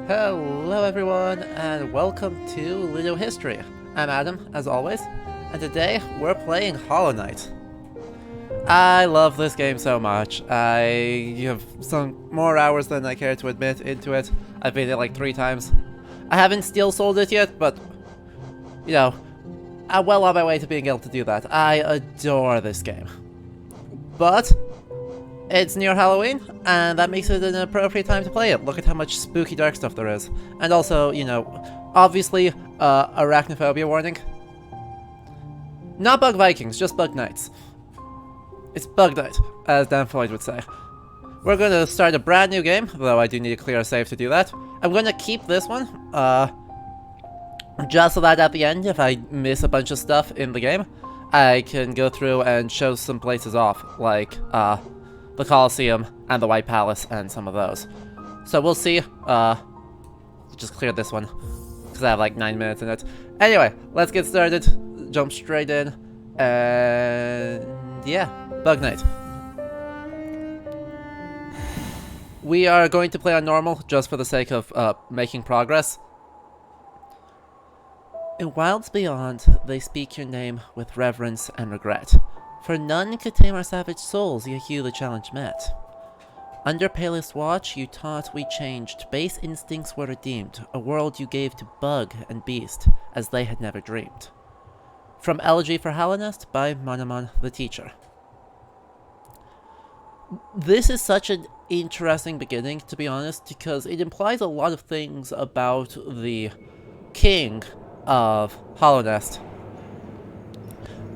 Hello everyone, and welcome to Ludo History. I'm Adam, as always, and today we're playing Hollow Knight. I love this game so much. I have sunk more hours than I care to admit into it. I've beat it like 3 times. I haven't steel sold it yet, but, you know, I'm well on my way to being able to do that. I adore this game. But it's near Halloween, and that makes it an appropriate time to play it. Look at how much spooky dark stuff there is. And also, you know, obviously, arachnophobia warning. Not bug Vikings, just bug knights. It's bug night, as Dan Floyd would say. We're going to start a brand new game, though I do need to clear a save to do that. I'm going to keep this one, just so that at the end, if I miss a bunch of stuff in the game, I can go through and show some places off, like, the Colosseum and the White Palace and some of those. So we'll see. Just clear this one because I have like 9 minutes in it. Anyway, let's get started. Jump straight in. And yeah, Bug Night. We are going to play on normal just for the sake of making progress. In wilds beyond, they speak your name with reverence and regret. For none could tame our savage souls, yet you the challenge met. Under palest watch, you taught we changed. Base instincts were redeemed. A world you gave to bug and beast, as they had never dreamed. From Elegy for Hallownest by Manamon the Teacher. This is such an interesting beginning, to be honest, because it implies a lot of things about the king of Hallownest.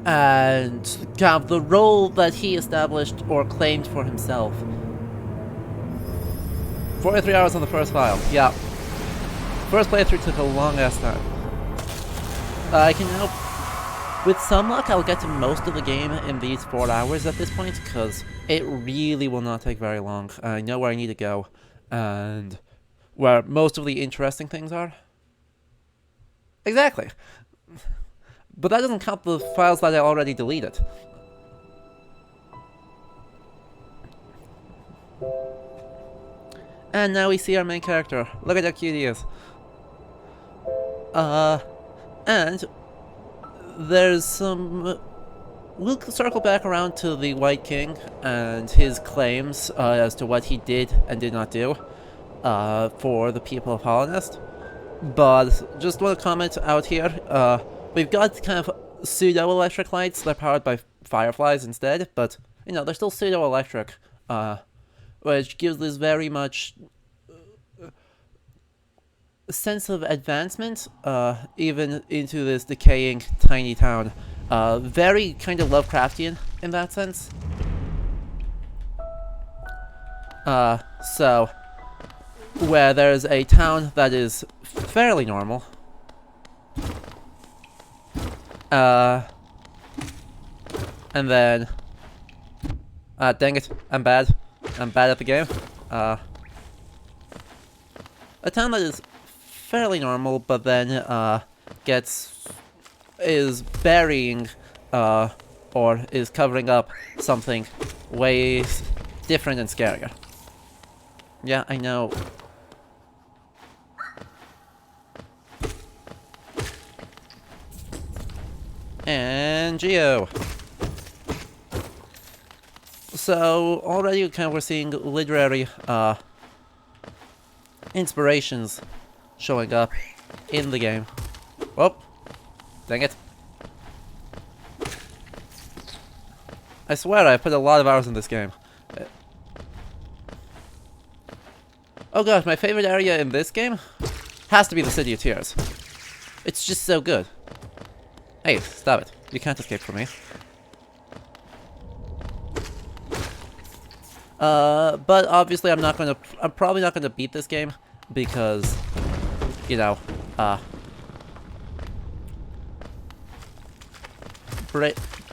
And kind of the role that he established or claimed for himself. 43 hours on the first file, yeah. First playthrough took a long ass time. I can now, with some luck, I'll get to most of the game in these 4 hours at this point, because it really will not take very long. I know where I need to go, and where most of the interesting things are. Exactly. But that doesn't count the files that I already deleted. And now we see our main character. Look at how cute he is. And there's some... We'll circle back around to the White King and his claims as to what he did and did not do for the people of Hallownest. But just want to comment out here, we've got kind of pseudo-electric lights. They're powered by fireflies instead, but, you know, they're still pseudo-electric, which gives this very much sense of advancement, even into this decaying tiny town. Very kind of Lovecraftian in that sense. So, where there's a town that is fairly normal, and then, dang it, I'm bad at the game. A town that is fairly normal, but then, is burying, or is covering up something way different and scarier. Yeah, I know. And Geo. So already kind of we're seeing literary inspirations showing up in the game. Oh, dang it. I swear I put a lot of hours in this game. Oh gosh, my favorite area in this game has to be the City of Tears. It's just so good. Hey, stop it. You can't escape from me. But obviously I'm probably not gonna beat this game because, you know,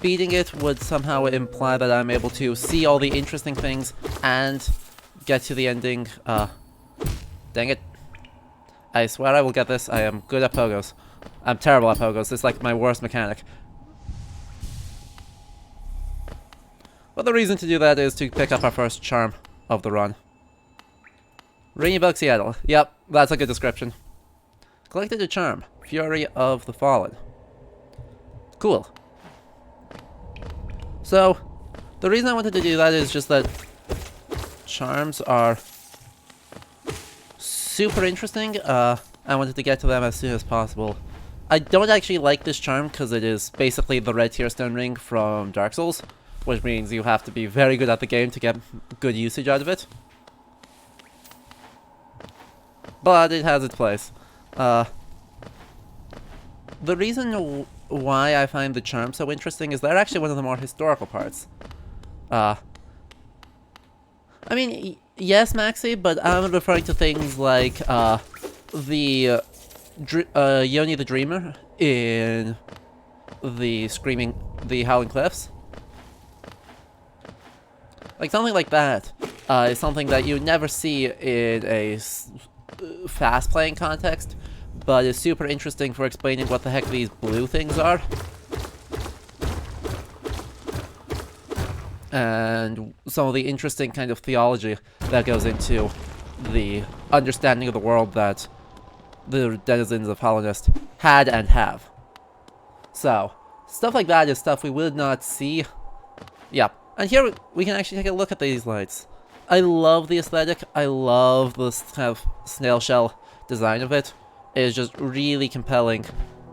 beating it would somehow imply that I'm able to see all the interesting things and get to the ending. Dang it. I swear I will get this. I am good at pogos. I'm terrible at pogos. It's like my worst mechanic. But the reason to do that is to pick up our first charm of the run. Rainybug Seattle. Yep, that's a good description. Collected a charm. Fury of the Fallen. Cool. So, the reason I wanted to do that is just that charms are super interesting. I wanted to get to them as soon as possible. I don't actually like this charm because it is basically the red tear stone ring from Dark Souls, which means you have to be very good at the game to get good usage out of it. But it has its place. The reason why I find the charm so interesting is they're actually one of the more historical parts. I mean, yes, Maxi, but I'm referring to things like the Yoni the Dreamer in the Howling Cliffs. Like something like that is something that you never see in a fast playing context, but is super interesting for explaining what the heck these blue things are. And some of the interesting kind of theology that goes into the understanding of the world that the denizens of Hollownest had and have. So, stuff like that is stuff we would not see. Yep. And here we can actually take a look at these lights. I love the aesthetic. I love this kind of snail shell design of it. It is just really compelling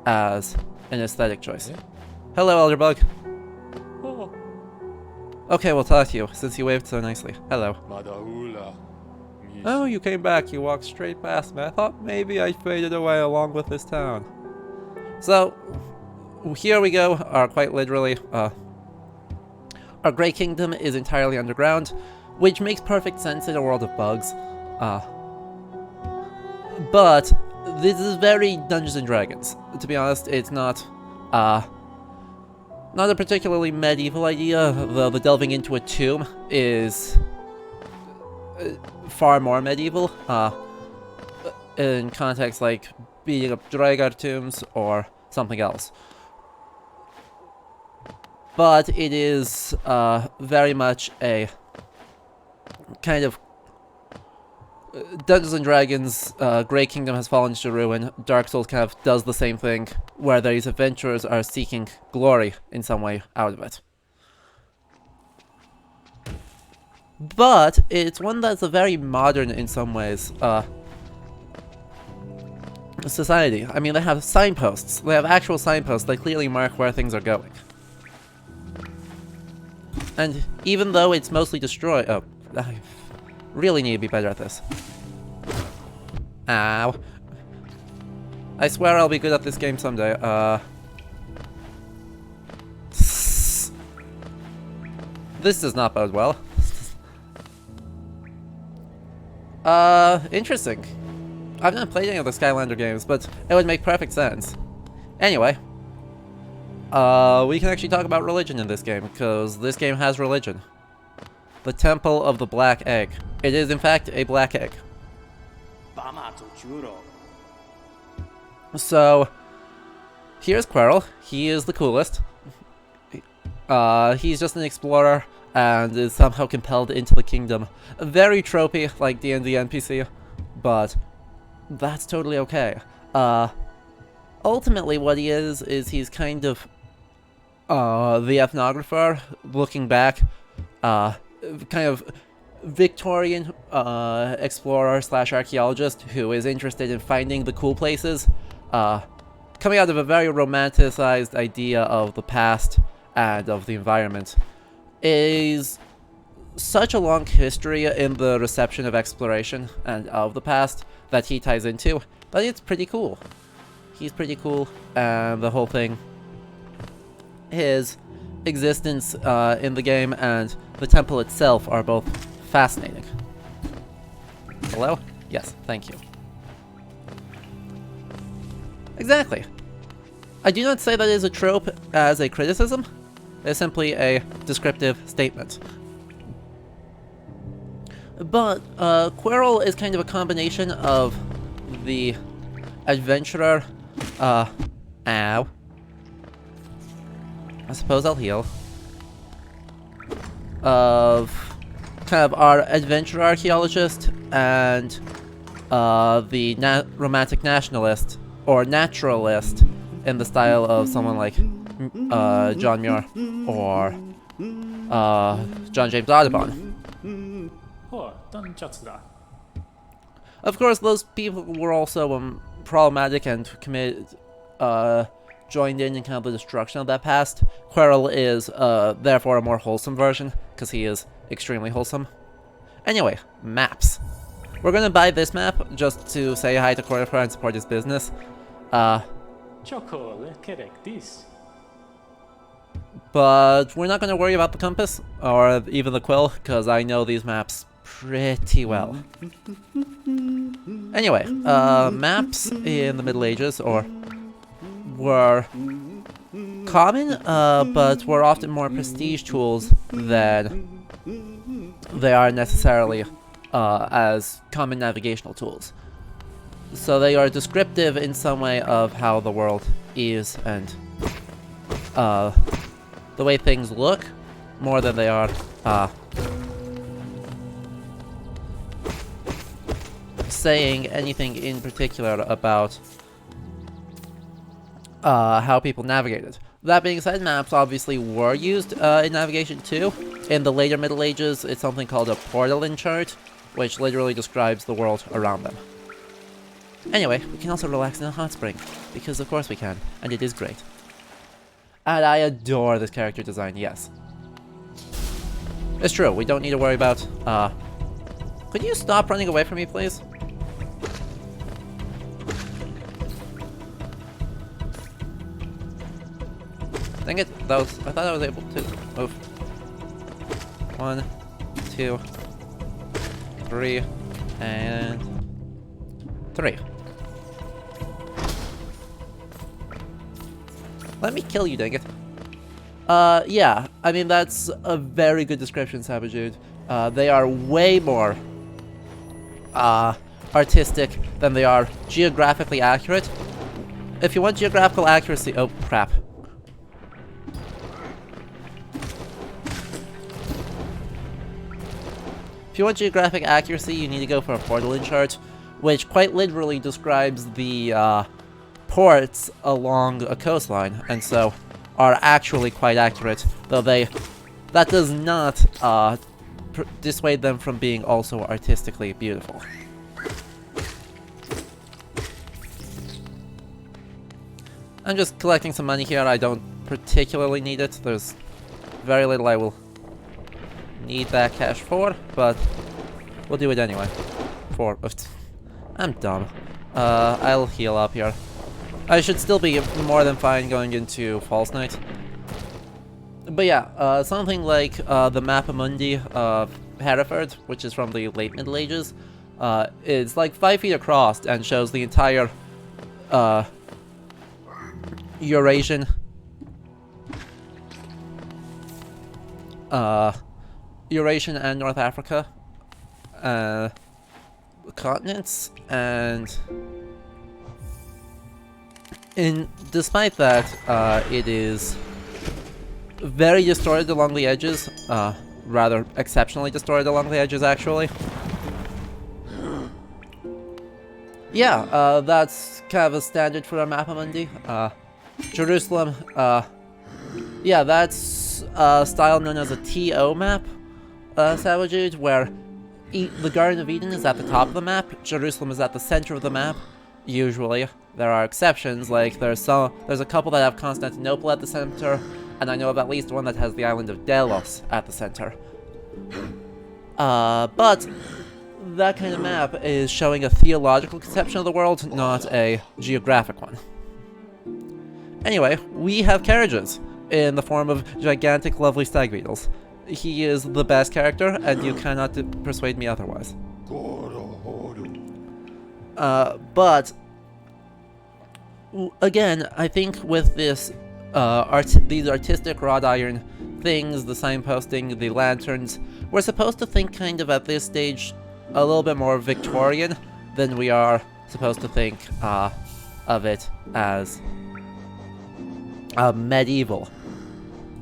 as an aesthetic choice. Yeah. Hello, Elderbug. Oh. Okay, we'll talk to you, since you waved so nicely. Hello. Oh, you came back. You walked straight past me. I thought maybe I faded away along with this town. So, here we go, quite literally. Our Grey Kingdom is entirely underground, which makes perfect sense in a world of bugs. But this is very Dungeons and Dragons. To be honest, it's not a particularly medieval idea, though the delving into a tomb is far more medieval, in contexts like beating up Dragar tombs or something else. But it is very much a kind of Dungeons and Dragons, Grey Kingdom has fallen to ruin. Dark Souls kind of does the same thing, where these adventurers are seeking glory in some way out of it. But it's one that's a very modern, in some ways, society. I mean, they have signposts. They have actual signposts that clearly mark where things are going. And even though it's mostly destroyed... Oh, I really need to be better at this. Ow. I swear I'll be good at this game someday. This does not bode well. Interesting. I've not played any of the Skylander games, but it would make perfect sense. Anyway. We can actually talk about religion in this game, because this game has religion. The Temple of the Black Egg. It is, in fact, a black egg. So, here's Quirrell. He is the coolest. He's just an explorer, and is somehow compelled into the kingdom. Very tropey, like D&D NPC, but that's totally okay. Ultimately, what he is he's kind of the ethnographer, looking back, kind of Victorian explorer slash archaeologist who is interested in finding the cool places, coming out of a very romanticized idea of the past and of the environment. Is such a long history in the reception of exploration and of the past that he ties into, but it's pretty cool. He's pretty cool, and the whole thing, his existence in the game and the temple itself are both fascinating. Hello? Yes, thank you. Exactly. I do not say that it is a trope as a criticism. It's simply a descriptive statement. But Quirrell is kind of a combination of the adventurer, ow. I suppose I'll heal. Of kind of our adventure archaeologist and the romantic nationalist or naturalist in the style of someone like John Muir or John James Audubon. Of course, those people were also problematic and joined in kind of the destruction of that past. Quirrell is therefore a more wholesome version, because he is extremely wholesome. Anyway, maps. We're gonna buy this map just to say hi to Quirrell and support his business. But we're not gonna worry about the compass, or even the quill, because I know these maps pretty well. Anyway, maps in the Middle Ages were common, but were often more prestige tools than they are necessarily as common navigational tools. So they are descriptive in some way of how the world is and the way things look, more than they are saying anything in particular about how people navigated. That being said, maps obviously were used in navigation too. In the later Middle Ages, it's something called a portalin chart, which literally describes the world around them. Anyway, we can also relax in a hot spring, because of course we can, and it is great. And I adore this character design, yes. It's true, we don't need to worry about, could you stop running away from me, please? Dang it, I thought I was able to move. 1, 2, 3, and 3. Let me kill you, dang it. Yeah, I mean, that's a very good description, Sabajude. They are way more artistic than they are geographically accurate. If you want geographical accuracy, oh crap. If you want geographic accuracy, you need to go for a portalin chart, which quite literally describes the ports along a coastline, and so are actually quite accurate, though that does not dissuade them from being also artistically beautiful. I'm just collecting some money here. I don't particularly need it. There's very little I will need that cash for, but we'll do it anyway. I'm dumb. I'll heal up here. I should still be more than fine going into False Night. But yeah, something like the Mappa Mundi of Hereford, which is from the late Middle Ages, is like 5 feet across and shows the entire Eurasian and North Africa continents, and despite that, it is very distorted along the edges, rather exceptionally distorted along the edges, actually. Yeah, that's kind of a standard for a Mappa Mundi. Jerusalem, yeah, that's a style known as a TO map, Savages, where the Garden of Eden is at the top of the map, Jerusalem is at the center of the map, usually. There are exceptions, like there's a couple that have Constantinople at the center, and I know of at least one that has the island of Delos at the center. But that kind of map is showing a theological conception of the world, not a geographic one. Anyway, we have carriages in the form of gigantic, lovely stag beetles. He is the best character, and you cannot persuade me otherwise. But again, I think with this, these artistic wrought iron things, the signposting, the lanterns, we're supposed to think kind of at this stage a little bit more Victorian than we are supposed to think of it as medieval.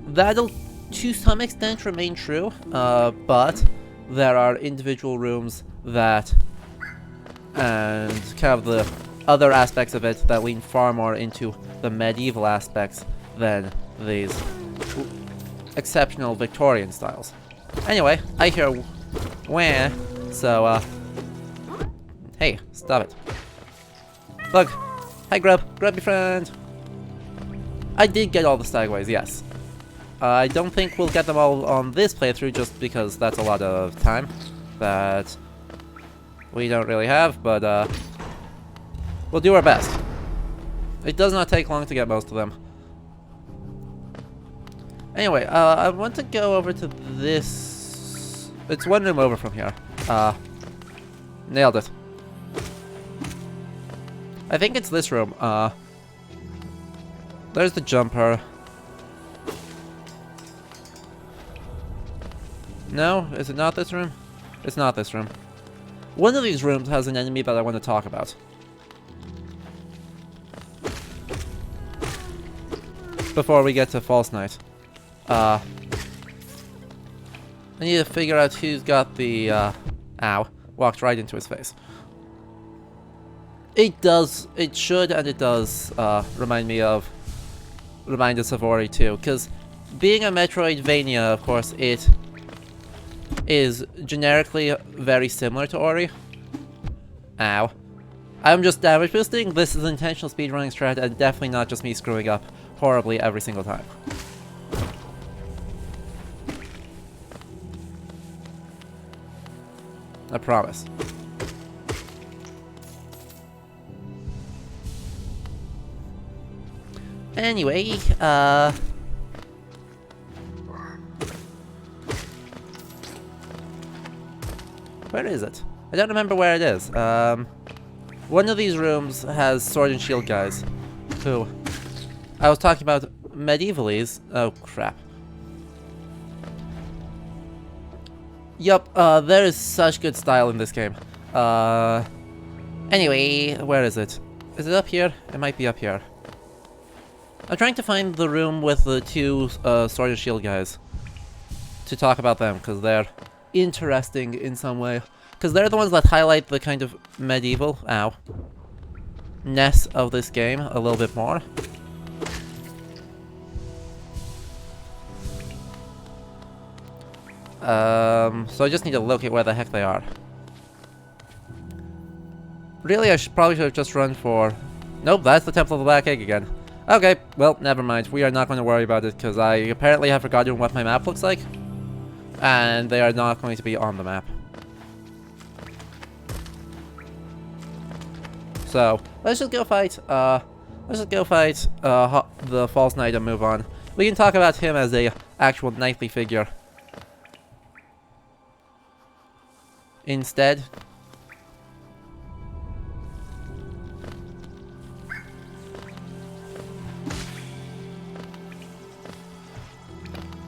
That'll to some extent remain true, but there are individual rooms that, and kind of the other aspects of it that lean far more into the medieval aspects than these exceptional Victorian styles. Anyway, I hear wah, so hey, stop it. Look, hi Grubby friend. I did get all the stagways, yes. I don't think we'll get them all on this playthrough just because that's a lot of time that we don't really have, but we'll do our best. It does not take long to get most of them. Anyway, I want to go over to this. It's one room over from here. Nailed it. I think it's this room. There's the jumper. No? Is it not this room? It's not this room. One of these rooms has an enemy that I want to talk about. Before we get to False Knight. I need to figure out who's got the, ow. Walked right into his face. It should, and it does, remind us of Ori too, because being a Metroidvania, of course, it is generically very similar to Ori. Ow. I'm just damage boosting. This is an intentional speedrunning strat, and definitely not just me screwing up horribly every single time. I promise. Anyway, where is it? I don't remember where it is. One of these rooms has sword and shield guys. Who? I was talking about medievalies. Oh, crap. Yup, there is such good style in this game. Anyway, where is it? Is it up here? It might be up here. I'm trying to find the room with the two sword and shield guys to talk about them, because they're interesting in some way. Because they're the ones that highlight the kind of medieval, ness of this game a little bit more. So I just need to locate where the heck they are. Really, I probably should have just run for... Nope, that's the Temple of the Black Egg again. Okay, well, never mind. We are not going to worry about it, because I apparently have forgotten what my map looks like. And they are not going to be on the map. So, let's just go fight, the False Knight and move on. We can talk about him as a actual knightly figure instead.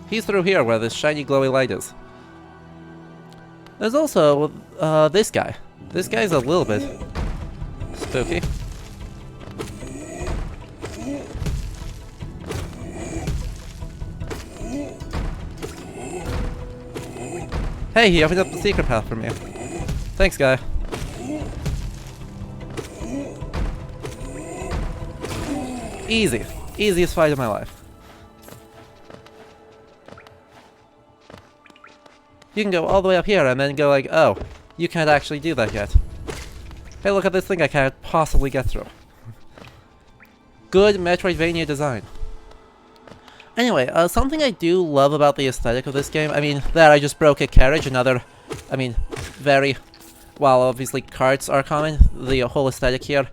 He's through here where this shiny glowy light is. There's also this guy. This guy's a little bit spooky. Hey, he opened up the secret path for me. Thanks, guy. Easy. Easiest fight of my life. You can go all the way up here and then go like, oh, you can't actually do that yet. Hey, look at this thing I can't possibly get through. Good Metroidvania design. Anyway, something I do love about the aesthetic of this game, I mean, there I just broke a carriage, another, while obviously carts are common, the whole aesthetic here,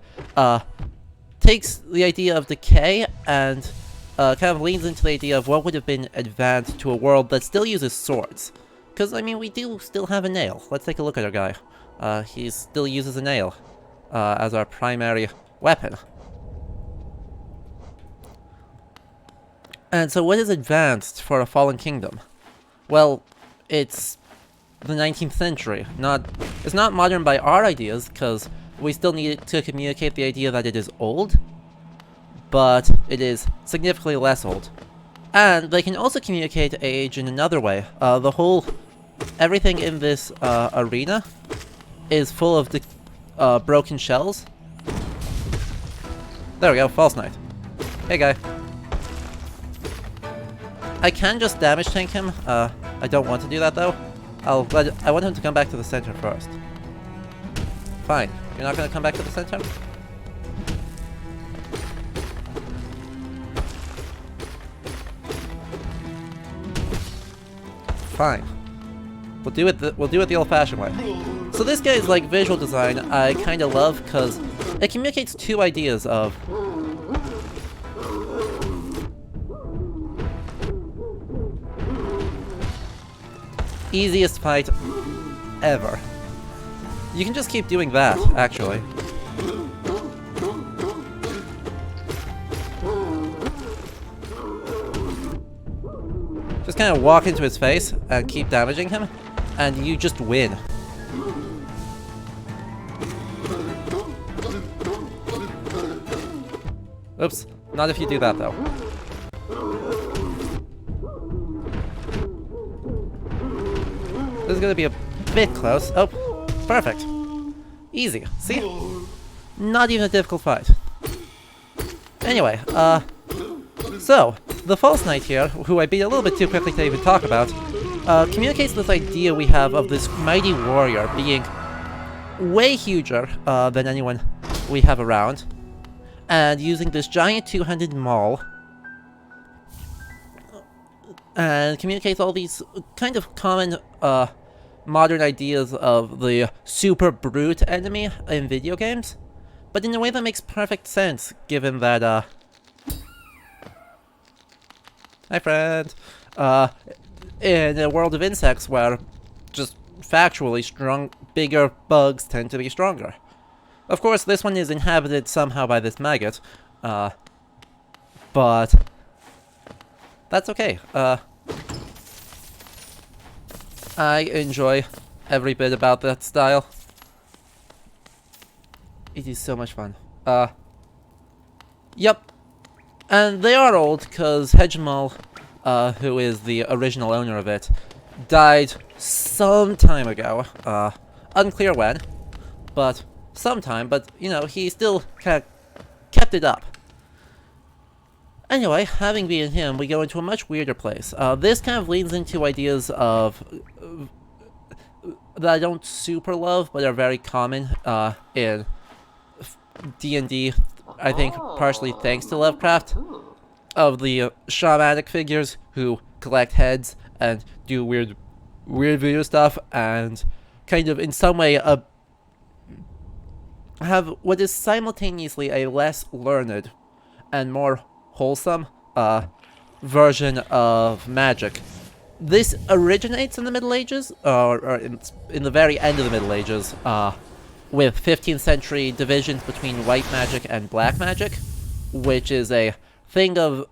takes the idea of decay and kind of leans into the idea of what would have been advanced to a world that still uses swords. Because, I mean, we do still have a nail. Let's take a look at our guy. He still uses a nail as our primary weapon. And so what is advanced for a fallen kingdom? Well, it's the 19th century. It's not modern by our ideas, because we still need to communicate the idea that it is old, but it is significantly less old. And they can also communicate age in another way. The whole everything in this arena is full of the broken shells. There we go, False Knight. Hey guy. I can just damage tank him. I don't want to do that though. I want him to come back to the center first. Fine. You're not gonna come back to the center? Fine. We'll do it the old-fashioned way. So this guy's like visual design I kind of love because it communicates two ideas of easiest fight ever. You can just keep doing that, actually. Just kind of walk into his face and keep damaging him, and you just win. Oops, not if you do that though. This is gonna be a bit close. Oh, perfect. Easy. See? Not even a difficult fight. Anyway, so, the False Knight here, who I beat a little bit too quickly to even talk about, communicates this idea we have of this mighty warrior being way huger than anyone we have around, and using this giant two-handed maul, and communicates all these kind of common modern ideas of the super brute enemy in video games, but in a way that makes perfect sense, given that, hi friend! In a world of insects where just factually bigger bugs tend to be stronger. Of course, this one is inhabited somehow by this maggot, but that's okay. I enjoy every bit about that style. It is so much fun. Yep. And they are old, because Hegemal, who is the original owner of it, died some time ago. Unclear when, but sometime, but, you know, he still kind of kept it up. Anyway, having been him, we go into a much weirder place. This kind of leans into ideas of that I don't super love, but are very common in D&D, I think partially thanks to Lovecraft, of the shamanic figures who collect heads and do weird voodoo stuff, and kind of in some way have what is simultaneously a less learned and more wholesome version of magic. This originates in the Middle Ages, or in the very end of the Middle Ages, with 15th century divisions between white magic and black magic, which is a thing of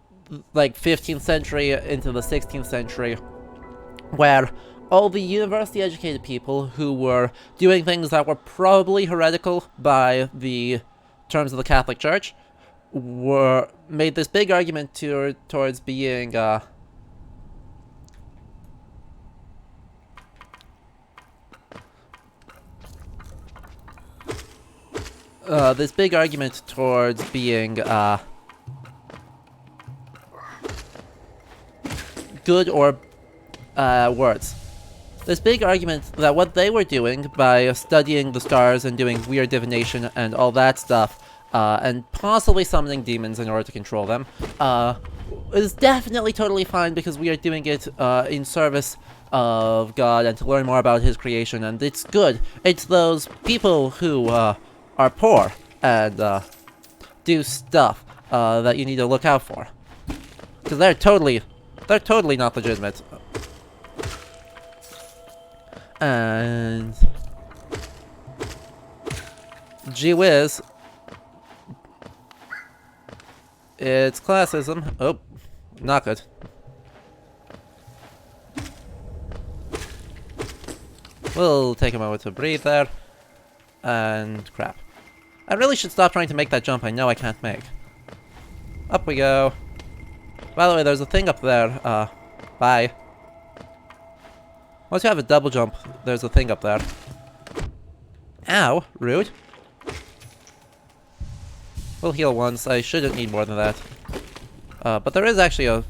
like 15th century into the 16th century, where all the university educated people who were doing things that were probably heretical by the terms of the Catholic Church made this big argument towards being good or words. This big argument that what they were doing by studying the stars and doing weird divination and all that stuff, and possibly summoning demons in order to control them, is definitely totally fine because we are doing it in service of God and to learn more about His creation, and it's good. It's those people who are poor and do stuff that you need to look out for, because they're totally not legitimate. And gee whiz, it's classism. Oh, not good. We'll take a moment to breathe there. And crap. I really should stop trying to make that jump I know I can't make. Up we go. By the way, there's a thing up there. Bye. Once you have a double jump, there's a thing up there. Ow, rude. We'll heal once, I shouldn't need more than that. But there is actually a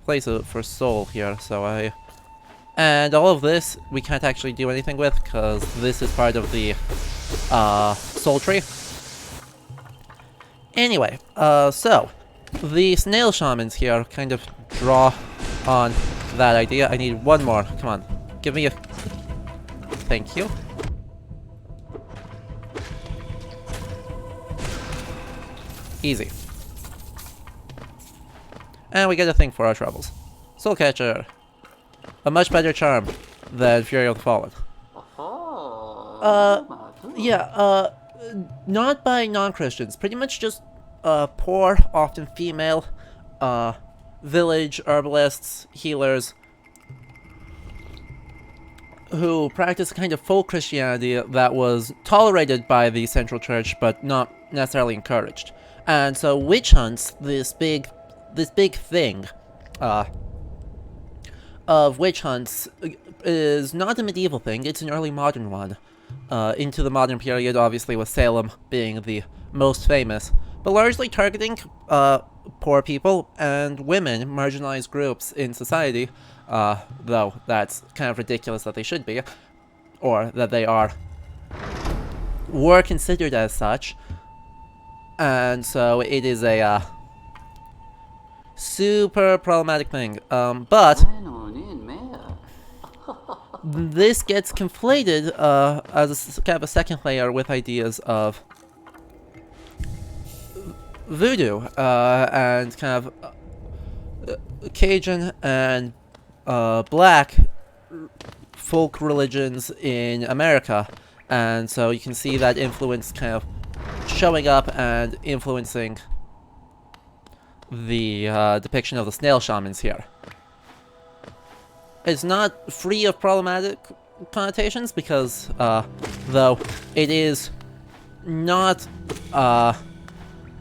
place for soul here, so And all of this, we can't actually do anything with, because this is part of the, soul tree. Anyway, so, the snail shamans here kind of draw on that idea. I need one more, come on, give me a... Thank you. Easy. And we get a thing for our troubles. Soul Catcher. A much better charm than Fury of the Fallen. Yeah, not by non-Christians. Pretty much just, poor, often female, village herbalists, healers, who practice a kind of full Christianity that was tolerated by the Central Church, but not necessarily encouraged. And so witch hunts, this big thing, of witch hunts, is not a medieval thing, it's an early modern one. Into the modern period, obviously, with Salem being the most famous, but largely targeting, poor people and women, marginalized groups in society, though that's kind of ridiculous that they should be, or that they were considered as such. And so it is a super problematic thing. But this gets conflated as kind of a second layer with ideas of voodoo and kind of Cajun and black folk religions in America. And so you can see that influence kind of showing up and influencing the depiction of the snail shamans here. It's not free of problematic connotations because, though it is not,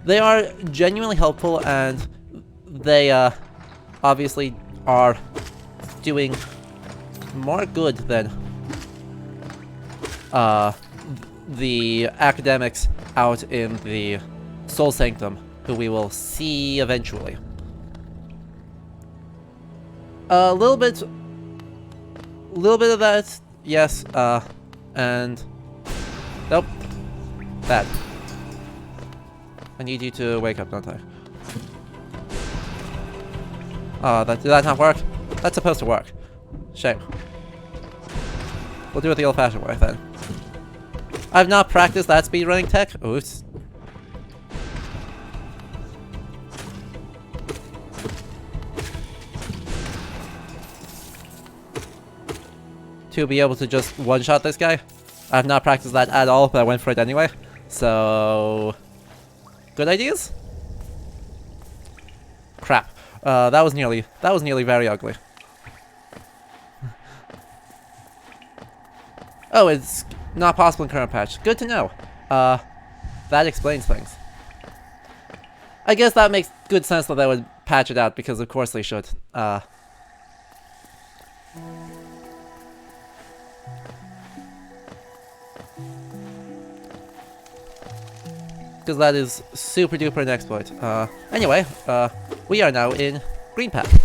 they are genuinely helpful and they, obviously are doing more good than, the academics out in the Soul Sanctum, who we will see eventually. A little bit of that, yes, and nope, bad. I need you to wake up, don't I? Oh, did that not work? That's supposed to work. Shame. We'll do it the old-fashioned way then. I've not practiced that speedrunning tech. Oops. To be able to just one-shot this guy. I've not practiced that at all, but I went for it anyway. So... good ideas? Crap. That was nearly very ugly. Oh, it's not possible in current patch. Good to know. That explains things. I guess that makes good sense that they would patch it out, because of course they should. Because that is super duper an exploit. Anyway, we are now in Green Path.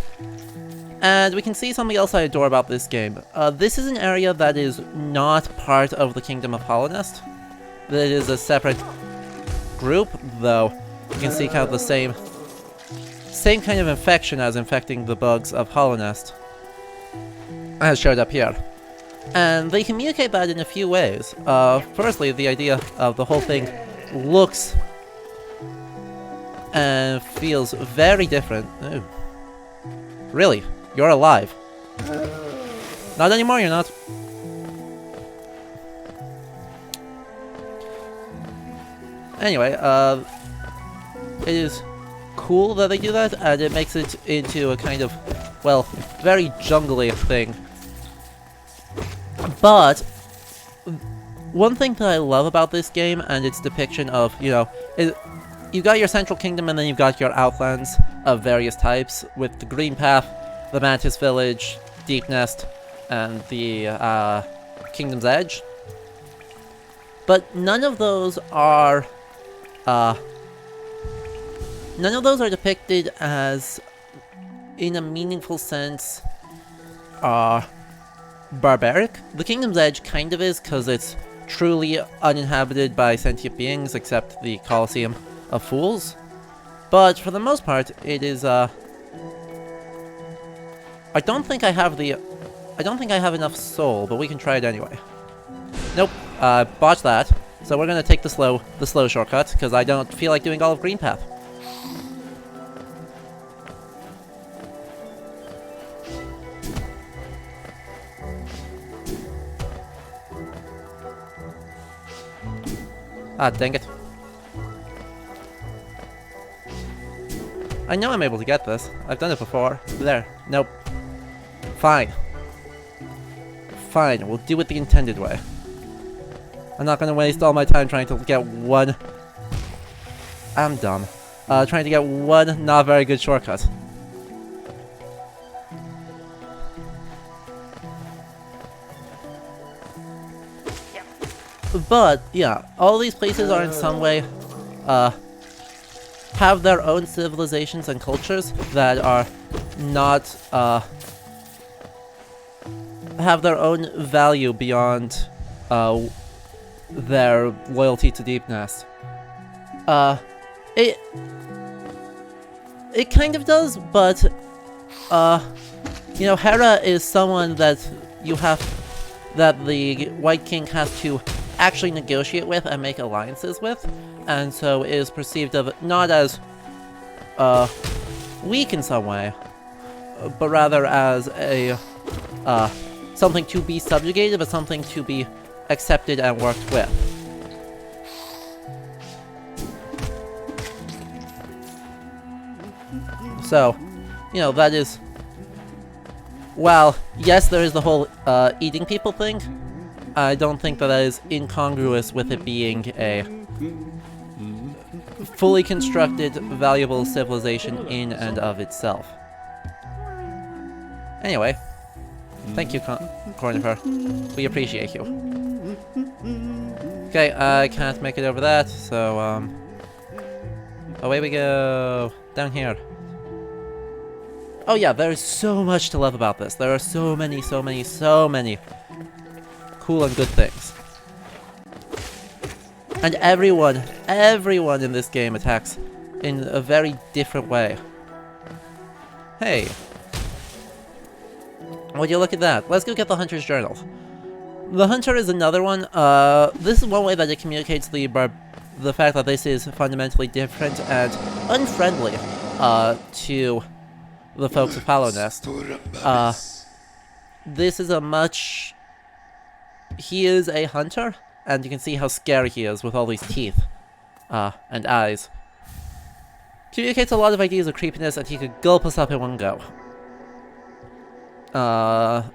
And we can see something else I adore about this game. This is an area that is not part of the Kingdom of Hollownest. That is a separate group, though you can see kind of the same kind of infection as infecting the bugs of Hollownest has showed up here. And they communicate that in a few ways. Firstly, the idea of the whole thing looks and feels very different. Ooh. Really? You're alive. Not anymore, you're not. Anyway, it is cool that they do that, and it makes it into a kind of, well, very jungly thing. But one thing that I love about this game and its depiction of, you know, you've got your Central Kingdom and then you've got your Outlands of various types, with the Green Path, the Mantis Village, Deep Nest, and the Kingdom's Edge. But none of those are depicted as, in a meaningful sense, barbaric. The Kingdom's Edge kind of is, because it's truly uninhabited by sentient beings except the Colosseum of Fools. But for the most part, it is, I don't think I have enough soul, but we can try it anyway. Nope, botched that. So we're gonna take the slow shortcut, because I don't feel like doing all of Green Path. Ah, dang it. I know I'm able to get this. I've done it before. There. Nope. Fine. Fine, we'll do it the intended way. I'm not gonna waste all my time trying to get one... I'm dumb. Trying to get one not very good shortcut. But, yeah, all these places are in some way, have their own civilizations and cultures that are not, have their own value beyond, their loyalty to Deep Nest. It kind of does, but, you know, Hera is someone that that the White King has to actually negotiate with and make alliances with, and so is perceived of not as weak in some way, but rather as a something to be subjugated, but something to be accepted and worked with. So, you know, that is... Well, yes, there is the whole eating people thing. I don't think that is incongruous with it being a fully constructed, valuable civilization in and of itself. Anyway, thank you, Cornifer. We appreciate you. Okay, I can't make it over that, so, away we go. Down here. Oh yeah, there is so much to love about this. There are so many cool and good things. And everyone in this game attacks in a very different way. Hey. Would you look at that? Let's go get the Hunter's Journal. The Hunter is another one. This is one way that it communicates the fact that this is fundamentally different and unfriendly to the folks of Hallownest. This is a much... He is a hunter, and you can see how scary he is with all these teeth and eyes. Communicates a lot of ideas of creepiness, and he could gulp us up in one go.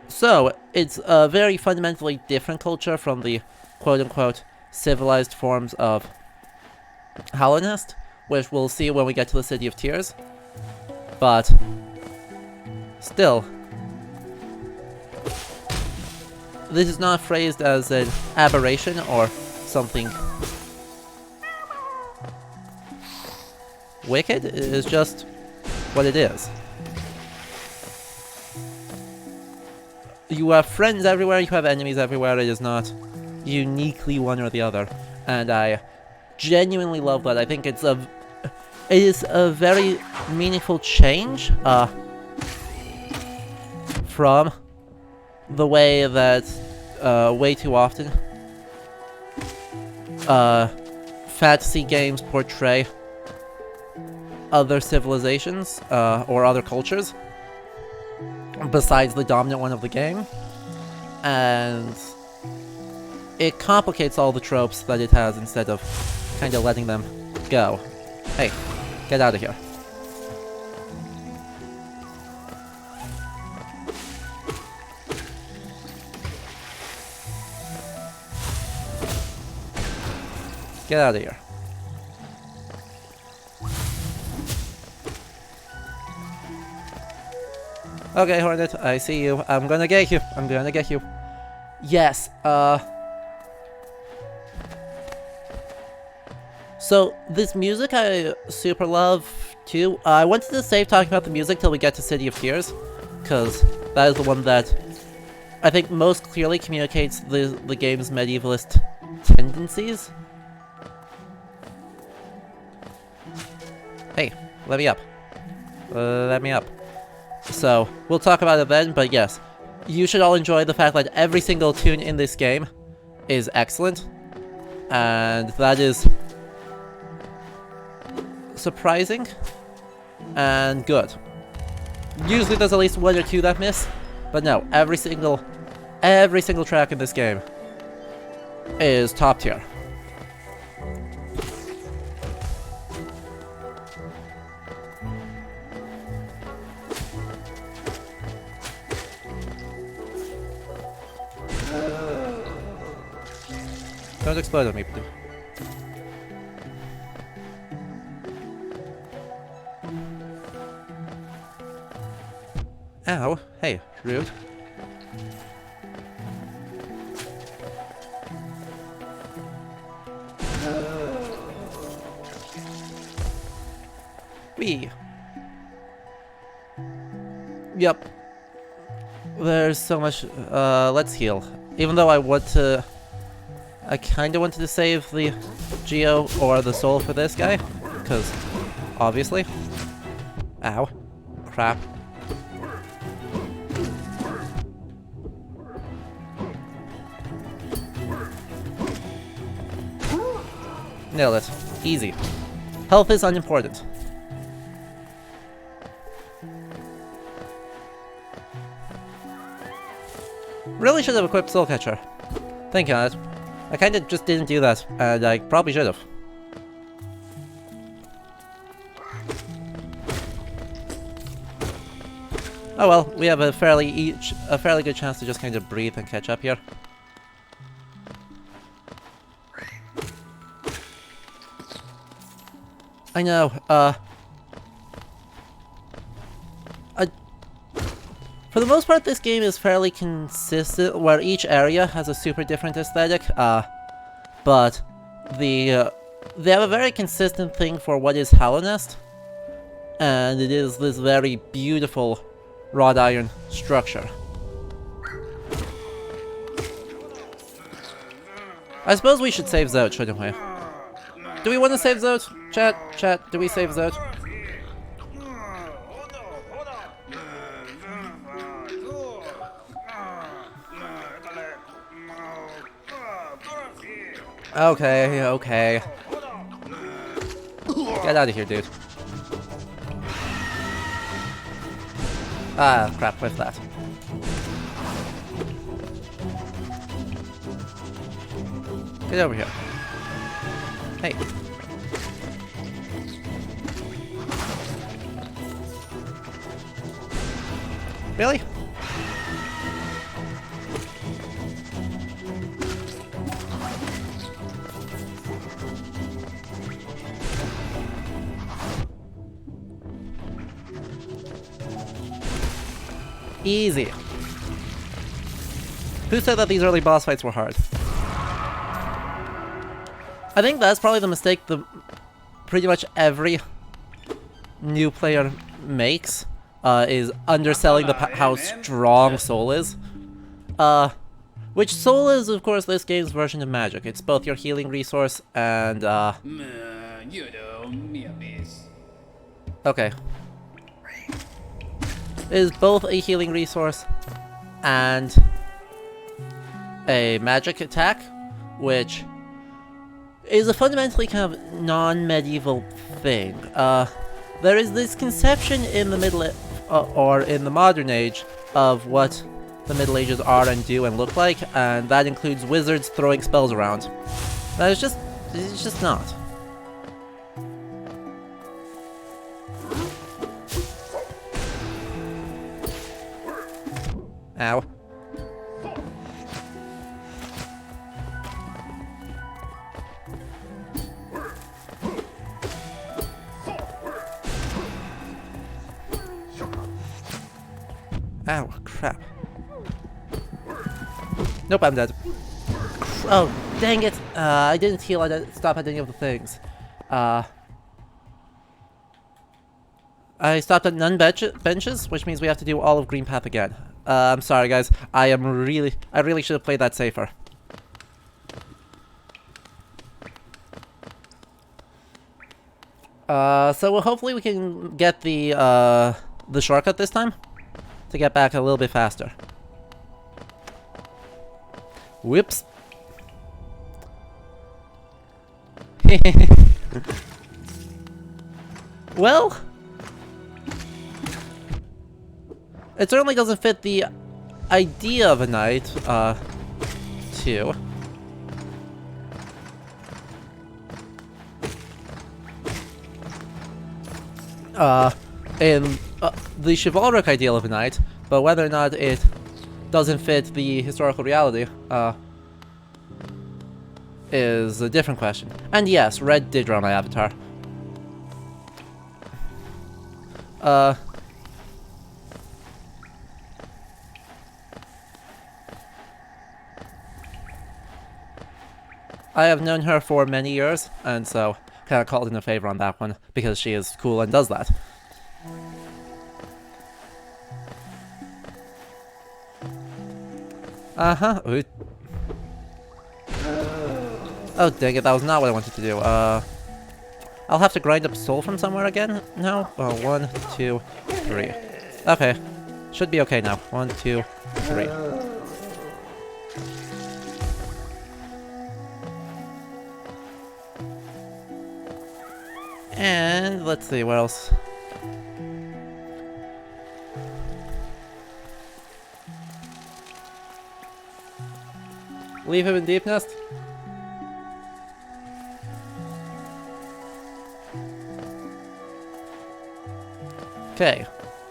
So, it's a very fundamentally different culture from the quote-unquote civilized forms of Hallownest, which we'll see when we get to the City of Tears. But, still, this is not phrased as an aberration or something wicked. It is just what it is. You have friends everywhere, you have enemies everywhere. It is not uniquely one or the other. And I genuinely love that. I think it is a very meaningful change from the way that way too often fantasy games portray other civilizations or other cultures besides the dominant one of the game, and it complicates all the tropes that it has instead of kind of letting them go. Hey, get out of here. Get out of here. Okay, Hornet, I see you. I'm gonna get you. I'm gonna get you. Yes, so, this music I super love, too. I wanted to save talking about the music till we get to City of Tears, because that is the one that I think most clearly communicates the game's medievalist tendencies. Hey, let me up. Let me up. So, we'll talk about it then, but yes, you should all enjoy the fact that every single tune in this game is excellent, and that is surprising and good. Usually there's at least one or two that miss, but no, every single track in this game is top tier. Don't explode on me, please. Ow. Hey, rude. Wee. Yep. There's so much. Let's heal. Even though I kinda wanted to save the Geo or the soul for this guy, because obviously. Ow. Crap. Nailed it. Easy. Health is unimportant. Really should have equipped Soul Catcher. Thinking on it. I kinda just didn't do that, and I probably should have. Oh well, we have a fairly good chance to just kind of breathe and catch up here. I know, for the most part this game is fairly consistent, where each area has a super different aesthetic, but they have a very consistent thing for what is Hollow Nest, and it is this very beautiful wrought iron structure. I suppose we should save Zod, shouldn't we? Do we want to save Zod? Chat, do we save Zod? Okay. Get out of here, dude. Ah, crap, with that. Get over here. Hey. Really? Easy. Who said that these early boss fights were hard? I think that's probably the mistake pretty much every new player makes, is underselling how strong Soul is. Which Soul is, of course, this game's version of magic. It's both your healing resource and, okay. It is both a healing resource and a magic attack, which is a fundamentally kind of non-medieval thing. There is this conception in the or in the modern age of what the Middle Ages are and do and look like, and that includes wizards throwing spells around. That is just, it's just not. Ow. Ow, crap. Nope, I'm dead. Oh, dang it! I didn't heal, I didn't stop at any of the things. I stopped at none benches, which means we have to do all of Green Path again. I'm sorry guys, I really should have played that safer. So hopefully we can get the shortcut this time to get back a little bit faster. Whoops. Well, it certainly doesn't fit the idea of a knight, too. In the chivalric ideal of a knight, but whether or not it doesn't fit the historical reality, is a different question. And yes, red did draw my avatar. I have known her for many years, and so kind of called in a favor on that one, because she is cool and does that. Uh-huh. Oh, dang it, that was not what I wanted to do. I'll have to grind up soul from somewhere again now? 1, 2, 3. Okay. Should be okay now. 1, 2, 3. And let's see, what else? Leave him in Deep Nest? Okay,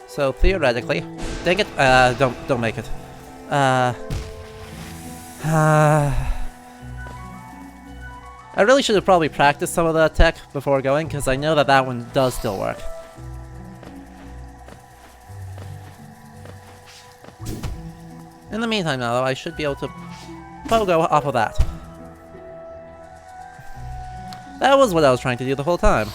so theoretically, dang it, don't make it. I really should have probably practiced some of that tech before going, because I know that that one does still work. In the meantime, though, I should be able to pogo off of that. That was what I was trying to do the whole time.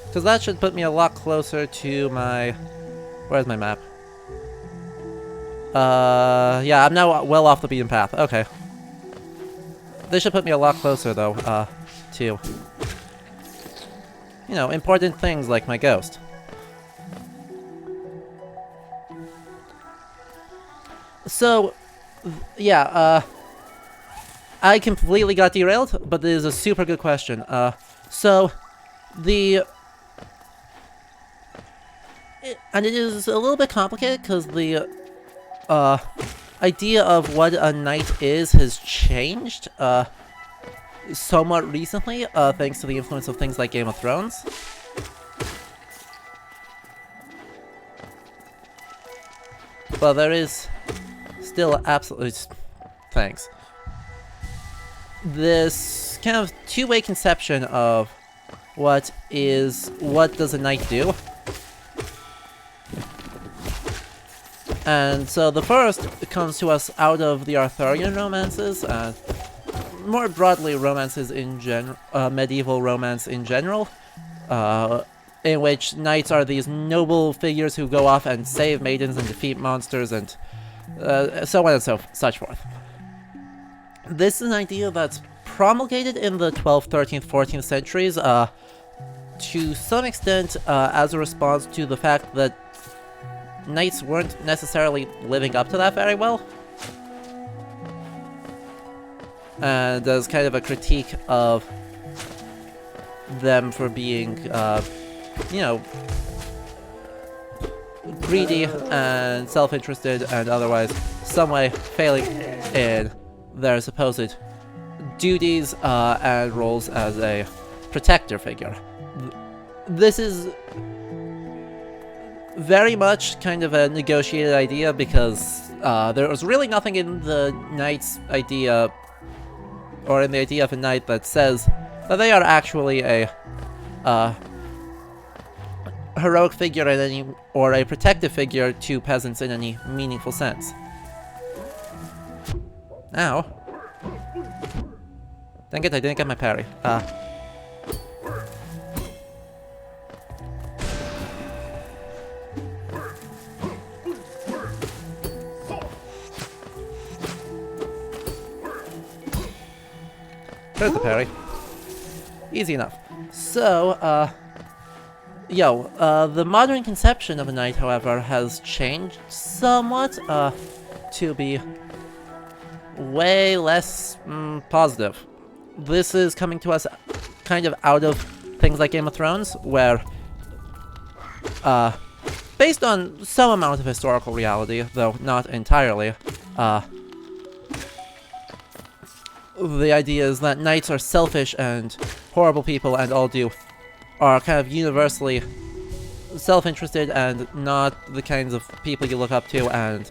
Because that should put me a lot closer to my... Where's my map? Yeah, I'm now well off the beaten path. Okay. This should put me a lot closer, though, to... You know, important things like my ghost. So, yeah, I completely got derailed, but this is a super good question. So, and it is a little bit complicated, because the, idea of what a knight is has changed, somewhat recently, thanks to the influence of things like Game of Thrones. But there is still absolutely... Thanks. This kind of two-way conception of what does a knight do? And so the first comes to us out of the Arthurian romances, and more broadly romances in general, medieval romance in general, in which knights are these noble figures who go off and save maidens and defeat monsters and so on and such forth. This is an idea that's promulgated in the 12th, 13th, 14th centuries, to some extent as a response to the fact that knights weren't necessarily living up to that very well. And as kind of a critique of them for being, you know, greedy and self-interested and otherwise some way failing in their supposed duties and roles as a protector figure. This is very much kind of a negotiated idea, because there was really nothing in the knight's idea, or in the idea of a knight, that says that they are actually a heroic figure in any, or a protective figure to peasants in any meaningful sense. Ow. Dang it, I didn't get my parry. There's the parry. Easy enough. So, the modern conception of a knight, however, has changed somewhat, to be way less, positive. This is coming to us kind of out of things like Game of Thrones, where, based on some amount of historical reality, though not entirely, the idea is that knights are selfish and horrible people and are kind of universally self-interested and not the kinds of people you look up to, and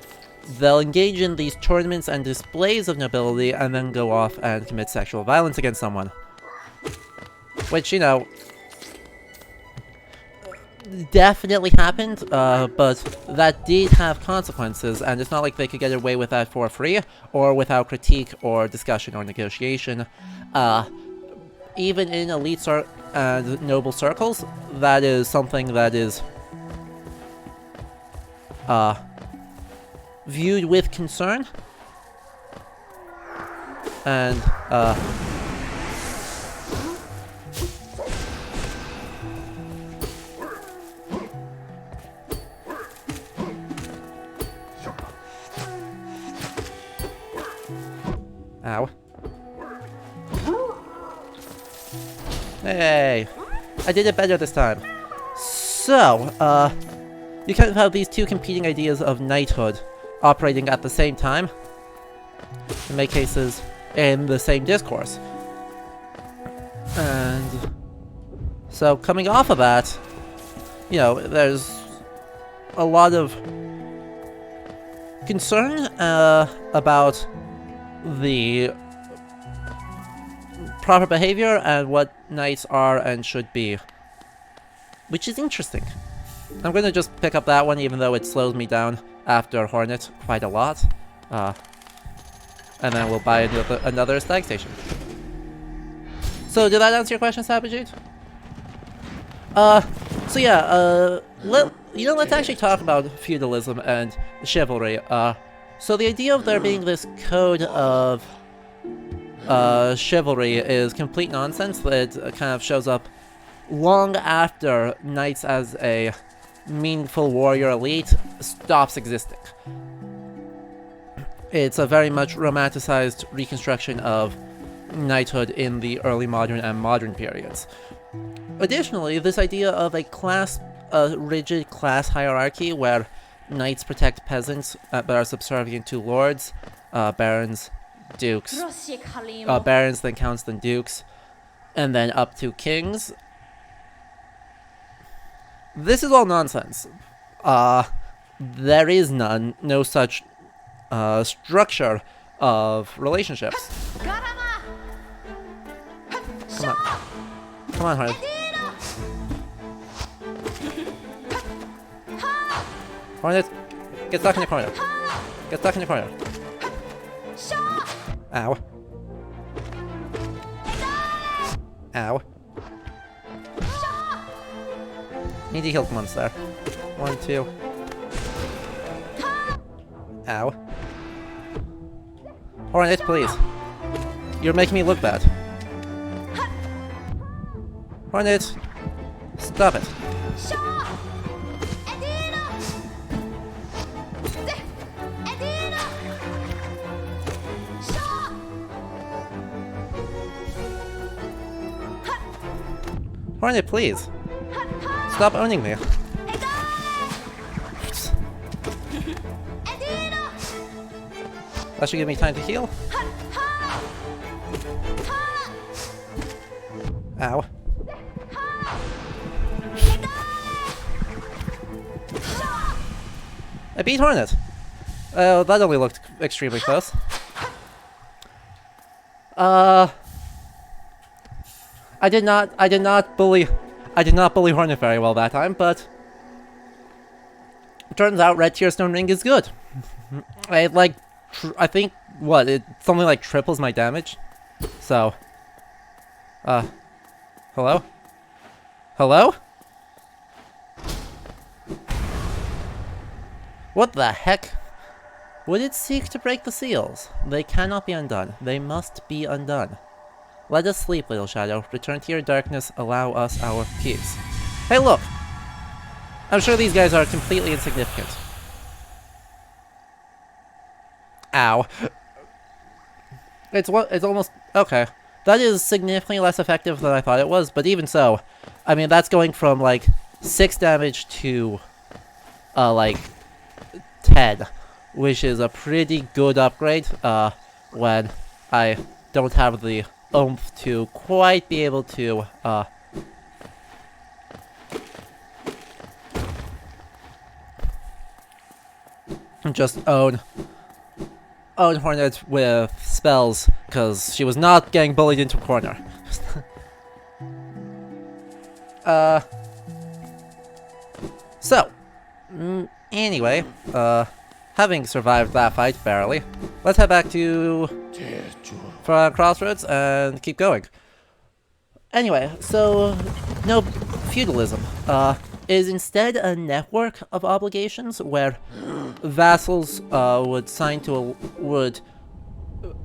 they'll engage in these tournaments and displays of nobility and then go off and commit sexual violence against someone. Which, you know, definitely happened, but that did have consequences, and it's not like they could get away with that for free, or without critique, or discussion, or negotiation. Even in elite and noble circles, that is something that is viewed with concern, and ow. Hey! I did it better this time. So, you kind of have these two competing ideas of knighthood operating at the same time. In many cases, in the same discourse. And so, coming off of that, you know, there's a lot of concern about the proper behavior and what knights are and should be, which is interesting. I'm gonna just pick up that one, even though it slows me down after Hornet quite a lot, and then we'll buy another stag station. So did that answer your question, Sabajit? So yeah, let's actually talk about feudalism and chivalry. So the idea of there being this code of chivalry is complete nonsense that kind of shows up long after knights as a meaningful warrior elite stops existing. It's a very much romanticized reconstruction of knighthood in the early modern and modern periods. Additionally, this idea of a rigid class hierarchy where knights protect peasants but are subservient to lords, barons, dukes, barons, then counts, then dukes, and then up to kings. This is all nonsense. There is no such structure of relationships. Come on. Come on, Hornet. Hornet, get stuck in the corner. Get stuck in the corner. Ow. Ow. Need to heal monster. 1, 2. Ow. Hornet, please. You're making me look bad. Hornet, stop it. Hornet, please. Stop owning me. That should give me time to heal. Ow. I beat Hornet. Oh, that only looked extremely close. I did not bully Hornet very well that time, but Turns out Red Tearstone Ring is good. It like, I think, what, it something like triples my damage. So, hello? Hello? What the heck? Would it seek to break the seals? They cannot be undone. They must be undone. Let us sleep, little shadow. Return to your darkness. Allow us our peace. Hey, look! I'm sure these guys are completely insignificant. Ow. It's almost... Okay. That is significantly less effective than I thought it was, but even so, I mean, that's going from, like, 6 damage to, like, 10, which is a pretty good upgrade, when I don't have the oomph to quite be able to, just own Hornet with spells, because she was not getting bullied into a corner. So, anyway, having survived that fight barely, let's head back to Crossroads and keep going. Anyway, so no feudalism is instead a network of obligations where vassals would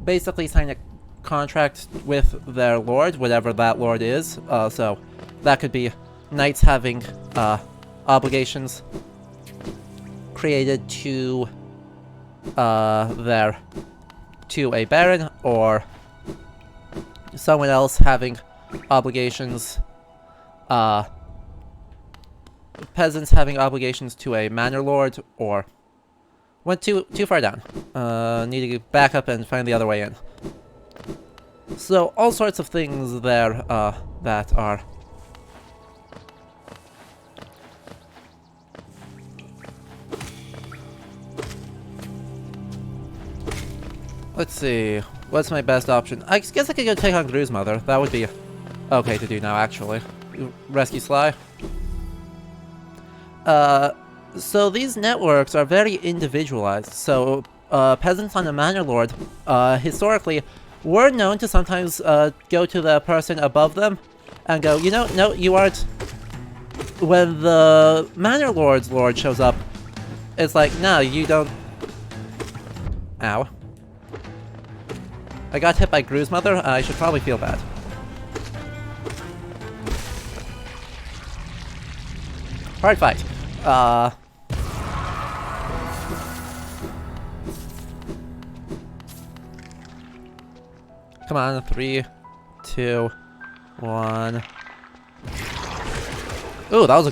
basically sign a contract with their lord, whatever that lord is. So that could be knights having obligations created to a baron, or someone else having obligations, peasants having obligations to a manor lord, or went too far down. Need to back up and find the other way in. So all sorts of things there that are let's see, what's my best option? I guess I could go take on Gru's mother. That would be okay to do now, actually. Rescue Sly. So these networks are very individualized. So peasants on a manor lord, historically, were known to sometimes go to the person above them and go, you know, no, you aren't. When the manor lord's lord shows up, it's like, no, you don't. Ow. I got hit by Gru's mother. I should probably feel bad. Hard fight. Come on, 3, 2, 1. Ooh, that was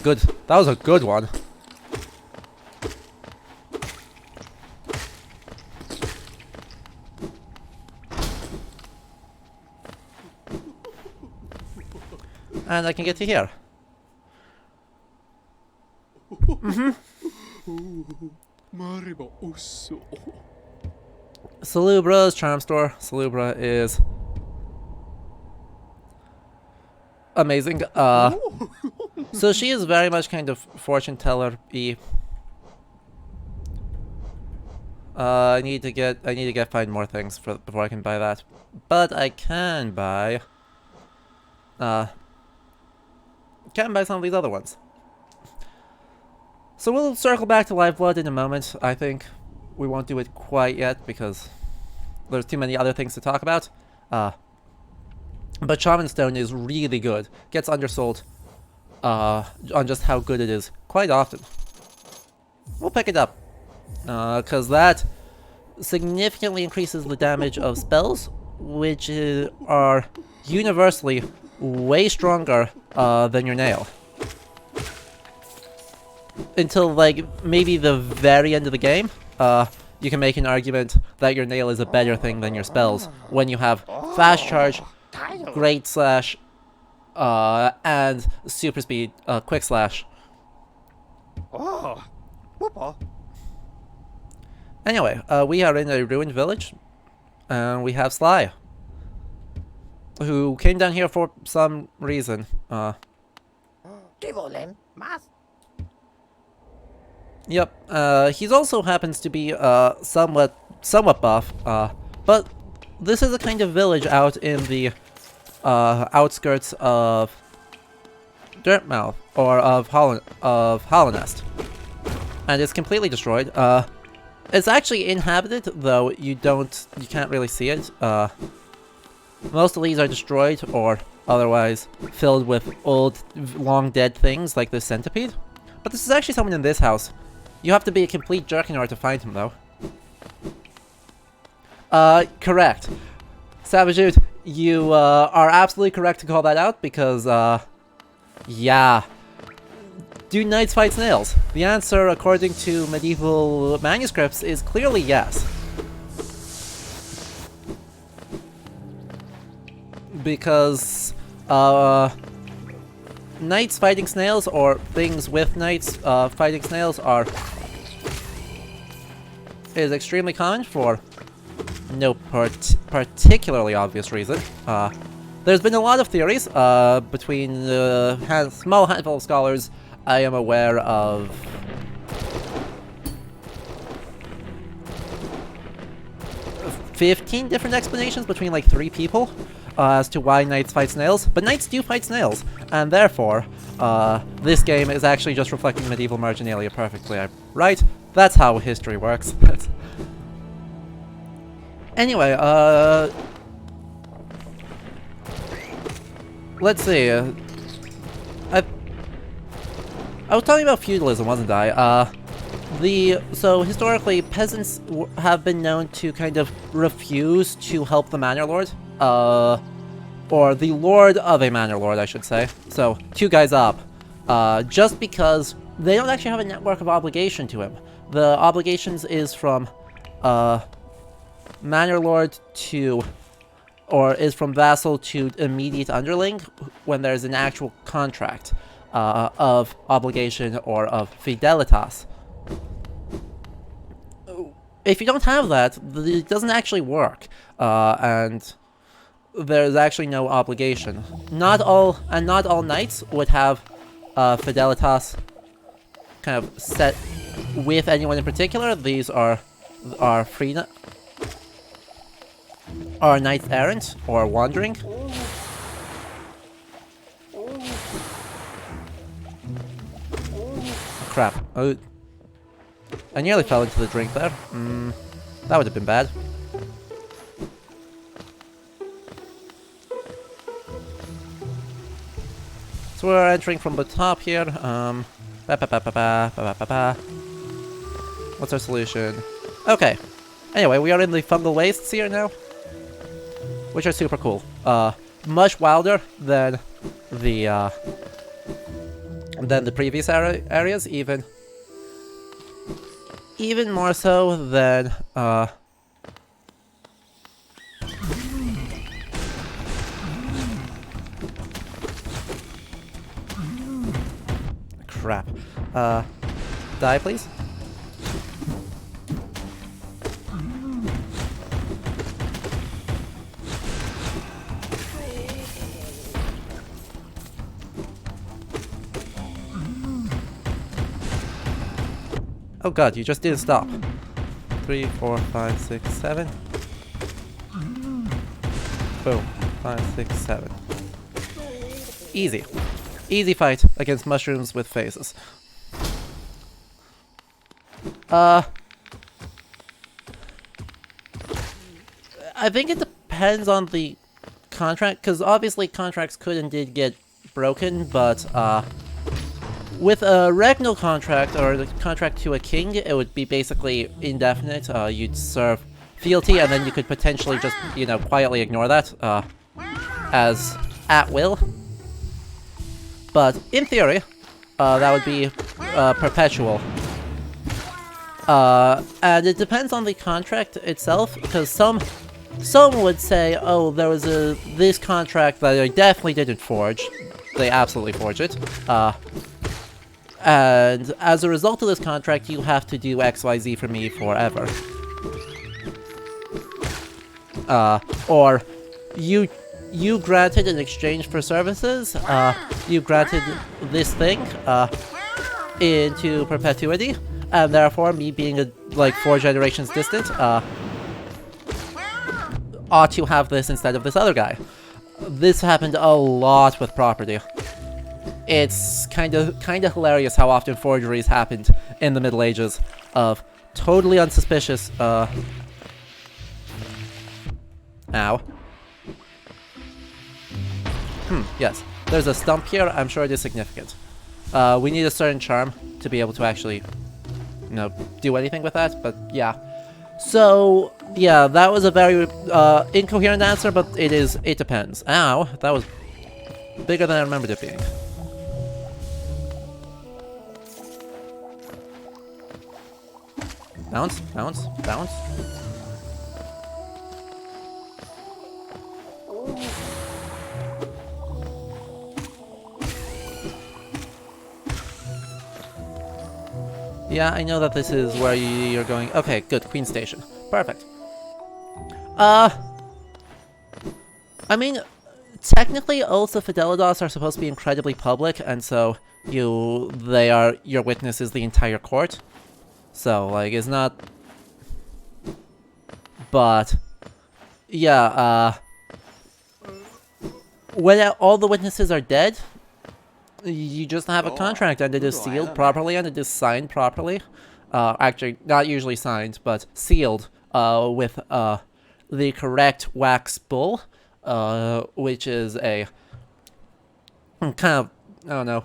a good one. And I can get to here. Salubra's charm store. Salubra is amazing. So she is very much kind of fortune teller-y. I need to find more things before I can buy that. But I can buy some of these other ones. So we'll circle back to Lifeblood in a moment. I think we won't do it quite yet because there's too many other things to talk about. But Shaman Stone is really good. Gets undersold on just how good it is quite often. We'll pick it up because that significantly increases the damage of spells, which are universally way stronger than your nail. Until, like, maybe the very end of the game, you can make an argument that your nail is a better thing than your spells when you have fast charge, great slash, and super speed, quick slash. Anyway, we are in a ruined village, and we have Sly, who came down here for some reason. Yep. He also happens to be somewhat buff. But this is a kind of village out in the outskirts of Dirtmouth or of Hollow Nest, and it's completely destroyed. It's actually inhabited, though you can't really see it. Most of these are destroyed or otherwise filled with old, long dead things like this centipede. But this is actually someone in this house. You have to be a complete jerk in order to find him, though. Correct. Savajude, you are absolutely correct to call that out because, yeah. Do knights fight snails? The answer, according to medieval manuscripts, is clearly yes. Because, knights fighting snails, or things with knights fighting snails, is extremely common for no particularly obvious reason. There's been a lot of theories between a small handful of scholars. I am aware of 15 different explanations between like 3 people as to why knights fight snails, but knights do fight snails, and therefore this game is actually just reflecting medieval marginalia perfectly, right? That's how history works. Anyway, let's see. I was talking about feudalism, wasn't I? So historically, peasants have been known to kind of refuse to help the manor lord, or the lord of a manor lord, I should say. So 2 guys up, just because they don't actually have a network of obligation to him. The obligations is from manor lord to, or is from vassal to immediate underling when there's an actual contract of obligation or of fidelitas. If you don't have that, it doesn't actually work, and there's actually no obligation. Not all knights would have fidelitas kind of set with anyone in particular. These are free, are knights errant or wandering. Crap. Oh, I nearly fell into the drink there. That would have been bad. So we're entering from the top here. What's our solution? Okay. Anyway, we are in the Fungal Wastes here now, which are super cool. Much wilder than the previous areas, even more so than crap. Die, please. Oh god, you just didn't stop. 3, 4, 5, 6, 7. Boom. 5, 6, 7. Easy. Easy fight against mushrooms with faces. I think it depends on the contract, because obviously contracts could and did get broken, but with a regnal contract, or the contract to a king, it would be basically indefinite. You'd serve fealty, and then you could potentially just, quietly ignore that, as at will. But, in theory, that would be perpetual. And it depends on the contract itself, because some would say, oh, there was this contract that I definitely didn't forge. They absolutely forged it. And as a result of this contract, you have to do XYZ for me forever. Or you granted in exchange for services, you granted this thing into perpetuity, and therefore me being like 4 generations distant, ought to have this instead of this other guy. This happened a lot with property. It's kind of hilarious how often forgeries happened in the Middle Ages of totally unsuspicious, ow. Yes. There's a stump here. I'm sure it is significant. We need a certain charm to be able to actually, you know, do anything with that, but yeah. So, yeah, that was a very, incoherent answer, but it depends. Ow, that was bigger than I remembered it being. Bounce, bounce, bounce. Yeah, I know that this is where you're going. Okay, good. Queen Station. Perfect. I mean, technically, oaths of Fidelidos are supposed to be incredibly public, and so your witness is the entire court. So, like, it's not... But, yeah, when all the witnesses are dead, you just have a contract, and it is sealed properly, and it is signed properly. Actually, not usually signed, but sealed, with, the correct wax bull, which is a kind of, I don't know,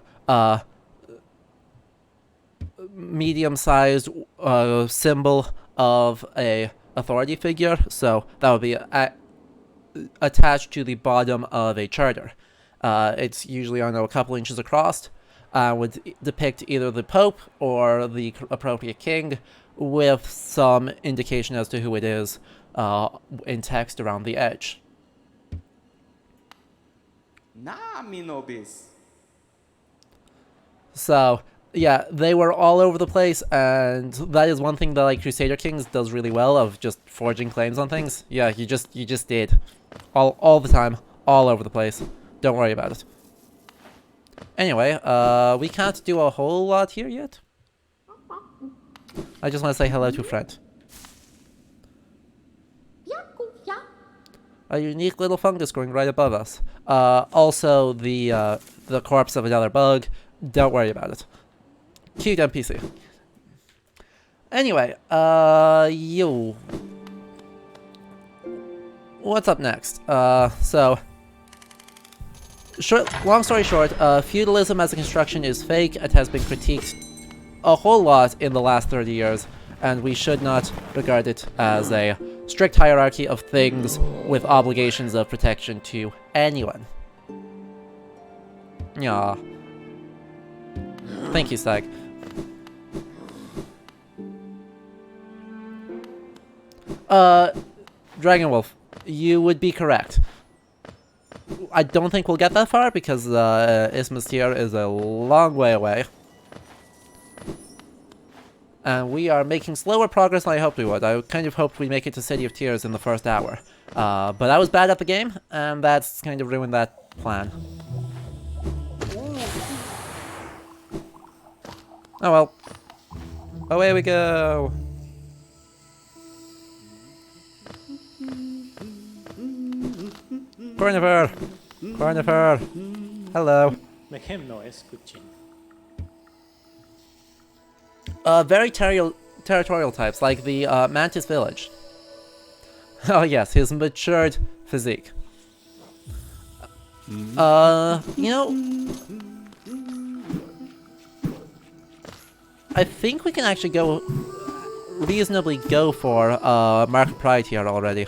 medium-sized symbol of a authority figure, so that would be attached to the bottom of a charter. It's usually, I don't know, a couple inches across, would depict either the Pope or the appropriate king, with some indication as to who it is in text around the edge. Nah, me nobis. So, yeah, they were all over the place, and that is one thing that, like, Crusader Kings does really well, of just forging claims on things. Yeah, you just did. All the time. All over the place. Don't worry about it. Anyway, we can't do a whole lot here yet. I just want to say hello to a friend. A unique little fungus growing right above us. Also, the corpse of another bug. Don't worry about it. Cute NPC. Anyway, you. What's up next? Long story short, feudalism as a construction is fake. It has been critiqued a whole lot in the last 30 years, and we should not regard it as a strict hierarchy of things with obligations of protection to anyone. Yeah. Thank you, Stag. Dragon Wolf, you would be correct. I don't think we'll get that far because Isthmus here is a long way away. And we are making slower progress than I hoped we would. I kind of hoped we'd make it to City of Tears in the first hour. But I was bad at the game, and that's kind of ruined that plan. Oh well. Away we go! Cornifer! Cornifer! Hello. Make him noise, Kuchin. Very territorial types, like the Mantis Village. Oh yes, his matured physique. You know, I think we can actually reasonably go for Mark Pride here already.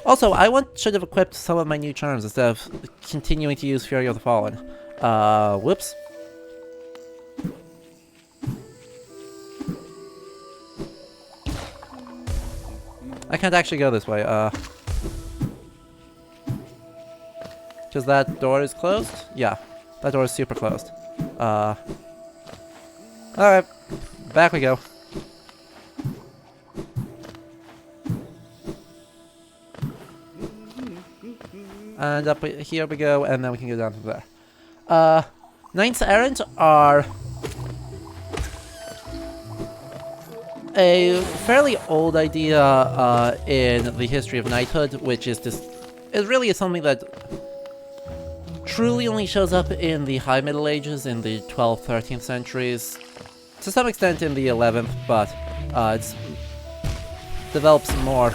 Also, I should have equipped some of my new charms instead of continuing to use Fury of the Fallen. Whoops. I can't actually go this way, because that door is closed? Yeah, that door is super closed. Alright, back we go. And up here we go, and then we can go down from there. Knights Errant are a fairly old idea in the history of knighthood, which is just is really something that truly only shows up in the High Middle Ages, in the 12th, 13th centuries, to some extent in the 11th, but it's develops more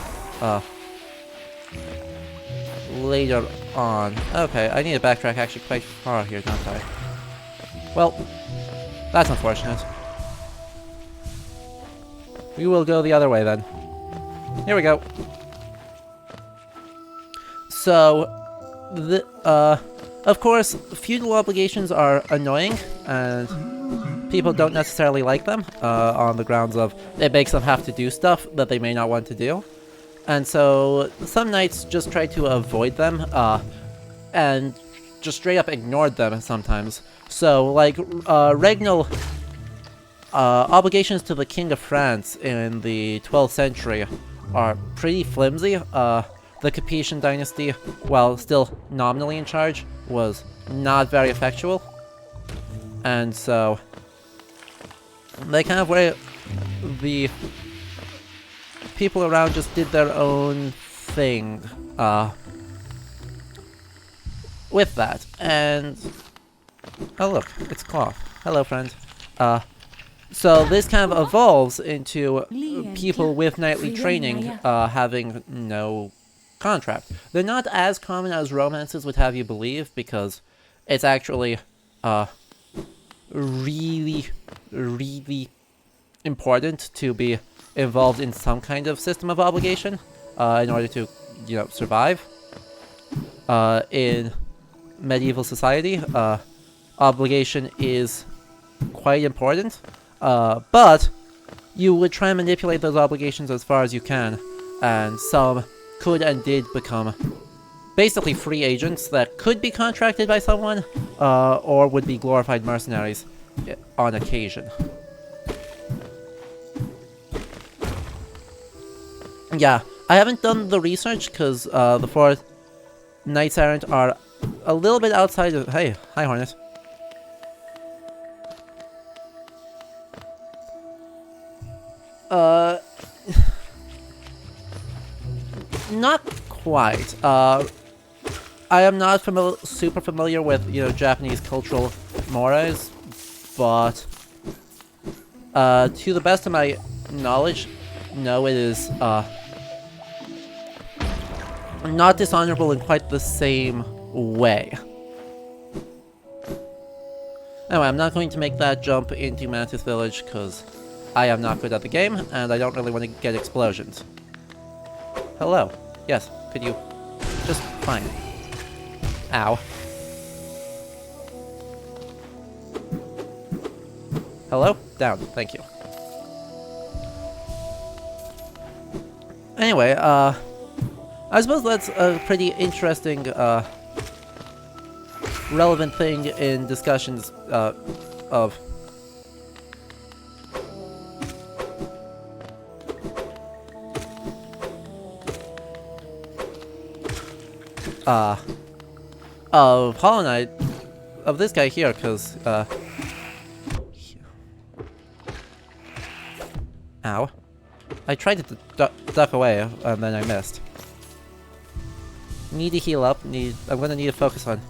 later on. Okay, I need to backtrack actually quite far here, don't I? Well, that's unfortunate. We will go the other way then. Here we go. So, of course, feudal obligations are annoying, and people don't necessarily like them, on the grounds of it makes them have to do stuff that they may not want to do. And so, some knights just try to avoid them, and just straight up ignored them sometimes. So, like, regnal obligations to the King of France in the 12th century are pretty flimsy. The Capetian dynasty, while still nominally in charge, was not very effectual. And so, they kind of were the people around just did their own thing with that. And oh look, it's Claw. Hello, friend. So this kind of evolves into people with knightly training having no contract. They're not as common as romances would have you believe, because it's actually really, really important to be involved in some kind of system of obligation in order to, you know, survive. In medieval society, obligation is quite important, but you would try and manipulate those obligations as far as you can, and some could and did become basically free agents that could be contracted by someone, or would be glorified mercenaries on occasion. Yeah, I haven't done the research because the 4 Knights Errant are a little bit outside of... Hey, hi Hornet. Not quite. I am not super familiar with, you know, Japanese cultural mores, but to the best of my knowledge, no, it is not dishonorable in quite the same way. Anyway, I'm not going to make that jump into Mantis Village because I am not good at the game and I don't really want to get explosions. Hello. Yes, could you just fine. Ow. Hello? Down. Thank you. Anyway, I suppose that's a pretty interesting, relevant thing in discussions, of... of Hollow Knight, of this guy here, because, ow. I tried to duck away, and then I missed. Need to heal up, I'm gonna need to focus on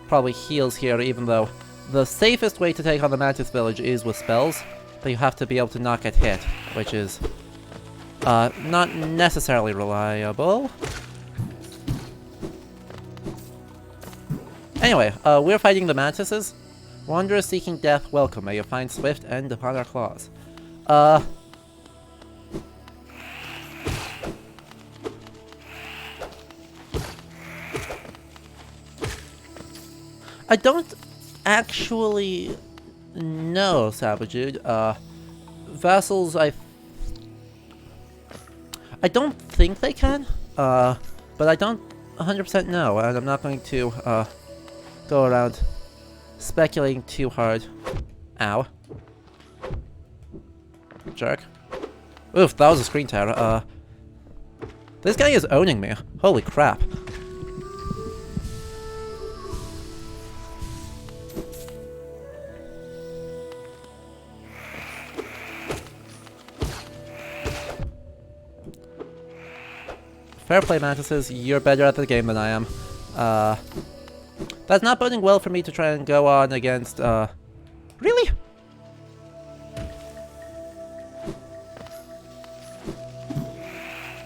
probably heals here, even though the safest way to take on the Mantis Village is with spells, but you have to be able to not get hit, which is, not necessarily reliable. Anyway, we're fighting the Mantises. Wanderers seeking death, welcome. May you find swift end upon our claws. I don't actually know, Sabotude. Vassals, I don't think they can, but I don't 100% know, and I'm not going to, go around speculating too hard. Ow. Jerk. Oof, that was a screen tear. This guy is owning me. Holy crap. fair play, Mantises. You're better at the game than I am. That's not boding well for me to try and go on against, Really?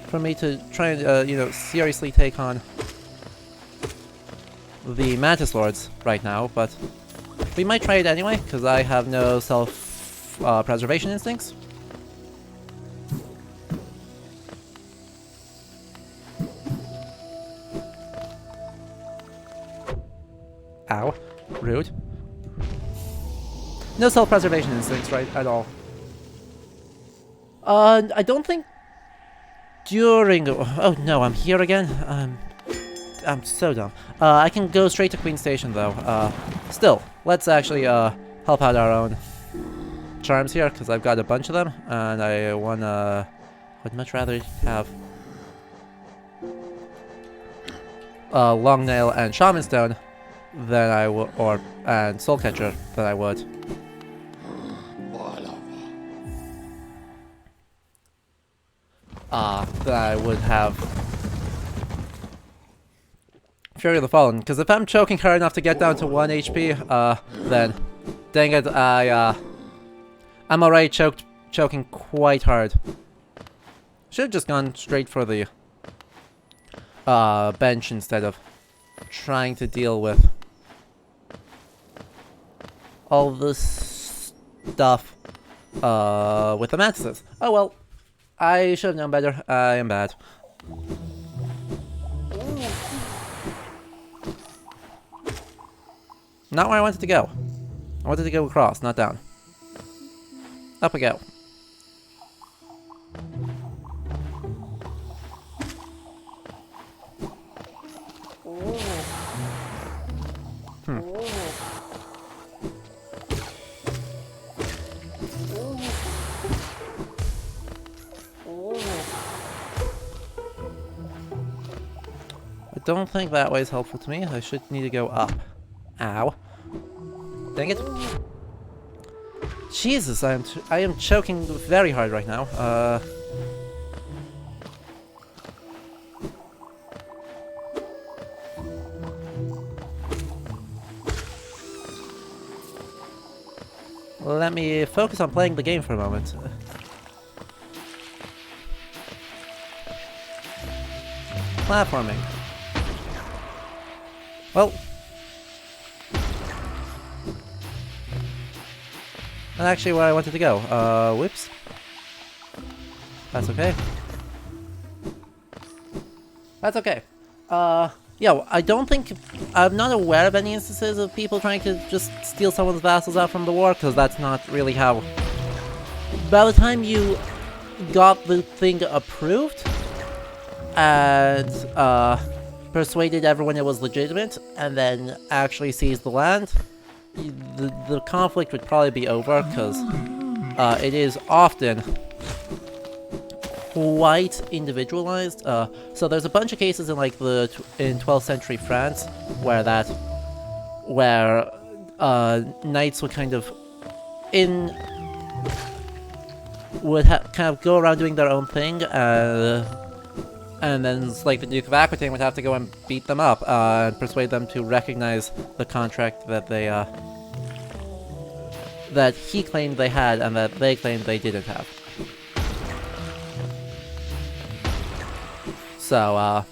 For me to try and, you know, seriously take on the Mantis Lords right now, but we might try it anyway, because I have no self-preservation instincts. Ow. Rude. No self-preservation instincts, right, at all. I don't think during... Oh no, I'm here again? I'm so dumb. I can go straight to Queen Station, though. Still, let's actually, help out our own charms here, because I've got a bunch of them, and I would much rather have Long Nail and Shaman Stone than I would, and Soul Catcher than I would. That I would have Fury of the Fallen, because if I'm choking hard enough to get down to 1 HP, then dang it, I'm already choking quite hard. Should have just gone straight for the bench instead of trying to deal with all this stuff with the Mantises. Oh well, I should have known better. I am bad. Not where I wanted to go. I wanted to go across, not down. Up we go. I don't think that way is helpful to me. I should need to go up. Ow. Dang it. Jesus, I am choking very hard right now. Let me focus on playing the game for a moment. Platforming. Well, not actually where I wanted to go. Whoops. That's okay. That's okay. Yeah, I don't think... I'm not aware of any instances of people trying to just steal someone's vassals out from the war, because that's not really how... By the time you got the thing approved, and, persuaded everyone it was legitimate, and then actually seized the land, the conflict would probably be over, because it is often quite individualized. So there's a bunch of cases in like in 12th century France where knights would kind of kind of go around doing their own thing, and then like the Duke of Aquitaine would have to go and beat them up and persuade them to recognize the contract that they that he claimed they had and that they claimed they didn't have. So,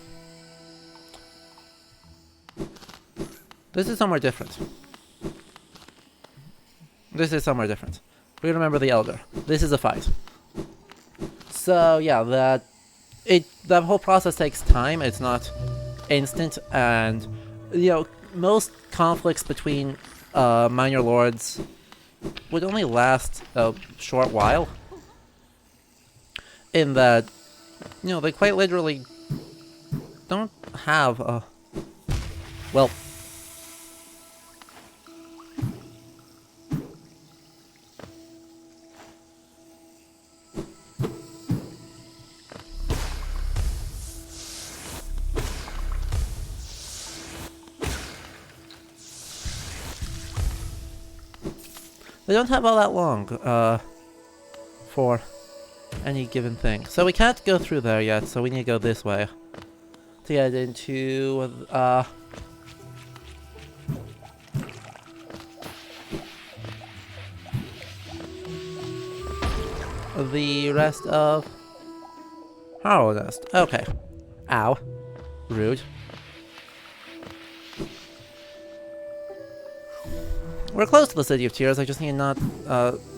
this is somewhere different. This is somewhere different. We remember the Elder. This is a fight. So, yeah, that whole process takes time. It's not instant, and, you know, most conflicts between minor lords would only last a short while. In that, you know, they quite literally don't have a... Well... They don't have all that long, for any given thing. So we can't go through there yet, so we need to go this way. to get into the rest of Hollow Nest. Okay. Ow. Rude. We're close to the City of Tears, I just need to not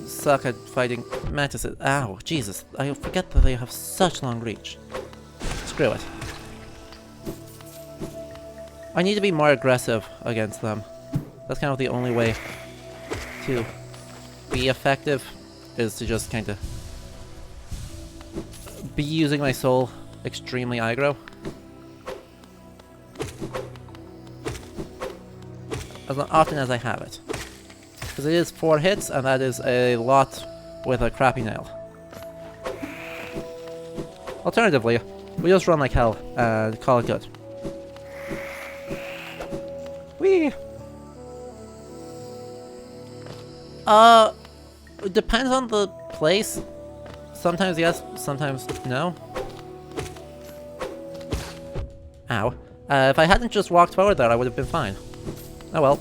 suck at fighting mantises. Ow, Jesus. I forget that they have such long reach. Screw it. I need to be more aggressive against them. That's kind of the only way to be effective, is to just kind of be using my soul extremely aggro. As often as I have it. Because it is 4 hits, and that is a lot with a crappy nail. Alternatively, we just run like hell and call it good. Whee! It depends on the place. Sometimes yes, sometimes no. Ow. If I hadn't just walked forward there, I would have been fine. Oh well.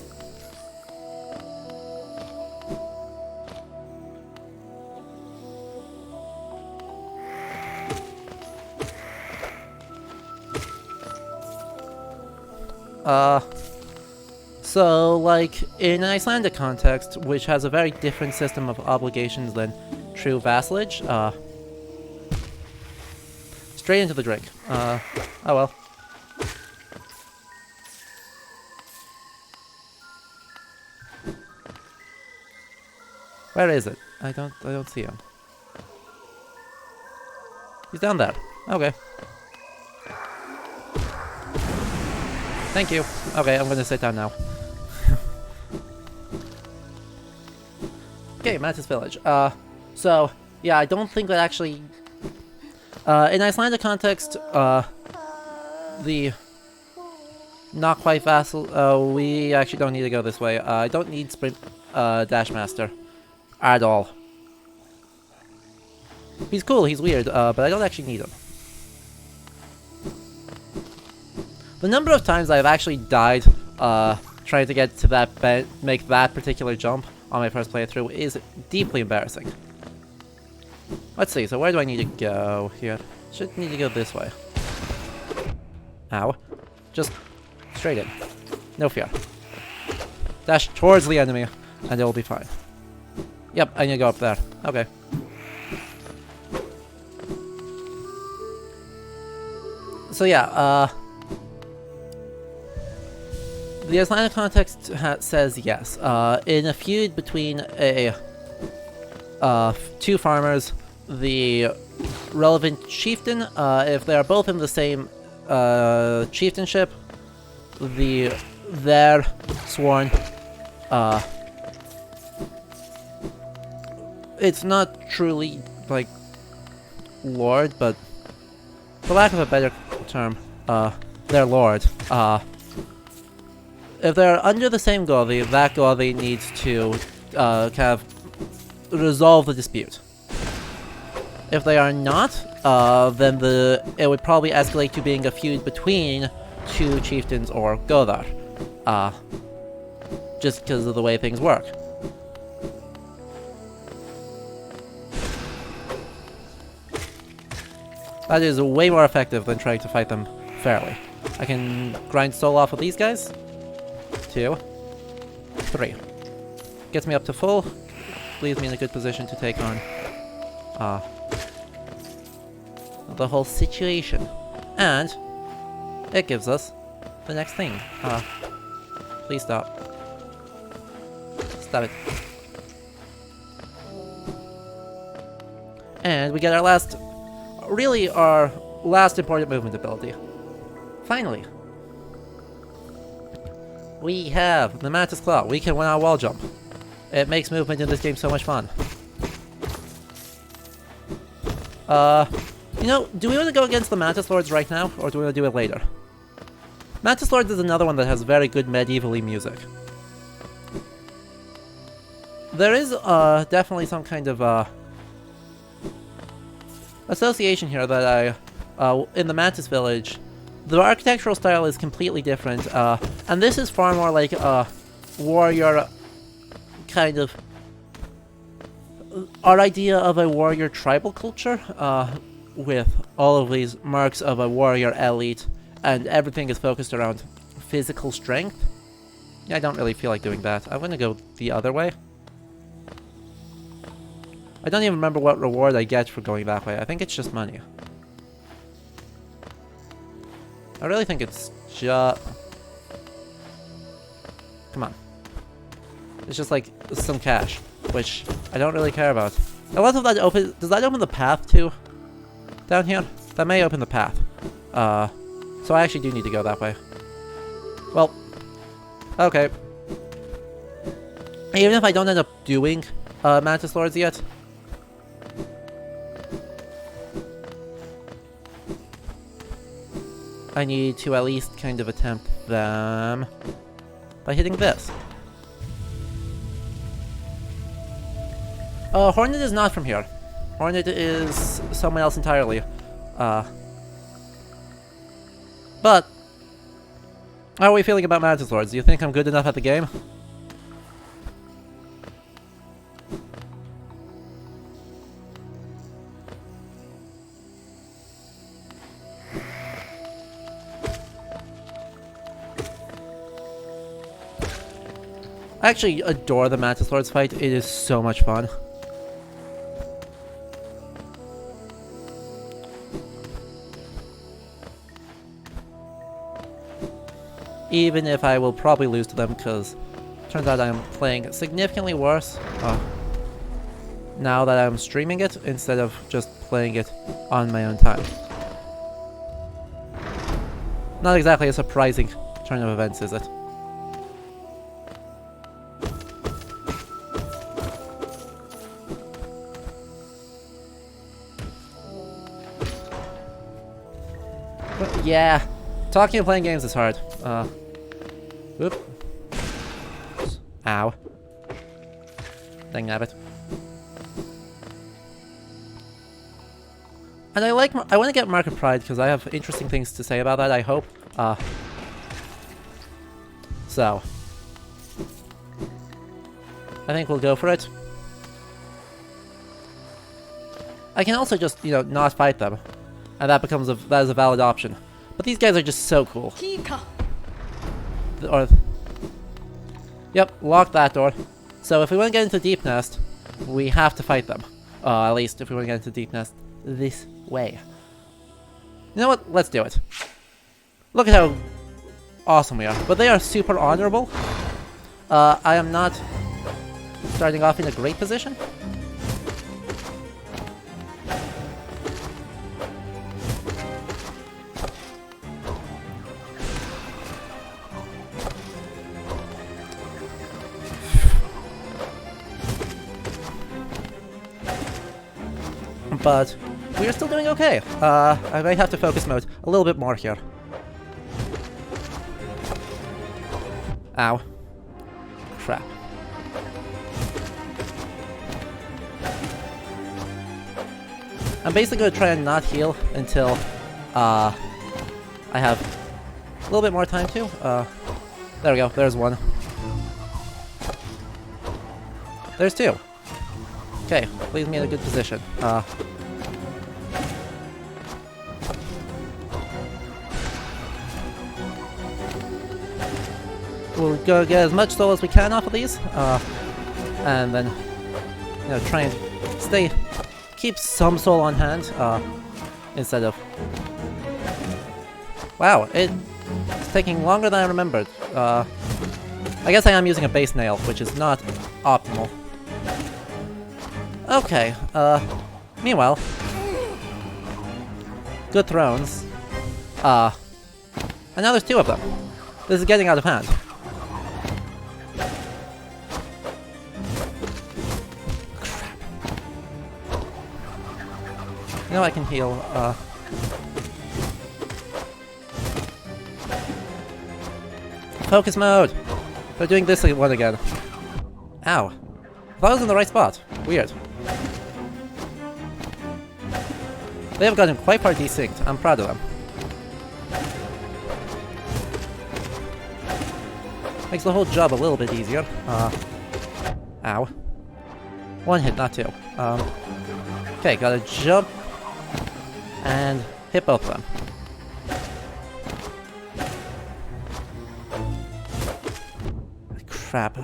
So, like, in an Icelandic context, which has a very different system of obligations than true vassalage, straight into the drink. Oh well. Where is it? I don't see him. He's down there. Okay. Thank you. Okay, I'm gonna sit down now. Okay, Mantis Village. So, yeah, I don't think that actually... in Icelandic context, the... Not quite vassal... we actually don't need to go this way. I don't need Sprint... Dash Master. At all. He's cool, he's weird, but I don't actually need him. The number of times I've actually died, trying to get to that make that particular jump on my first playthrough is deeply embarrassing. Let's see, so where do I need to go here? Should need to go this way. Ow. Just straight in. No fear. Dash towards the enemy, and it'll be fine. Yep, I need to go up there. Okay. So yeah, the Icelandic context says yes. In a feud between two farmers, the relevant chieftain, if they are both in the same chieftainship, their sworn, it's not truly like lord, but for lack of a better term, their lord. If they're under the same Gothi, that Gothi needs to kind of resolve the dispute. If they are not, then it would probably escalate to being a feud between two chieftains or Gothar. Just because of the way things work. That is way more effective than trying to fight them fairly. I can grind soul off of these guys. 2, 3. Gets me up to full. Leaves me in a good position to take on the whole situation. And it gives us the next thing. Please stop. Stop it. And we get our last important movement ability. Finally. We have the Mantis Club. We can win our wall jump. It makes movement in this game so much fun. You know, do we want to go against the Mantis Lords right now, or do we want to do it later? Mantis Lords is another one that has very good medievally music. There is definitely some kind of association here that in the Mantis Village, the architectural style is completely different, and this is far more like a warrior kind of... Our idea of a warrior tribal culture, with all of these marks of a warrior elite, and everything is focused around physical strength. Yeah, I don't really feel like doing that. I'm gonna go the other way. I don't even remember what reward I get for going that way. I think it's just money. I really think it's just... Come on. It's just like some cash, which I don't really care about. I wonder if that open... Does that open the path too? Down here? That may open the path. So I actually do need to go that way. Well, okay. Even if I don't end up doing Mantis Lords yet. I need to at least kind of attempt them by hitting this. Hornet is not from here. Hornet is someone else entirely. But how are we feeling about Mantis Lords? Do you think I'm good enough at the game? I actually adore the Mantis Lords fight. It is so much fun. Even if I will probably lose to them, because it turns out I'm playing significantly worse now that I'm streaming it instead of just playing it on my own time. Not exactly a surprising turn of events, is it? But yeah, talking and playing games is hard. Whoop. Ow. Dang nabbit. And I want to get Market Pride because I have interesting things to say about that, I hope. So. I think we'll go for it. I can also just, you know, not fight them. And that is a valid option. But these guys are just so cool. Yep, lock that door. So if we want to get into Deep Nest, we have to fight them. At least if we want to get into Deep Nest this way. You know what? Let's do it. Look at how awesome we are. But they are super honorable. I am not starting off in a great position. But we are still doing okay. I might have to focus mode a little bit more here. Ow. Crap. I'm basically going to try and not heal until I have a little bit more time to. There we go. There's one. There's two. Okay, leaves me in a good position. We'll go get as much soul as we can off of these, and then, you know, try and keep some soul on hand, instead of... Wow, it's taking longer than I remembered. I guess I am using a base nail, which is not optimal. Okay, meanwhile, good thrones. And now there's two of them. This is getting out of hand. Crap. You know I can heal, Focus mode! They're doing this one again. Ow. I thought I was in the right spot. Weird. They have gotten quite far desynced. I'm proud of them. Makes the whole job a little bit easier. Ow. One hit, not two. Okay, gotta jump and hit both of them. Crap.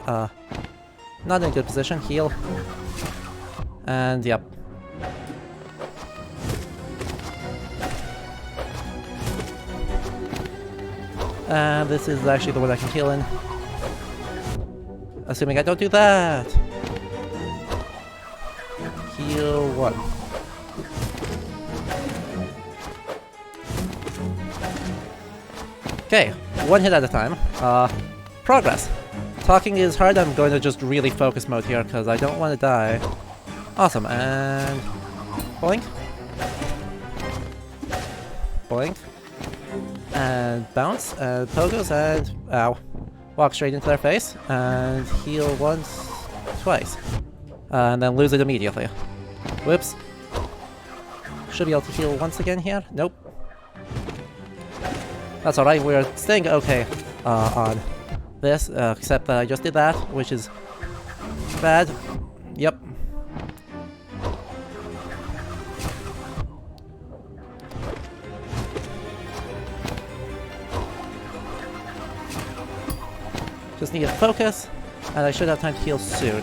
Not in a good position. Heal. And yep. And this is actually the one I can heal in. Assuming I don't do that. Heal one. Okay, one hit at a time. Progress. Talking is hard, I'm going to just really focus mode here because I don't want to die. Awesome, and... Boink. Boink. And bounce, and pogos, and... Ow. Walk straight into their face, and heal once, twice. And then lose it immediately. Whoops. Should be able to heal once again here. Nope. That's alright, we're staying okay on this, except that I just did that, which is bad. Yep. Just need to focus, and I should have time to heal soon.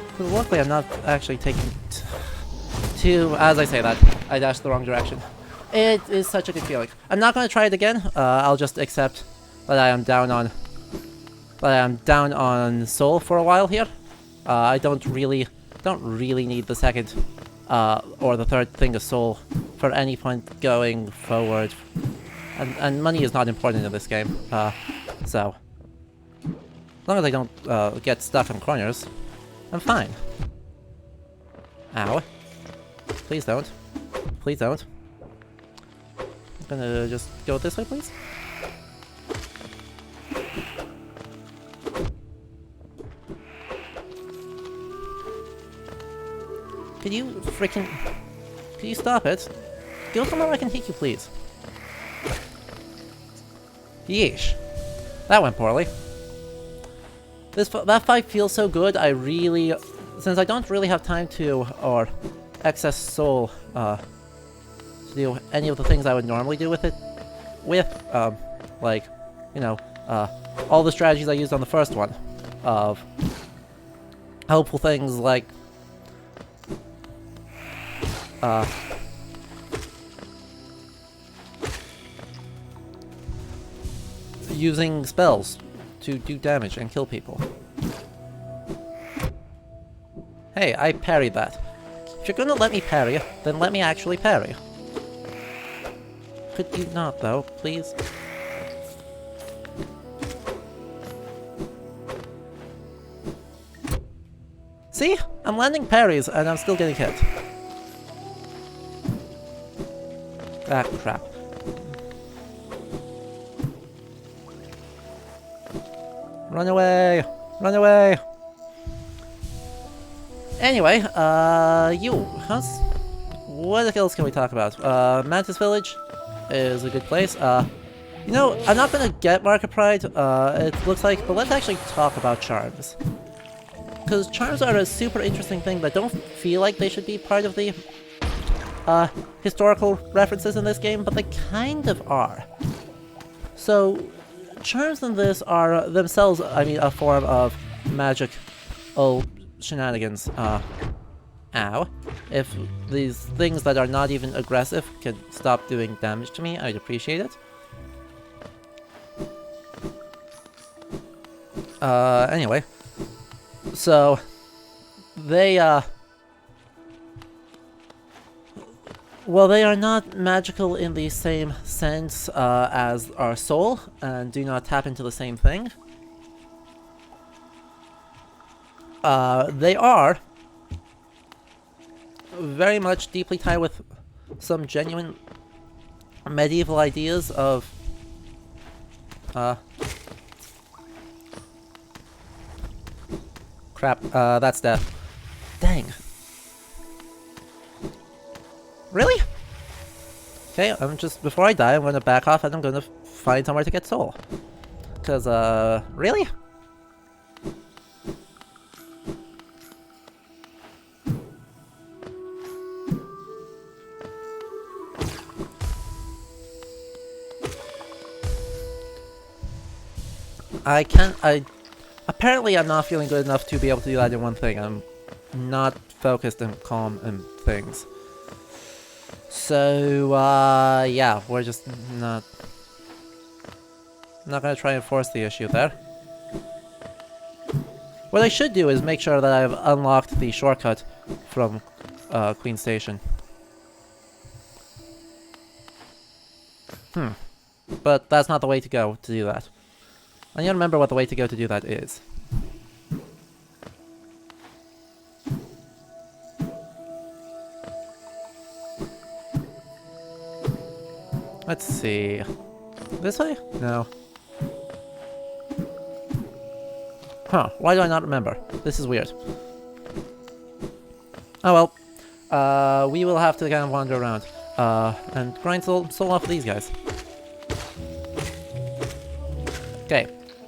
Because luckily I'm not actually taking as I say that, I dashed the wrong direction. It is such a good feeling. I'm not going to try it again, I'll just accept that I am down on soul for a while here. I don't really need the second or the third thing of soul for any point going forward. And money is not important in this game, so as long as I don't get stuck in corners, I'm fine. Ow. Please don't. Please don't. I'm gonna just go this way, please. Could you freaking... Could you stop it? Go somewhere I can hit you, please. Yeesh. That went poorly. That fight feels so good, I really... Since I don't really have time to, or excess soul, to do any of the things I would normally do with it, like, you know, all the strategies I used on the first one, of helpful things like, using spells to do damage and kill people. Hey, I parried that. If you're gonna let me parry, then let me actually parry. Could you not, though, please? See? I'm landing parries, and I'm still getting hit. Ah, crap. Run away! Run away! Anyway, what else can we talk about? Mantis Village is a good place. You know, I'm not gonna get Market Pride, it looks like, but let's actually talk about charms. Because charms are a super interesting thing that don't feel like they should be part of the, historical references in this game, but they kind of are. So, charms in this are themselves, I mean, a form of magical shenanigans. Ow. If these things that are not even aggressive can stop doing damage to me, I'd appreciate it. Anyway. So, they, well, they are not magical in the same sense as our soul, and do not tap into the same thing. They are very much deeply tied with some genuine medieval ideas of crap, that's death. Dang. Really? Okay, before I die, I'm gonna back off and I'm gonna find somewhere to get soul. Cause, really? Apparently I'm not feeling good enough to be able to do that in one thing. I'm not focused and calm in things. So, yeah, we're just not gonna try and force the issue there. What I should do is make sure that I've unlocked the shortcut from, Queen Station. But that's not the way to go to do that. I need to remember what the way to go to do that is. Let's see. This way? No. Huh, why do I not remember? This is weird. Oh well. We will have to kind of wander around. And grind soul off of these guys. Okay.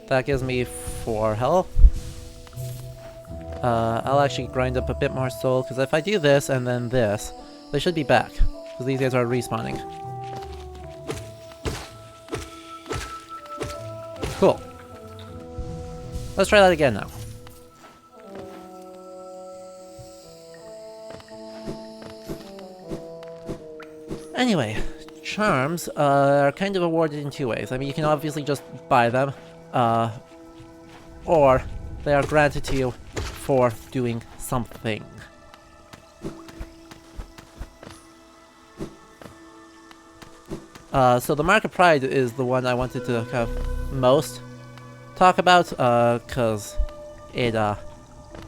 That gives me 4 health. I'll actually grind up a bit more soul, because if I do this and then this, they should be back. Because these guys are respawning. Cool. Let's try that again now. Anyway, charms are kind of awarded in 2 ways. I mean, you can obviously just buy them, or they are granted to you for doing something. So the Mark of Pride is the one I wanted to kind of most talk about, cause it,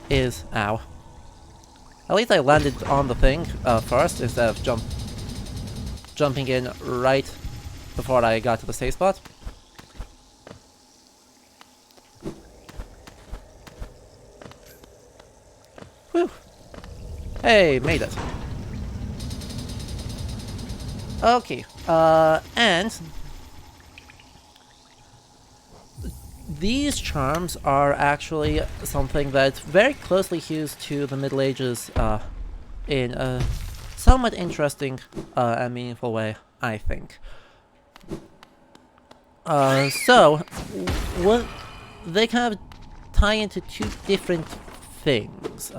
is, ow. At least I landed on the thing, first, instead of jumping in right before I got to the safe spot. Whew. Hey, made it. Okay, and these charms are actually something that very closely hews to the Middle Ages in a somewhat interesting and meaningful way, I think. So, what they kind of tie into 2 different things.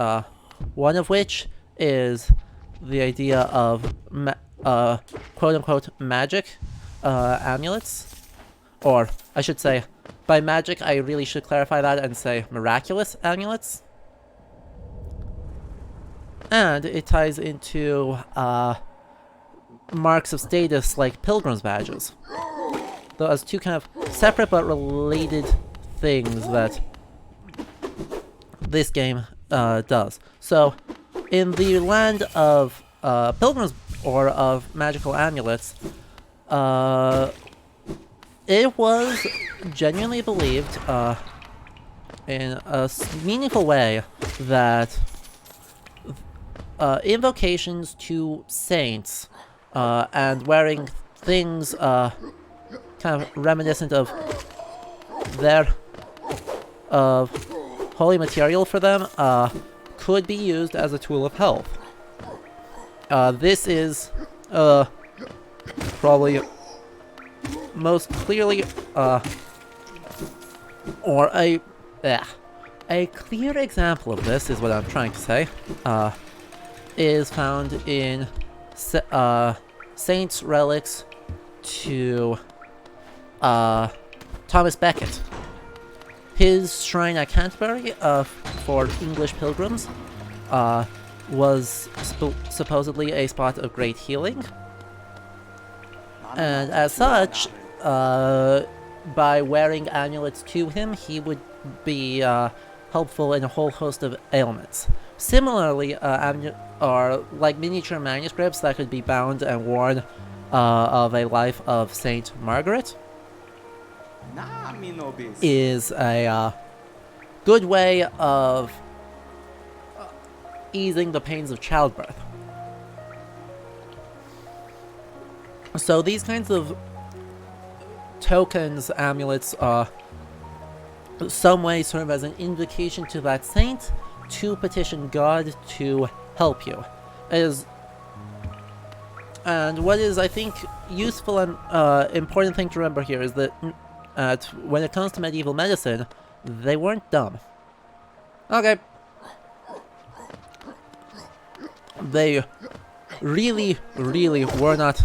One of which is the idea of quote-unquote magic amulets. Or, I should say, by magic I really should clarify that and say miraculous amulets. And it ties into marks of status like pilgrim's badges. Those 2 kind of separate but related things that this game does. So, in the land of pilgrims or of magical amulets, it was genuinely believed in a meaningful way that invocations to saints and wearing things kind of reminiscent of their holy material for them could be used as a tool of health. This is probably most clearly or a clear example of this is what I'm trying to say is found in Saints relics to Thomas Becket. His shrine at Canterbury for English pilgrims was supposedly a spot of great healing, and as such, by wearing amulets to him, he would be helpful in a whole host of ailments. Similarly, or like miniature manuscripts that could be bound and worn of a life of Saint Margaret is a good way of easing the pains of childbirth. So these kinds of tokens, amulets, some way serve as an invocation to that saint to petition God to help you. And what is, I think, useful and important thing to remember here is that when it comes to medieval medicine, they weren't dumb. Okay. They really, really were not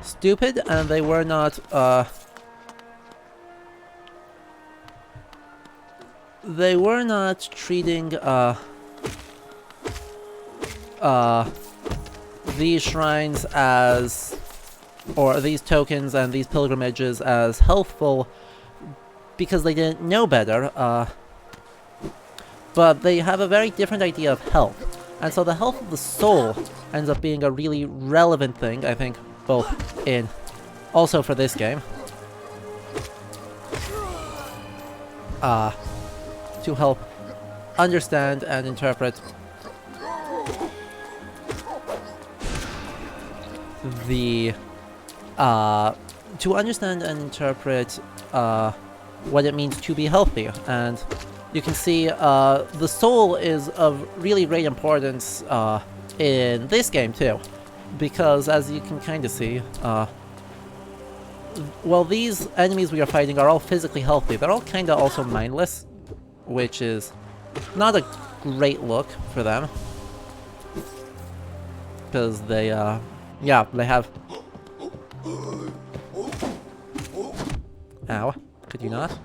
stupid, and they were not treating these shrines as, or these tokens and these pilgrimages as helpful because they didn't know better, but they have a very different idea of health. And so the health of the soul ends up being a really relevant thing, I think, both in, also for this game, to help understand and interpret the, what it means to be healthy. And you can see the soul is of really great importance in this game too, because as you can kind of see, well, these enemies we are fighting are all physically healthy. They're all kind of also mindless, which is not a great look for them, because they, yeah, they have... Ow. Could you not?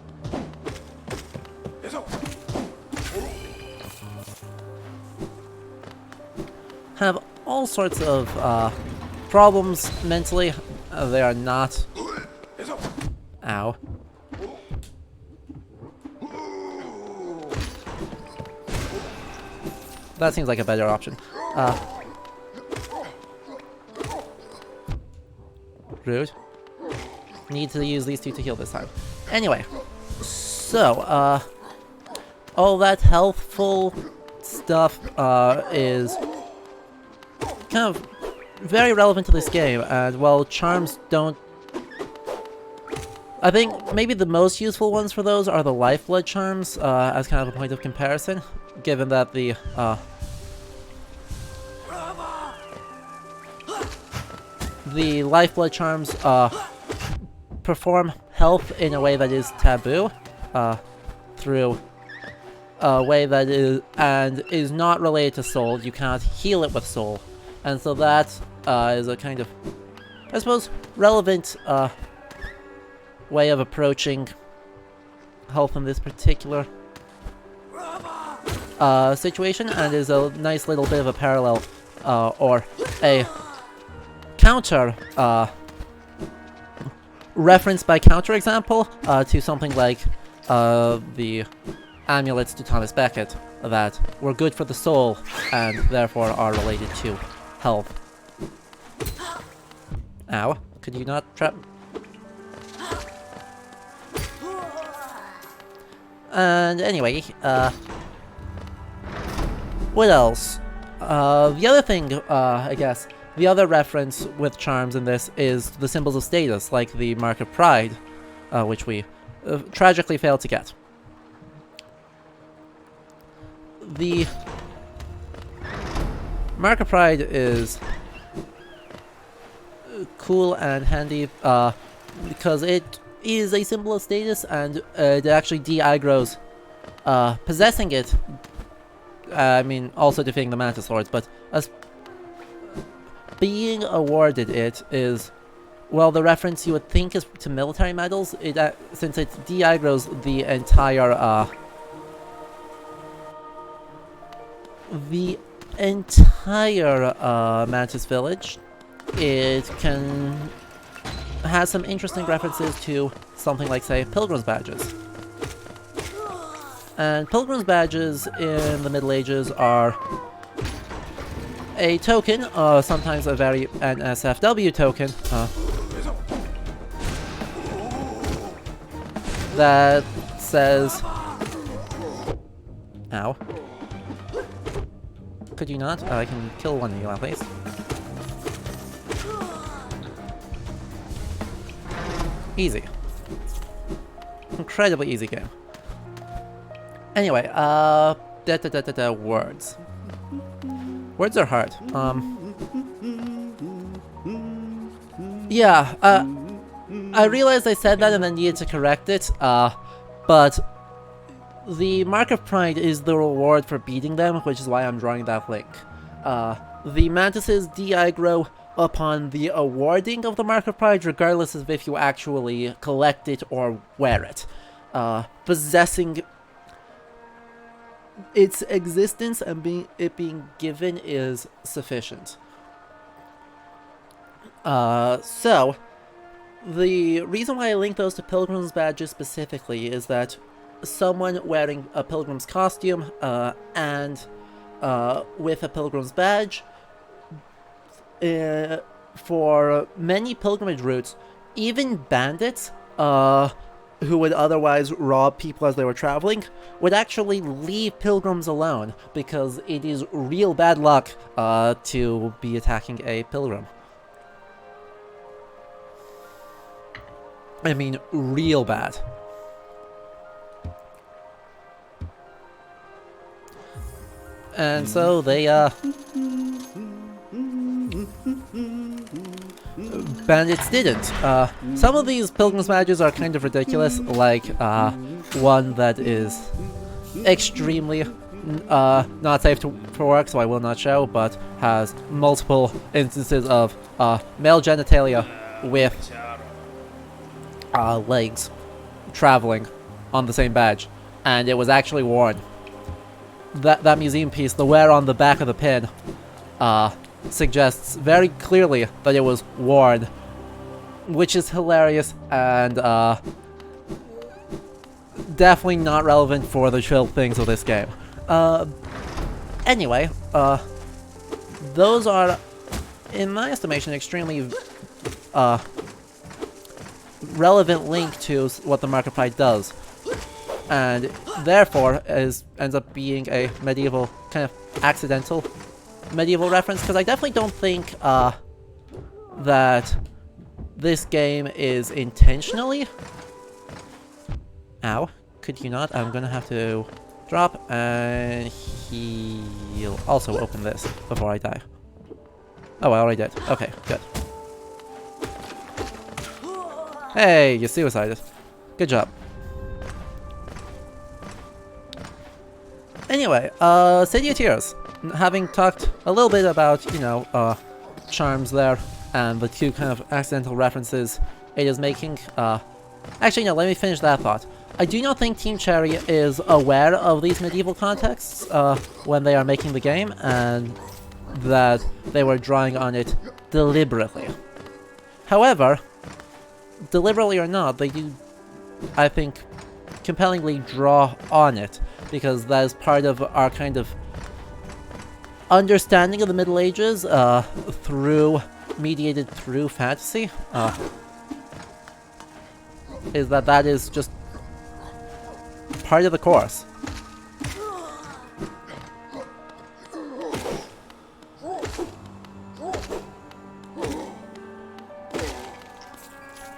Have all sorts of problems mentally. They are not... Ow. That seems like a better option. Rude. Need to use these two to heal this time. Anyway, so, all that healthful stuff is kind of very relevant to this game, and while charms don't... I think maybe the most useful ones for those are the Lifeblood Charms, as kind of a point of comparison, given that the Lifeblood Charms perform health in a way that is taboo, through a way that is not related to soul. You cannot heal it with soul. And so that is a kind of, I suppose, relevant way of approaching health in this particular situation, and is a nice little bit of a parallel, or a counter reference by counterexample to something like the amulets to Thomas Becket that were good for the soul and therefore are related to health. Ow. Could you not trap? And anyway, what else? The other thing, I guess, the other reference with charms in this is the symbols of status, like the Mark of Pride, which we tragically failed to get. The Mark of Pride is cool and handy because it is a symbol of status, and it actually de-aggroes possessing it. I mean, also defeating the Mantis Lords, but as being awarded it is, well, the reference you would think is to military medals. It since it de-aggroes the entire Mantis Village. It has some interesting references to something like, say, Pilgrim's Badges. And Pilgrim's Badges in the Middle Ages are a token, sometimes an SFW token, that says... Ow. Could you not? I can kill one of you at least. Easy. Incredibly easy game. Anyway, words. Words are hard. Yeah, I realized I said that and then needed to correct it, but the Mark of Pride is the reward for beating them, which is why I'm drawing that link. The Mantises de-aggro upon the awarding of the Mark of Pride, regardless of if you actually collect it or wear it. Possessing its existence and being given is sufficient. So, the reason why I link those to Pilgrim's badges specifically is that someone wearing a Pilgrim's costume and with a Pilgrim's badge, for many pilgrimage routes, even bandits who would otherwise rob people as they were traveling would actually leave pilgrims alone because it is real bad luck to be attacking a pilgrim. I mean, real bad. And so they, bandits didn't. Some of these pilgrim's badges are kind of ridiculous, like, one that is extremely, not safe for work, so I will not show, but has multiple instances of, male genitalia with legs traveling on the same badge, and it was actually worn. That museum piece, the wear on the back of the pin, suggests very clearly that it was worn, which is hilarious and definitely not relevant for the chill things of this game. Anyway, those are, in my estimation, extremely relevant link to what the Mark of Pride does, and therefore ends up being a medieval, kind of accidental medieval reference, because I definitely don't think that this game is intentionally... Ow, could you not? I'm gonna have to drop, and he'll also open this before I die. Oh, I already did. Okay, good. Hey, you suicided. Good job. Anyway, City of Tears. Having talked a little bit about, you know, charms there, and the two kind of accidental references it is making, actually, no, let me finish that thought. I do not think Team Cherry is aware of these medieval contexts, when they are making the game, and that they were drawing on it deliberately. However, deliberately or not, they do, I think, compellingly draw on it, because that is part of our kind of understanding of the Middle Ages, mediated through fantasy, is that is just part of the course.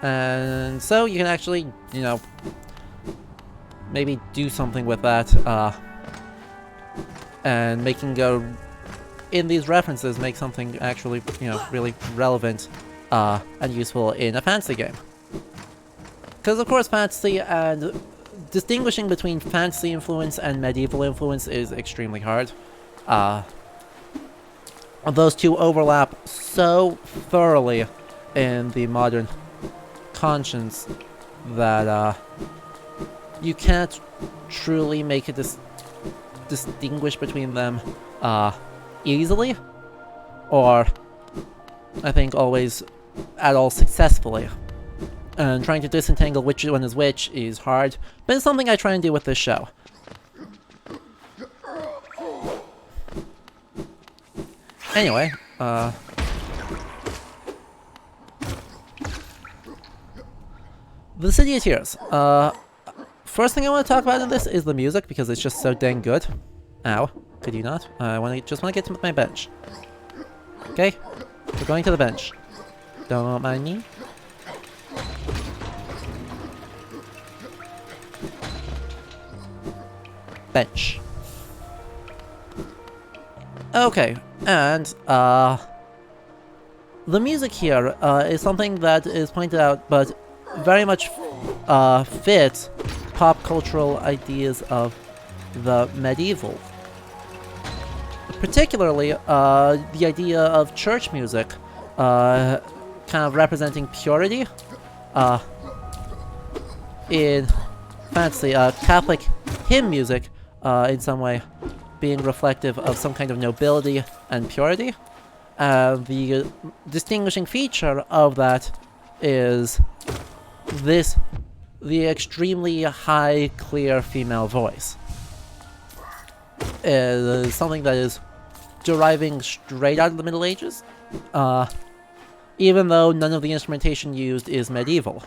And so you can actually, you know, maybe do something with that, and in these references, make something actually, you know, really relevant, and useful in a fantasy game. Because of course fantasy, and distinguishing between fantasy influence and medieval influence is extremely hard. Those two overlap so thoroughly in the modern conscience that you can't truly make a distinguish between them easily, or I think always at all successfully. And trying to disentangle which one is which is hard, but it's something I try and do with this show. Anyway, the City of Tears. First thing I want to talk about in this is the music, because it's just so dang good. Ow. Could you not? I just want to get to my bench. Okay, we're going to the bench. Don't mind me. Bench. Okay, and the music here is something that is pointed out, but very much fits pop cultural ideas of the medieval. Particularly, the idea of church music, kind of representing purity, in fantasy, Catholic hymn music, in some way, being reflective of some kind of nobility and purity. The distinguishing feature of that is the extremely high, clear female voice. Is something that is deriving straight out of the Middle Ages, even though none of the instrumentation used is medieval.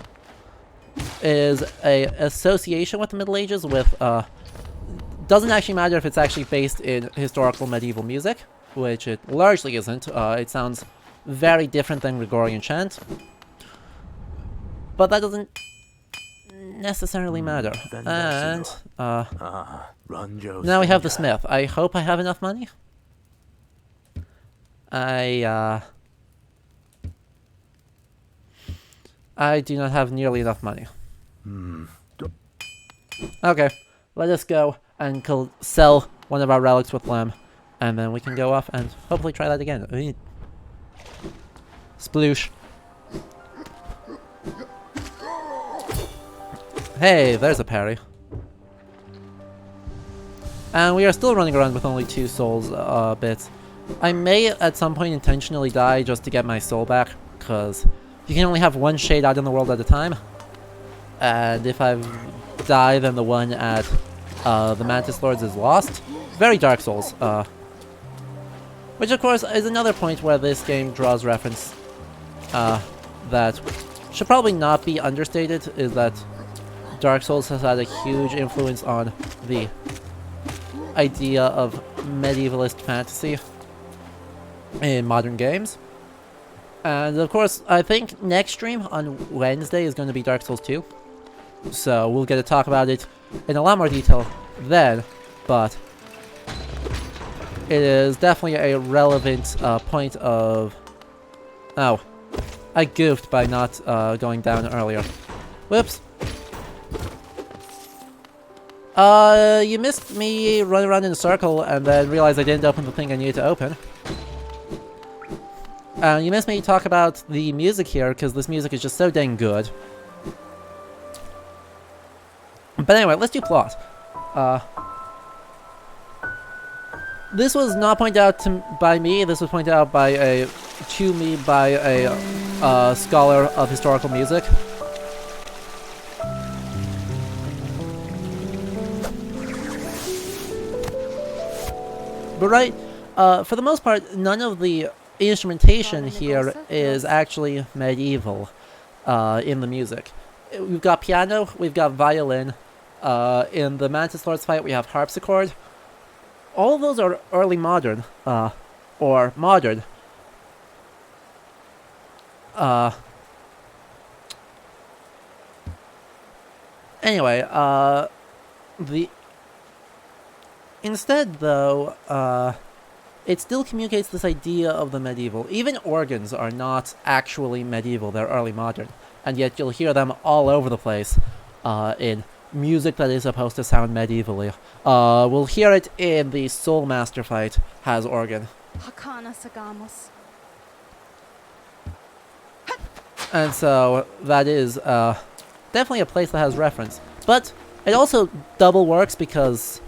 Is a association with the Middle Ages with, doesn't actually matter if it's actually based in historical medieval music, which it largely isn't. It sounds very different than Gregorian chant, but that doesn't necessarily matter. And now we have the smith. I hope I have enough money. I do not have nearly enough money. Okay, let us go and sell one of our relics with Lem, and then we can go off and hopefully try that again. Sploosh. Hey, there's a parry. And we are still running around with only 2 souls bits. I may at some point intentionally die just to get my soul back, because you can only have 1 shade out in the world at a time. And if I die, then the one at the Mantis Lords is lost. Very Dark Souls. Which of course is another point where this game draws reference that should probably not be understated, is that Dark Souls has had a huge influence on the idea of medievalist fantasy in modern games. And of course, I think next stream on Wednesday is going to be Dark Souls 2. So we'll get to talk about it in a lot more detail then, but it is definitely a relevant point of... Oh, I goofed by not going down earlier. Whoops. You missed me run around in a circle and then realized I didn't open the thing I needed to open. You missed me talk about the music here, because this music is just so dang good. But anyway, let's do plot. This was not pointed out by me, this was pointed out by to me by a scholar of historical music. But right, for the most part, none of the instrumentation here is actually medieval in the music. We've got piano, we've got violin. In the Mantis Lords fight, we have harpsichord. All of those are early modern, or modern. Anyway, instead, though, it still communicates this idea of the medieval. Even organs are not actually medieval, they're early modern. And yet you'll hear them all over the place in music that is supposed to sound medievally. We'll hear it in the Soulmaster fight, has organ. And so that is definitely a place that has reference. But it also double works because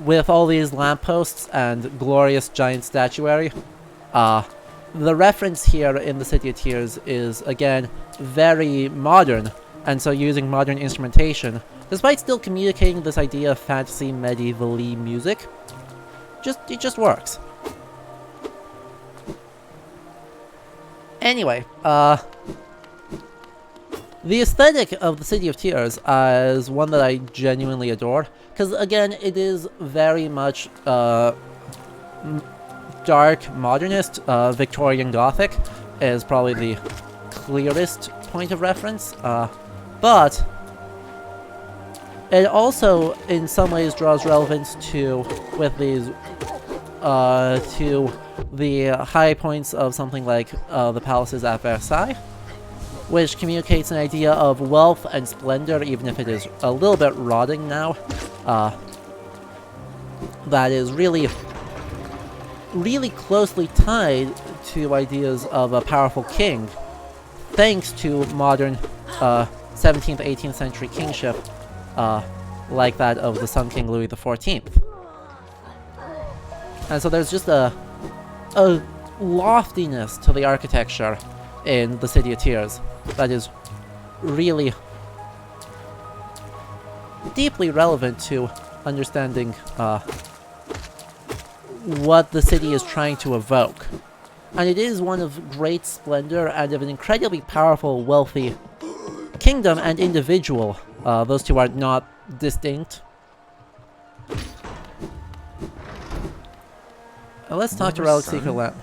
with all these lampposts and glorious giant statuary, the reference here in the City of Tears is, again, very modern, and so using modern instrumentation, despite still communicating this idea of fantasy medieval-y music, it just works. Anyway, the aesthetic of the City of Tears is one that I genuinely adore, because again, it is very much dark modernist, Victorian Gothic is probably the clearest point of reference, but it also in some ways draws relevance to the high points of something like the palaces at Versailles, which communicates an idea of wealth and splendor, even if it is a little bit rotting now, that is really closely tied to ideas of a powerful king, thanks to modern 17th, 18th century kingship, like that of the Sun King Louis XIV. And so there's just a loftiness to the architecture in the City of Tears that is really deeply relevant to understanding what the city is trying to evoke. And it is one of great splendor and of an incredibly powerful, wealthy kingdom and individual. Those two are not distinct. Let's talk to Relic Seeker Lamb.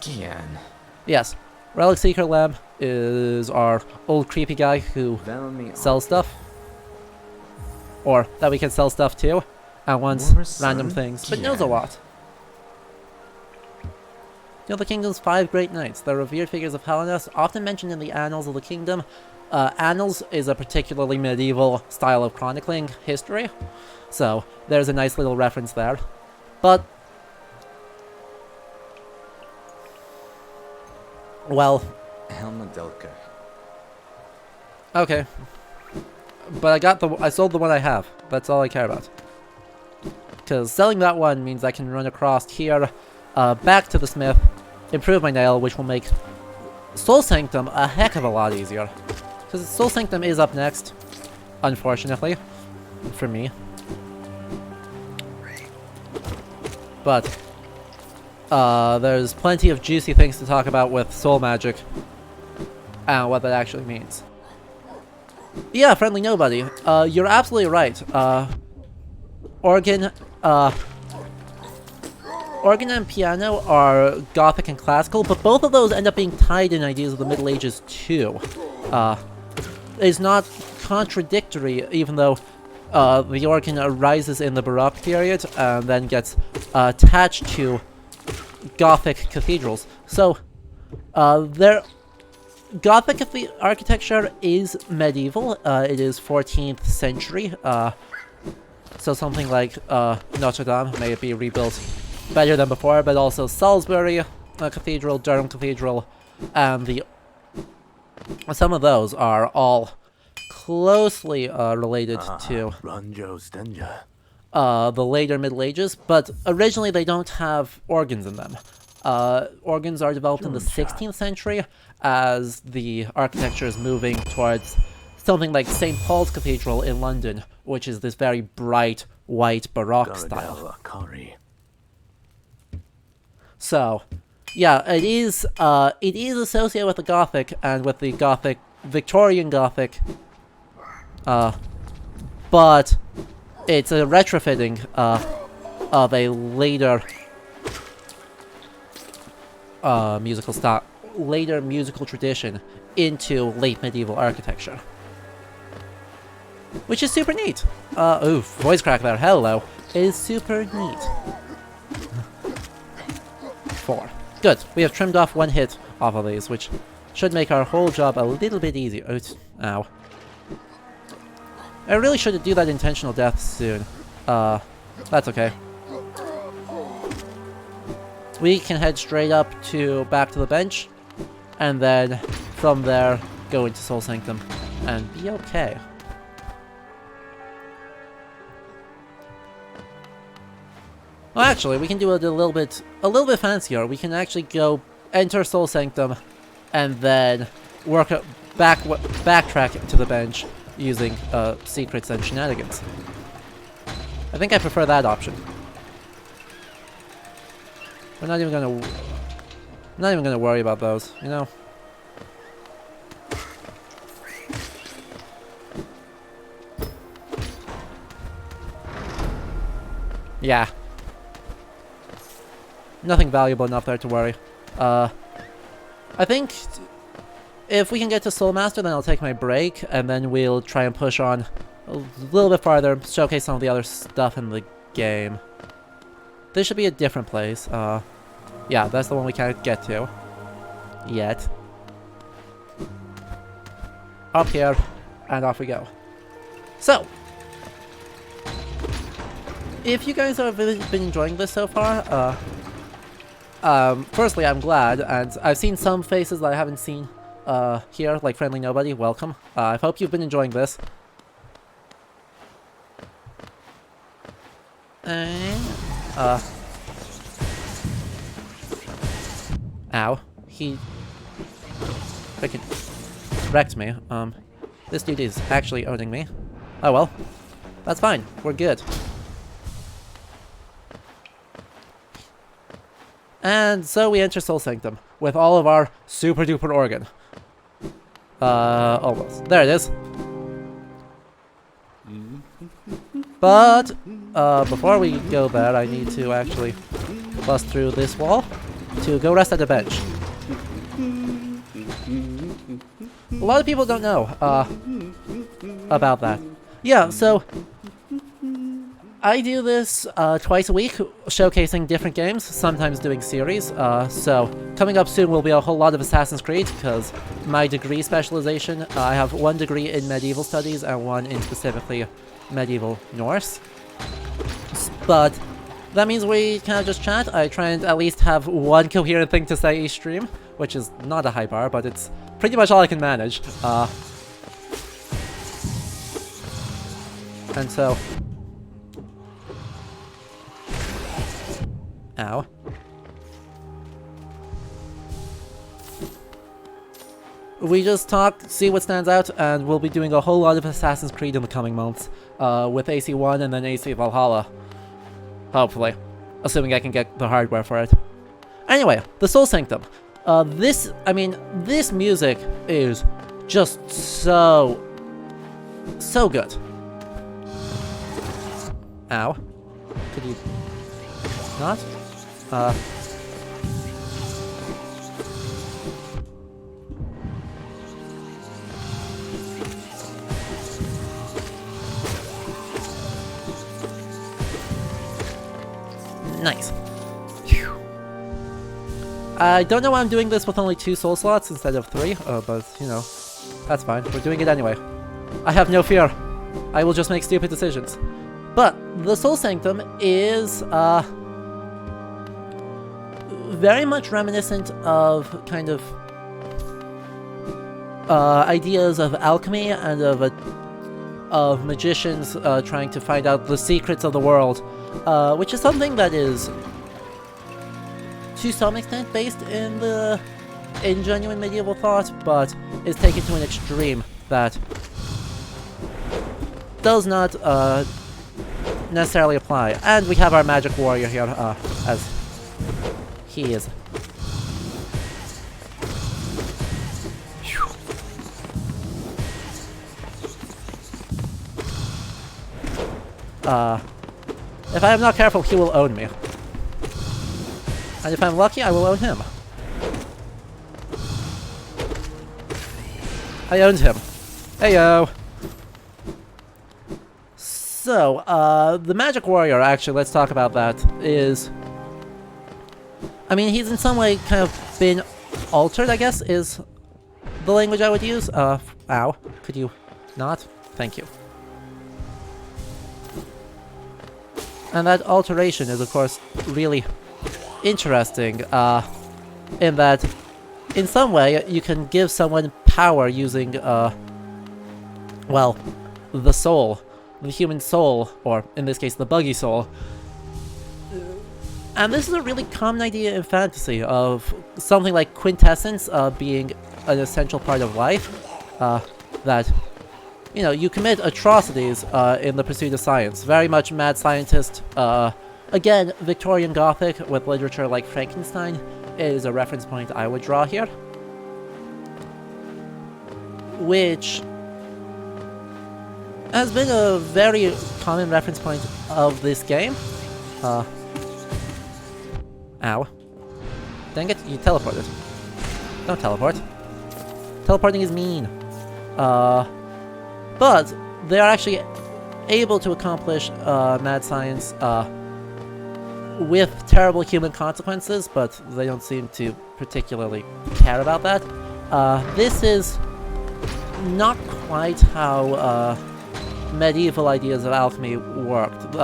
Yes, Relic Seeker Lamb is our old creepy guy who sells stuff. Or that we can sell stuff to, and wants random things, but knows a lot. You know, the kingdom's 5 great knights. They're revered figures of Hellenes, often mentioned in the annals of the kingdom. Annals is a particularly medieval style of chronicling history, so there's a nice little reference there. But, well, okay. But I sold the one I have. That's all I care about. Because selling that one means I can run across here, back to the smith, improve my nail, which will make Soul Sanctum a heck of a lot easier. Because Soul Sanctum is up next, unfortunately, for me. But, there's plenty of juicy things to talk about with soul magic, and what that actually means. Yeah, Friendly Nobody. You're absolutely right. Organ and piano are Gothic and classical, but both of those end up being tied in ideas of the Middle Ages too. It's not contradictory, even though the organ arises in the Baroque period and then gets attached to Gothic cathedrals. So, Gothic architecture is medieval. It is 14th century. So something like Notre Dame may be rebuilt better than before, but also Salisbury Cathedral, Durham Cathedral, and some of those are all closely related to the later Middle Ages, but originally they don't have organs in them. Organs are developed in the 16th century as the architecture is moving towards something like St. Paul's Cathedral in London, which is this very bright, white Baroque style. So, yeah, it is associated with the Gothic and with the Gothic, Victorian Gothic, but it's a retrofitting of a later musical tradition into late medieval architecture. Which is super neat. Oof, voice crack there, hello. It is super neat. 4. Good, we have trimmed off 1 hit off of these, which should make our whole job a little bit easier. Ow. I really should do that intentional death soon. That's okay. We can head straight up back to the bench, and then from there go into Soul Sanctum and be okay. Well, actually, we can do it a little bit fancier. We can actually go enter Soul Sanctum, and then backtrack to the bench using secrets and shenanigans. I think I prefer that option. I'm not even gonna worry about those, you know. Yeah. nothing valuable enough there to worry. I think if we can get to Soulmaster, then I'll take my break, and then we'll try and push on a little bit farther, showcase some of the other stuff in the game. This should be a different place. Yeah, that's the one we can't get to yet. Up here, and off we go. So, if you guys have been enjoying this so far, firstly, I'm glad, and I've seen some faces that I haven't seen here, like Friendly Nobody. Welcome. I hope you've been enjoying this. And, ow. He freaking wrecked me. This dude is actually owning me. Oh well. That's fine. We're good. And so we enter Soul Sanctum with all of our super duper organ. Almost. There it is. But, before we go there, I need to actually bust through this wall to go rest at the bench. A lot of people don't know, about that. Yeah, so I do this twice a week, showcasing different games, sometimes doing series. So coming up soon will be a whole lot of Assassin's Creed, because my degree specialization, I have one degree in medieval studies and one in specifically medieval Norse. But that means we kind of just chat. I try and at least have one coherent thing to say each stream, which is not a high bar, but it's pretty much all I can manage. And so... Ow. We just talk, see what stands out, and we'll be doing a whole lot of Assassin's Creed in the coming months, with AC1 and then AC Valhalla. Hopefully. Assuming I can get the hardware for it. Anyway, the Soul Sanctum. This music is just so good. Ow. Could you not? Nice. Whew. I don't know why I'm doing this with only 2 soul slots instead of 3, but, you know, that's fine. We're doing it anyway. I have no fear. I will just make stupid decisions. But the Soul Sanctum is, very much reminiscent of kind of ideas of alchemy and of magicians trying to find out the secrets of the world, which is something that is to some extent based in genuine medieval thought, but is taken to an extreme that does not necessarily apply. And we have our magic warrior here, as he is. If I am not careful, he will own me. And if I'm lucky, I will own him. I owned him. Heyo! So, the Magic Warrior, actually, let's talk about that, is... I mean, he's in some way kind of been altered, I guess, is the language I would use. Ow. Could you not? Thank you. And that alteration is, of course, really interesting, in that, in some way, you can give someone power using, well, the soul. The human soul, or in this case, the buggy soul. And this is a really common idea in fantasy, of something like quintessence being an essential part of life, that, you know, you commit atrocities in the pursuit of science. Very much mad scientist. Again, Victorian Gothic with literature like Frankenstein is a reference point I would draw here. Which has been a very common reference point of this game. Ow. Dang it, you teleported. Don't teleport. Teleporting is mean. But they are actually able to accomplish mad science with terrible human consequences, but they don't seem to particularly care about that. This is not quite how medieval ideas of alchemy worked.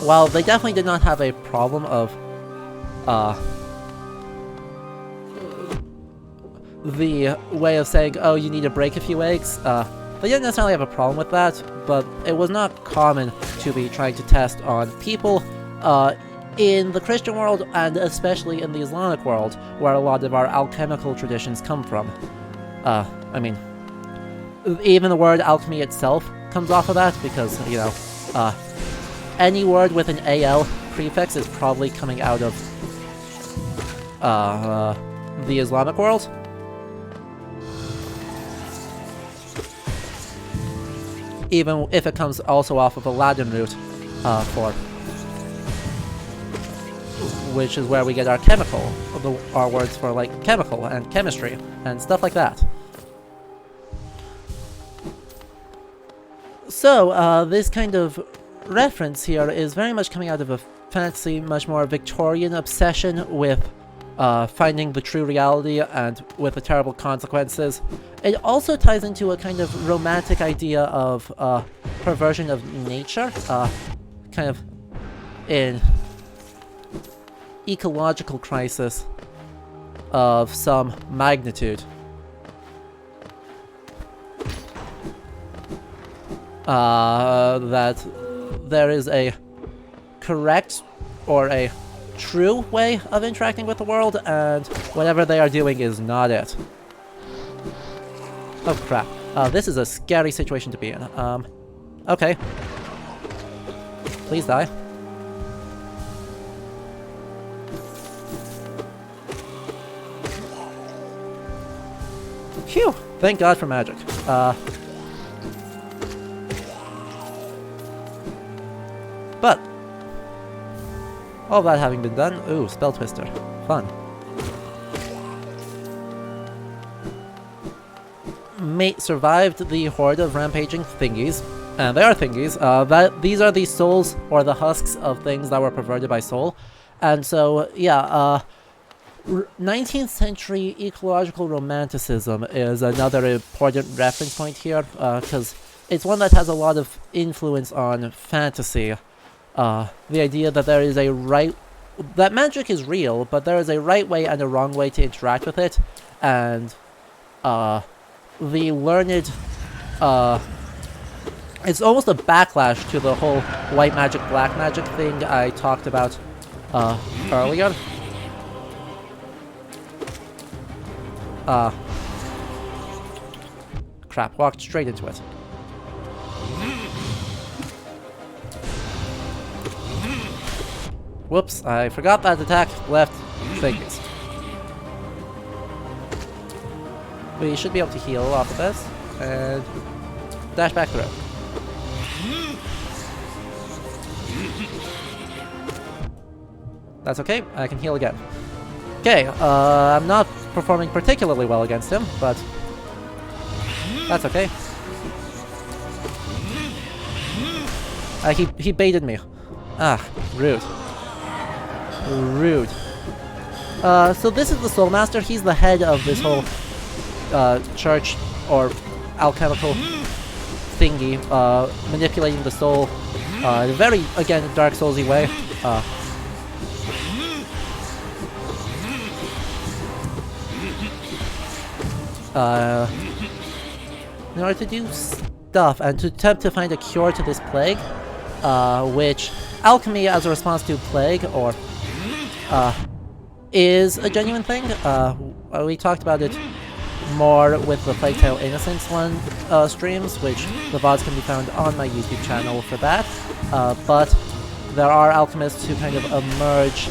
While they definitely did not have a problem of the way of saying, oh, you need to break a few eggs, they didn't necessarily have a problem with that, but it was not common to be trying to test on people in the Christian world, and especially in the Islamic world, where a lot of our alchemical traditions come from. I mean, even the word alchemy itself comes off of that, because, you know, any word with an AL prefix is probably coming out of the Islamic world. Even if it comes also off of a Latin root, which is where we get our chemical, our words for like chemical and chemistry and stuff like that. So, this kind of reference here is very much coming out of a fantasy, much more Victorian obsession with finding the true reality and with the terrible consequences. It also ties into a kind of romantic idea of perversion of nature, kind of in ecological crisis of some magnitude. That there is a correct or a true way of interacting with the world, and whatever they are doing is not it. Oh crap. This is a scary situation to be in. Okay. Please die. Phew! Thank God for magic. But all that having been done, ooh, Spell Twister. Fun. Mate survived the horde of rampaging thingies. And they are thingies. These are the souls, or the husks of things that were perverted by soul. And so, yeah, 19th century ecological romanticism is another important reference point here, because it's one that has a lot of influence on fantasy. The idea that there is a right... that magic is real, but there is a right way and a wrong way to interact with it, and the learned... it's almost a backlash to the whole white magic, black magic thing I talked about earlier. Crap, walked straight into it. Whoops, I forgot that attack left thingies. We should be able to heal off of this, and dash back through. That's okay, I can heal again. Okay, I'm not performing particularly well against him, but that's okay. He baited me. Ah, rude. Rude. So this is the Soulmaster. He's the head of this whole church or alchemical thingy, manipulating the soul in a very, again, Dark Soulsy way. In order to do stuff and to attempt to find a cure to this plague, which alchemy as a response to plague or is a genuine thing. We talked about it more with the Plague Tale Innocence one streams, which the VODs can be found on my YouTube channel for that. But there are alchemists who kind of emerge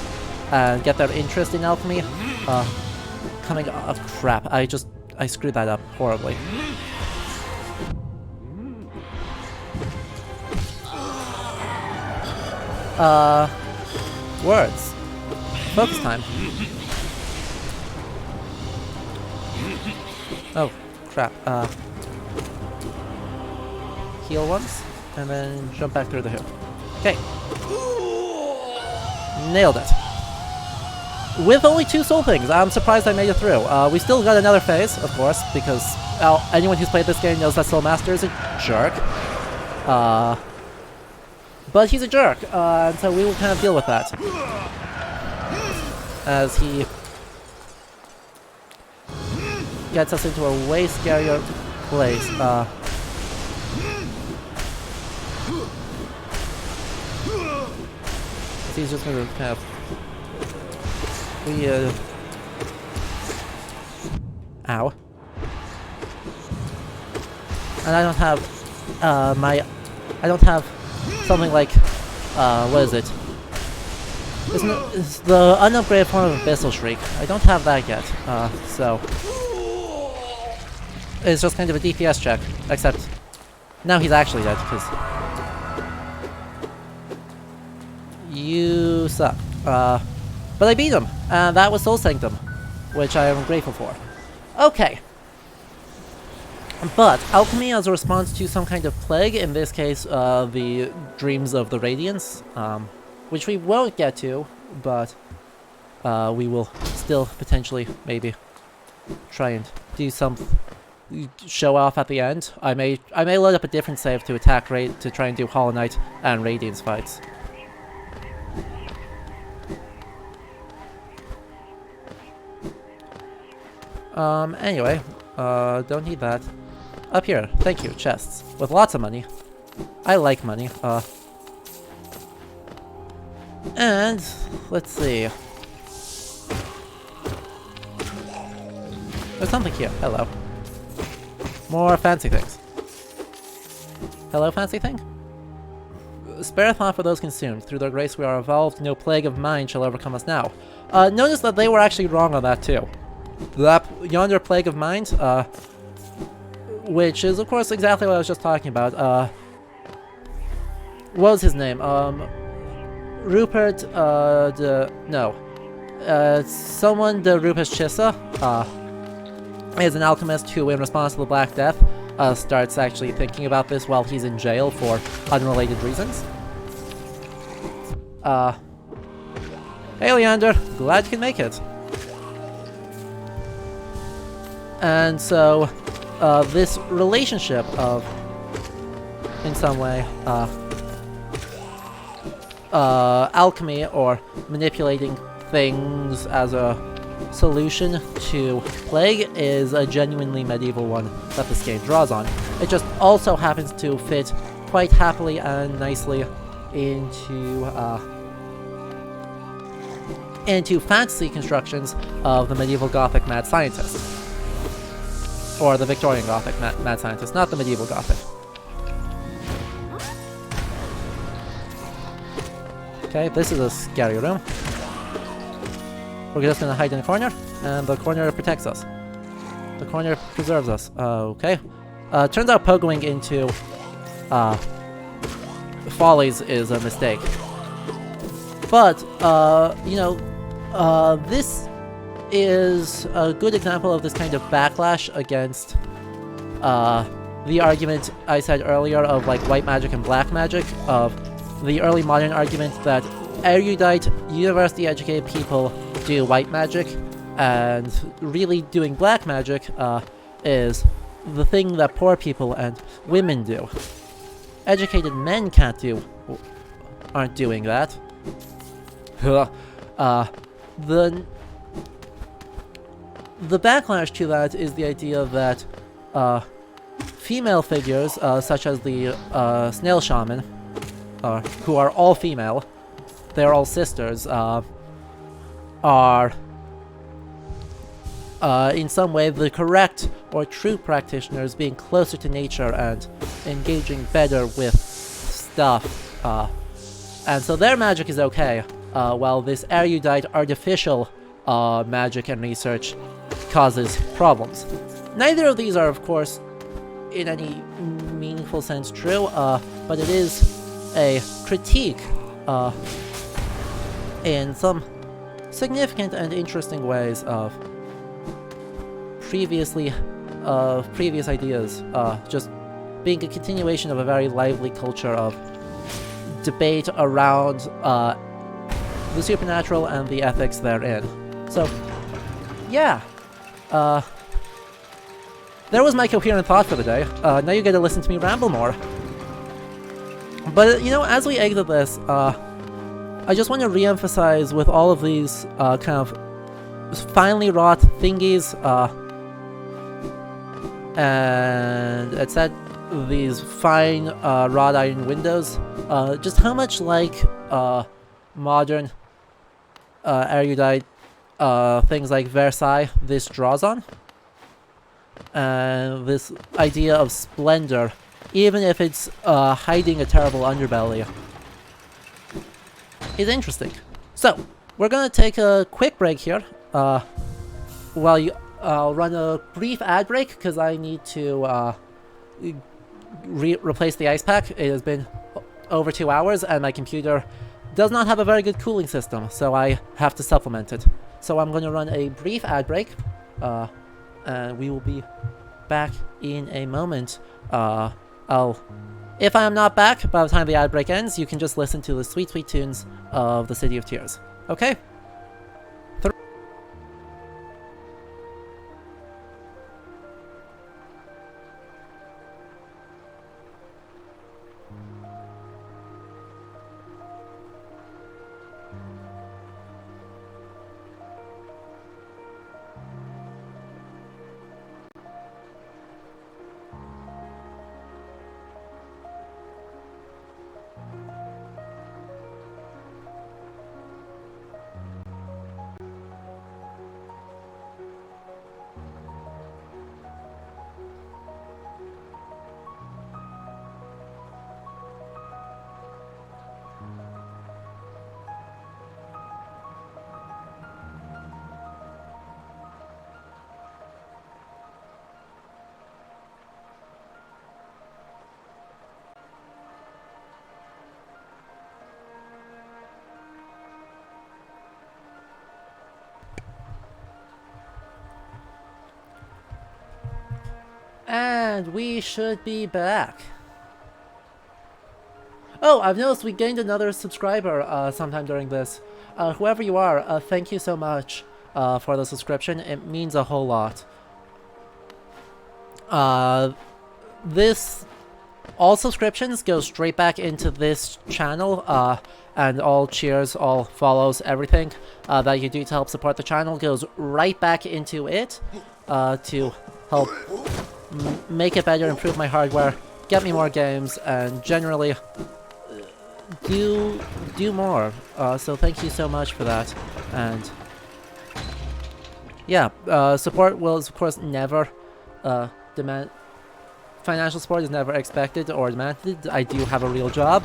and get their interest in alchemy coming up. Crap, I screwed that up horribly. Words. Focus time. Oh, crap. Heal once, and then jump back through the hoop. Okay. Nailed it. With only 2 soul things, I'm surprised I made it through. We still got another phase, of course, because anyone who's played this game knows that Soulmaster is a jerk. But he's a jerk, and so we will kind of deal with that. As he gets us into a way scarier place. He's just gonna kind of... Ow. And I don't have, I don't have something like, what is it? It's the unupgraded form of Abyssal Shriek. I don't have that yet, so... It's just kind of a DPS check, except... Now he's actually dead, because... You suck. But I beat him, and that was Soul Sanctum, which I am grateful for. Okay. But alchemy as a response to some kind of plague, in this case, the Dreams of the Radiance, which we won't get to, but we will still potentially maybe try and do some show off at the end. I may load up a different save to attack to try and do Hollow Knight and Radiance fights. Anyway, don't need that. Up here, thank you, chests. With lots of money. I like money, and, let's see. There's something here, hello. More fancy things. Hello, fancy thing? Spare a thought for those consumed. Through their grace we are evolved, no plague of mine shall overcome us now. Notice that they were actually wrong on that too. That yonder plague of mind, which is of course exactly what I was just talking about. What was his name? Rupert, someone de Rupert Chissa, is an alchemist who, in response to the Black Death, starts actually thinking about this while he's in jail for unrelated reasons. Hey Leander, glad you can make it. And so, this relationship of, in some way, alchemy or manipulating things as a solution to plague is a genuinely medieval one that this game draws on. It just also happens to fit quite happily and nicely into fantasy constructions of the medieval Gothic mad scientist. Or the Victorian Gothic mad scientist, not the medieval Gothic. Okay, this is a scary room. We're just gonna hide in a corner, and the corner protects us. The corner preserves us. Okay. Turns out pogoing into follies is a mistake. But, you know, this is a good example of this kind of backlash against the argument I said earlier of like white magic and black magic, of the early modern argument that erudite, university-educated people do white magic, and really doing black magic is the thing that poor people and women do. Educated men aren't doing that. The backlash to that is the idea that female figures, such as the snail shaman, who are all female, they're all sisters, are in some way the correct or true practitioners, being closer to nature and engaging better with stuff. And so their magic is okay, while this erudite artificial magic and research causes problems. Neither of these are, of course, in any meaningful sense true, but it is a critique in some significant and interesting ways of previous ideas, just being a continuation of a very lively culture of debate around the supernatural and the ethics therein. So, yeah. There was my coherent thought for the day. Now you get to listen to me ramble more. But, you know, as we exit this, I just want to re-emphasize with all of these kind of finely wrought thingies, and etc., these fine wrought iron windows, just how much like modern erudite things like Versailles this draws on. And this idea of splendor, even if it's hiding a terrible underbelly, is interesting. So, we're gonna take a quick break here, while I'll run a brief ad break, because I need to replace the ice pack. It has been over 2 hours, and my computer does not have a very good cooling system, so I have to supplement it. So I'm gonna run a brief ad break, and we will be back in a moment. If I am not back by the time the ad break ends, you can just listen to the sweet, sweet tunes of the City of Tears. Okay? And we should be back. Oh, I've noticed we gained another subscriber sometime during this. Whoever you are, thank you so much for the subscription. It means a whole lot. All subscriptions go straight back into this channel, and all cheers, all follows, everything that you do to help support the channel goes right back into it to help make it better, improve my hardware, get me more games, and generally do more. So thank you so much for that. And yeah, support will of course never demand. Financial support is never expected or demanded. I do have a real job,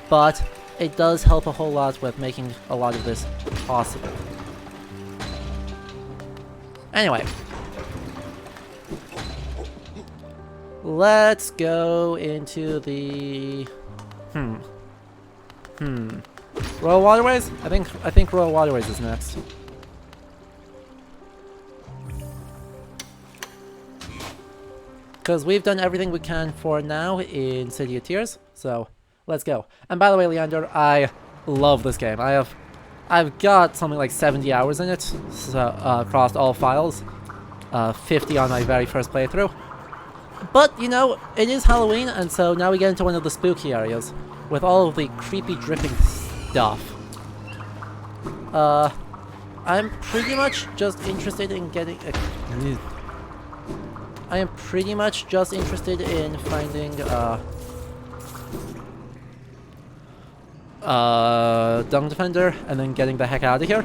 but it does help a whole lot with making a lot of this possible. Anyway, let's go into the Royal Waterways? I think Royal Waterways is next. Because we've done everything we can for now in City of Tears, so let's go. And by the way, Leander, I love this game. I've got something like 70 hours in it, so, across all files. 50 on my very first playthrough. But, you know, it is Halloween, and so now we get into one of the spooky areas, with all of the creepy dripping stuff. I'm pretty much just interested in getting I am pretty much just interested in finding Dung Defender and then getting the heck out of here.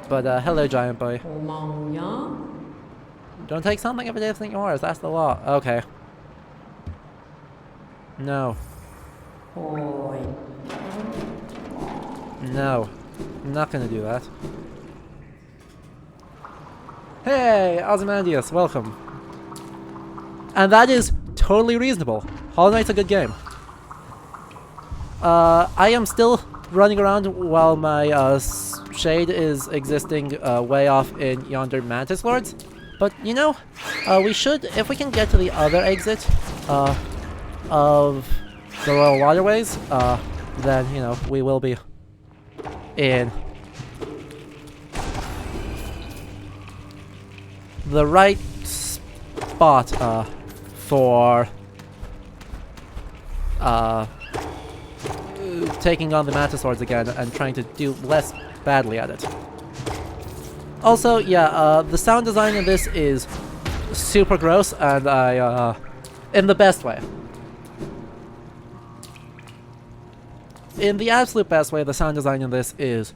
But hello, giant boy. Don't take something if it isn't yours, that's the law. Okay. No. No. I'm not gonna do that. Hey, Ozymandias, welcome. And that is totally reasonable. Hollow Knight's a good game. I am still running around while my shade is existing way off in yonder Mantis Lords. But, you know, we should, if we can get to the other exit of the Royal Waterways, then, you know, we will be in the right spot for taking on the Mantis Lords again and trying to do less badly at it. Also, yeah, the sound design in this is super gross, and in the best way. In the absolute best way, the sound design in this is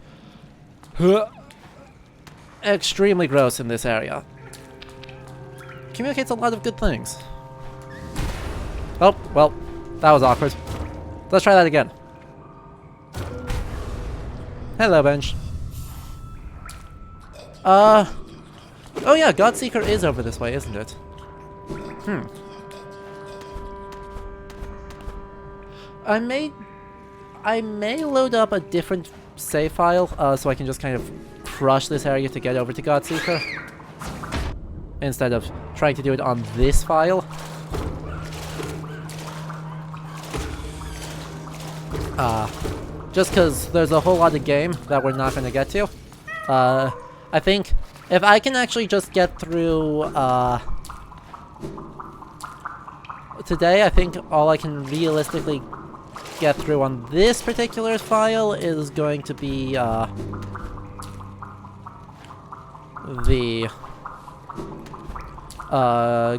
extremely gross in this area. Communicates a lot of good things. Oh, well, that was awkward. Let's try that again. Hello, bench. Oh yeah, Godseeker is over this way, isn't it? I may load up a different save file, so I can just kind of crush this area to get over to Godseeker, instead of trying to do it on this file. Just because there's a whole lot of game that we're not going to get to. I think if I can actually just get through today, I think all I can realistically get through on this particular file is going to be the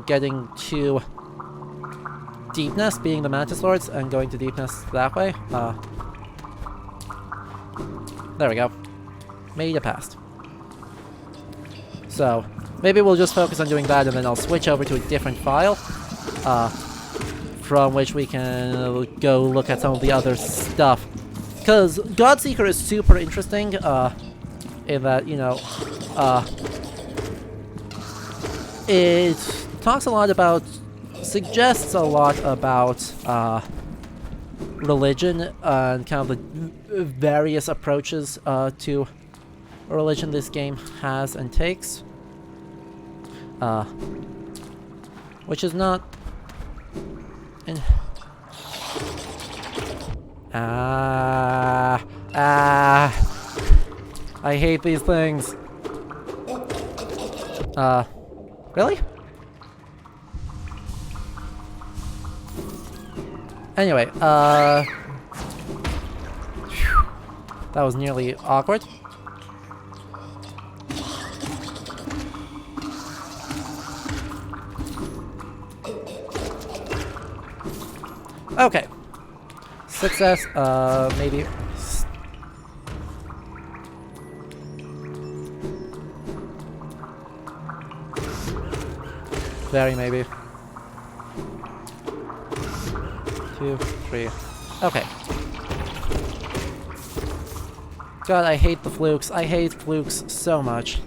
getting to Deepness, being the Mantis Lords, and going to Deepness that way. There we go. Made it past. So, maybe we'll just focus on doing that, and then I'll switch over to a different file, from which we can go look at some of the other stuff. Because Godseeker is super interesting, in that, you know, it talks a lot about, suggests a lot about, religion, and kind of the various approaches, to religion this game has and takes. Which is not... I hate these things. Really? Anyway, that was nearly awkward. Okay. Success, maybe. Very maybe. 2, 3. Okay. God, I hate the flukes. I hate flukes so much.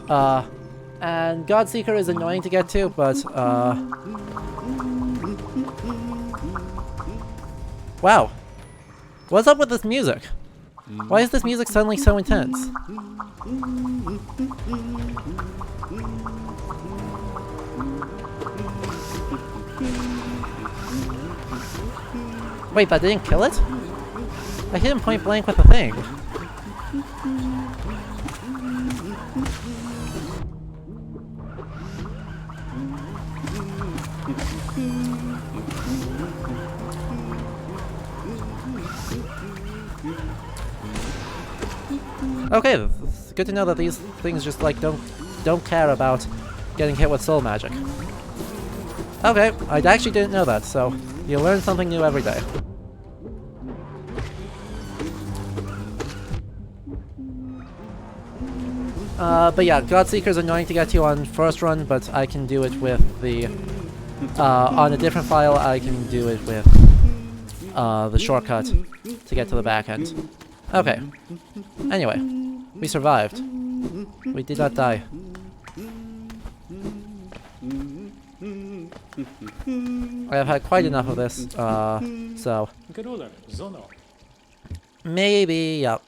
And Godseeker is annoying to get to, but, wow. What's up with this music? Why is this music suddenly so intense? Wait, that didn't kill it? I hit him point blank with the thing. Okay, it's good to know that these things just like don't care about getting hit with soul magic. Okay, I actually didn't know that, so you learn something new every day. But yeah, Godseeker's annoying to get to on first run, but I can do it with the, on a different file, I can do it with, the shortcut to get to the back end. Okay. Anyway, we survived. We did not die. I have had quite enough of this, so... maybe, yep.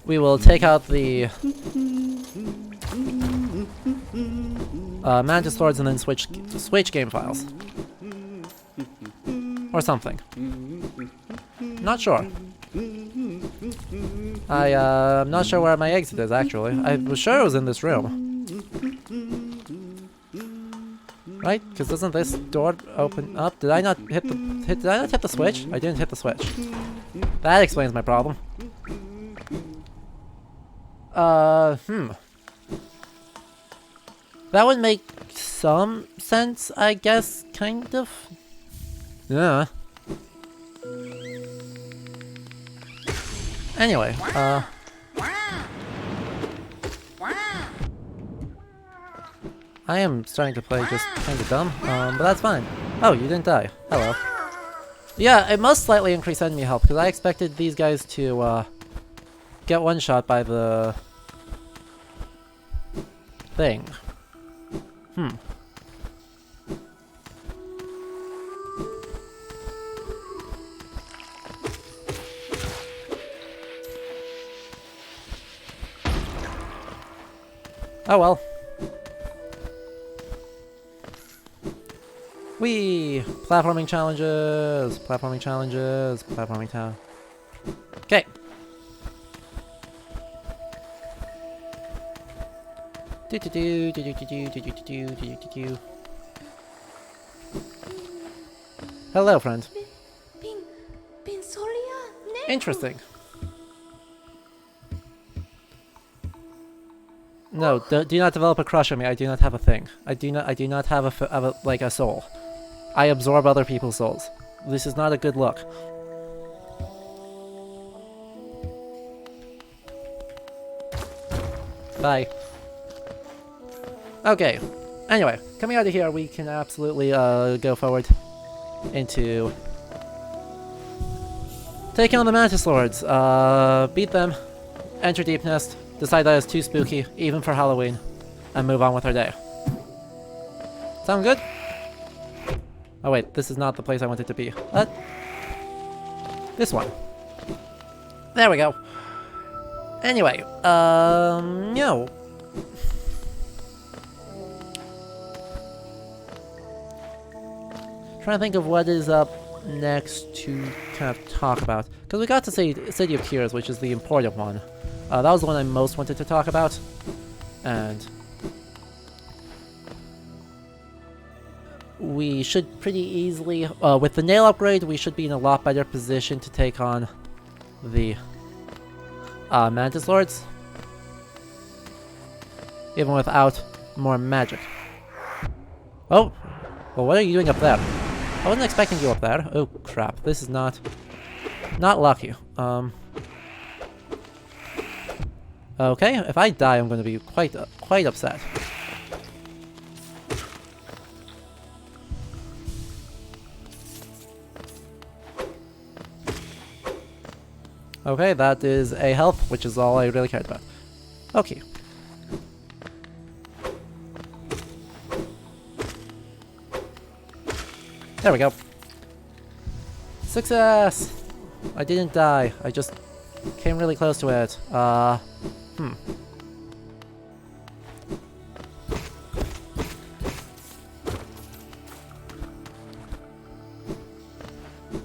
We will take out the Mantis Lords and then switch game files. Or something. Not sure. I'm not sure where my exit is, actually. I was sure it was in this room. Right? Because doesn't this door open up? Did I not hit the switch? I didn't hit the switch. That explains my problem. That would make some sense, I guess, kind of. Yeah. Anyway, I am starting to play just kind of dumb, but that's fine. Oh, you didn't die. Hello. Yeah, it must slightly increase enemy health, because I expected these guys to, get one shot by the thing. Oh well. Whee! Platforming challenges! Platforming challenges! Platforming town. Okay. Hello, friend. Interesting. No, do not develop a crush on me. I do not have a thing. I do not have a soul. I absorb other people's souls. This is not a good look. Bye. Okay. Anyway, coming out of here, we can absolutely go forward into taking on the Mantis Lords. Beat them, enter Deep Nest, decide that it's too spooky, even for Halloween, and move on with our day. Sound good? Oh wait, this is not the place I wanted to be. What? This one. There we go. Anyway, no. Trying to think of what is up next to kind of talk about. Because we got to see City of Tears, which is the important one. That was the one I most wanted to talk about. And we should pretty easily, with the nail upgrade, we should be in a lot better position to take on the Mantis Lords. Even without more magic. Oh! Well, what are you doing up there? I wasn't expecting you up there. Oh crap, this is not lucky. Okay, if I die, I'm going to be quite upset. Okay, that is a health, which is all I really cared about. Okay. There we go. Success! I didn't die. I just came really close to it. I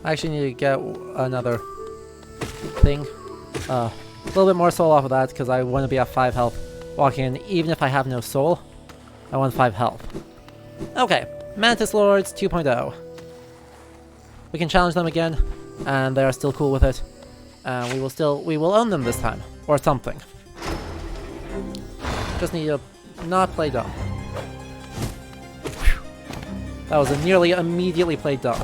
actually need to get another thing. A little bit more soul off of that, because I want to be at 5 health walking in, even if I have no soul. I want 5 health. Okay, Mantis Lords 2.0. We can challenge them again, and they are still cool with it. And we will own them this time, or something. Just need to not play dumb. Whew. That was a nearly immediately played dumb.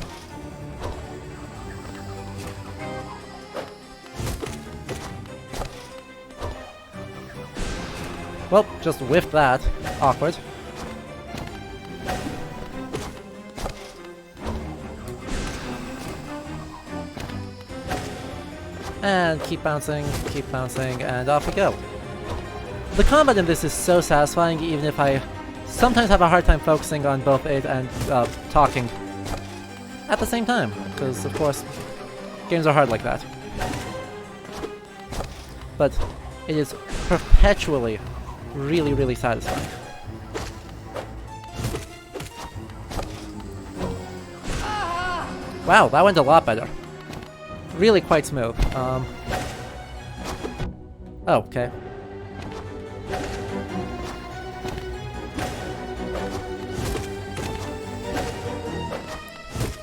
Well, just whiffed that. Awkward. And keep bouncing, and off we go. The combat in this is so satisfying, even if I sometimes have a hard time focusing on both it and talking at the same time. Because, of course, Games are hard like that. But it is perpetually really, really satisfying. Wow, that went a lot better. Really quite smooth. Oh, okay.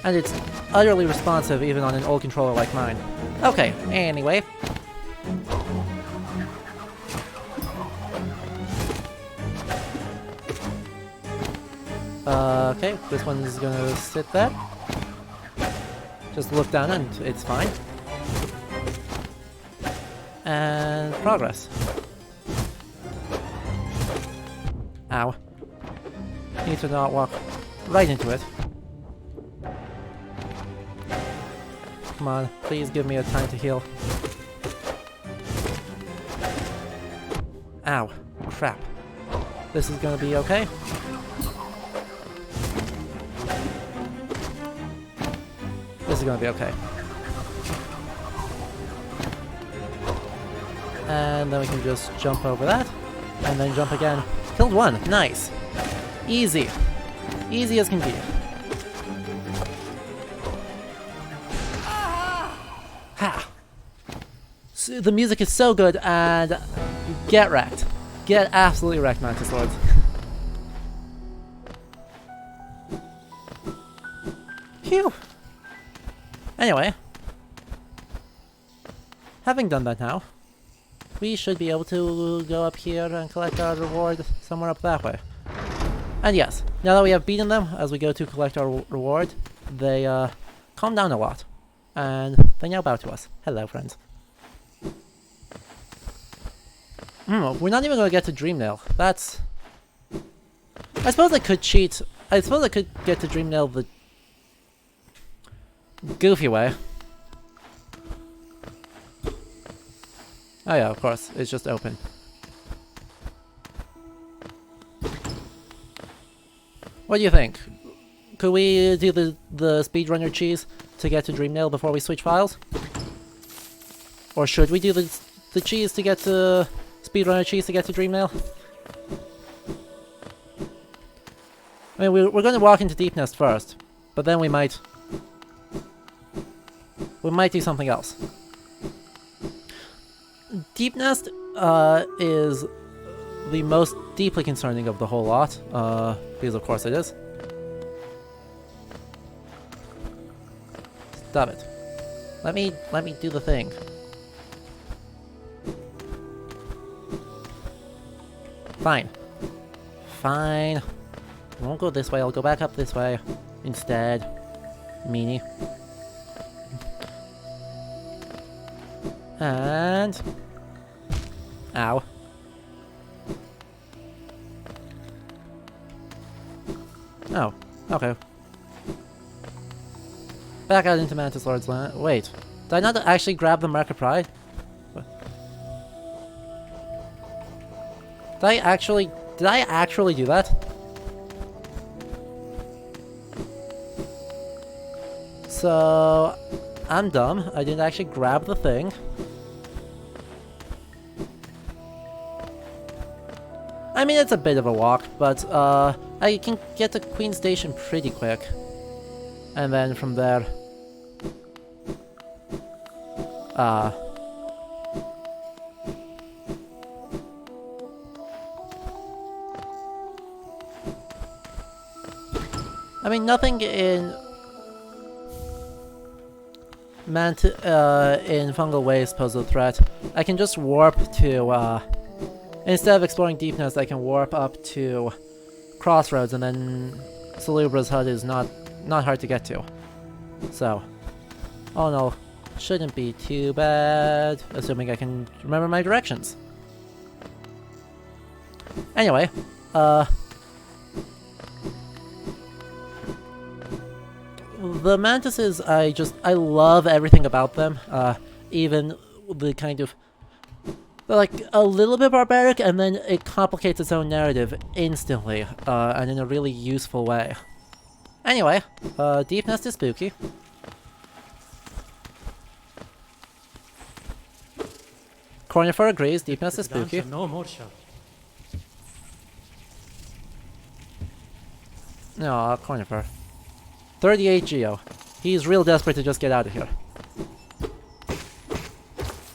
And it's utterly responsive even on an old controller like mine. Okay, anyway. Okay, this one is gonna sit there. Just look down and it's fine. And progress. Ow. Need to not walk right into it. Come on, please give me a time to heal. Ow. Crap. This is gonna be okay. This is gonna be okay. And then we can just jump over that. And then jump again. Killed one. Nice. Easy. Easy as can be. Ha! So the music is so good, and get wrecked. Get absolutely wrecked, Mantis Lords. Phew! Anyway, having done that now, we should be able to go up here and collect our reward somewhere up that way. And yes, now that we have beaten them, as we go to collect our reward, they calm down a lot. And they now bow to us. Hello, friends. We're not even going to get to Dreamnail. That's... I suppose I could cheat. I suppose I could get to Dreamnail the goofy way. Oh yeah, of course. It's just open. What do you think? Could we do the speedrunner cheese to get to Dreamnail before we switch files? Or should we do the cheese to get to... speedrunner cheese to get to Dreamnail? I mean, we're going to walk into Deep Nest first, but then we might do something else. Deep Nest is the most deeply concerning of the whole lot, because of course it is. Stop it. Let me do the thing. Fine. Fine. I won't go this way, I'll go back up this way instead. Meanie. And... ow. Oh, okay. Back out into Mantis Lords land. Wait, did I not actually grab the Mark of Pride? Did I actually do that? So, I'm dumb. I didn't actually grab the thing. I mean, it's a bit of a walk, but I can get to Queen Station pretty quick. And then from there... I mean, nothing in... in Fungal Wastes poses a threat. I can just warp to, instead of exploring Deep Nest, I can warp up to Crossroads, and then Salubra's hut is not hard to get to. So, all in all, shouldn't be too bad, assuming I can remember my directions. Anyway, the Mantises, I love everything about them, even the kind of, they're like a little bit barbaric, and then it complicates its own narrative instantly, and in a really useful way. Anyway, Deep Nest is spooky. Cornifer agrees, deepness is spooky. No more shout. No, Cornifer. 38 Geo. He's real desperate to just get out of here.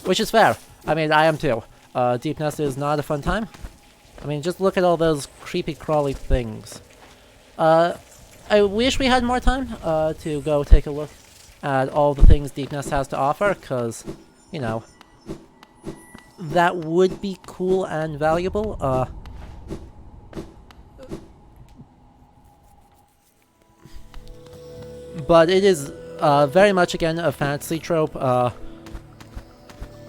Which is fair. I mean, I am too. Deepness is not a fun time. I mean, just look at all those creepy crawly things. I wish we had more time to go take a look at all the things Deepness has to offer, because, you know, that would be cool and valuable. But it is very much, again, a fantasy trope of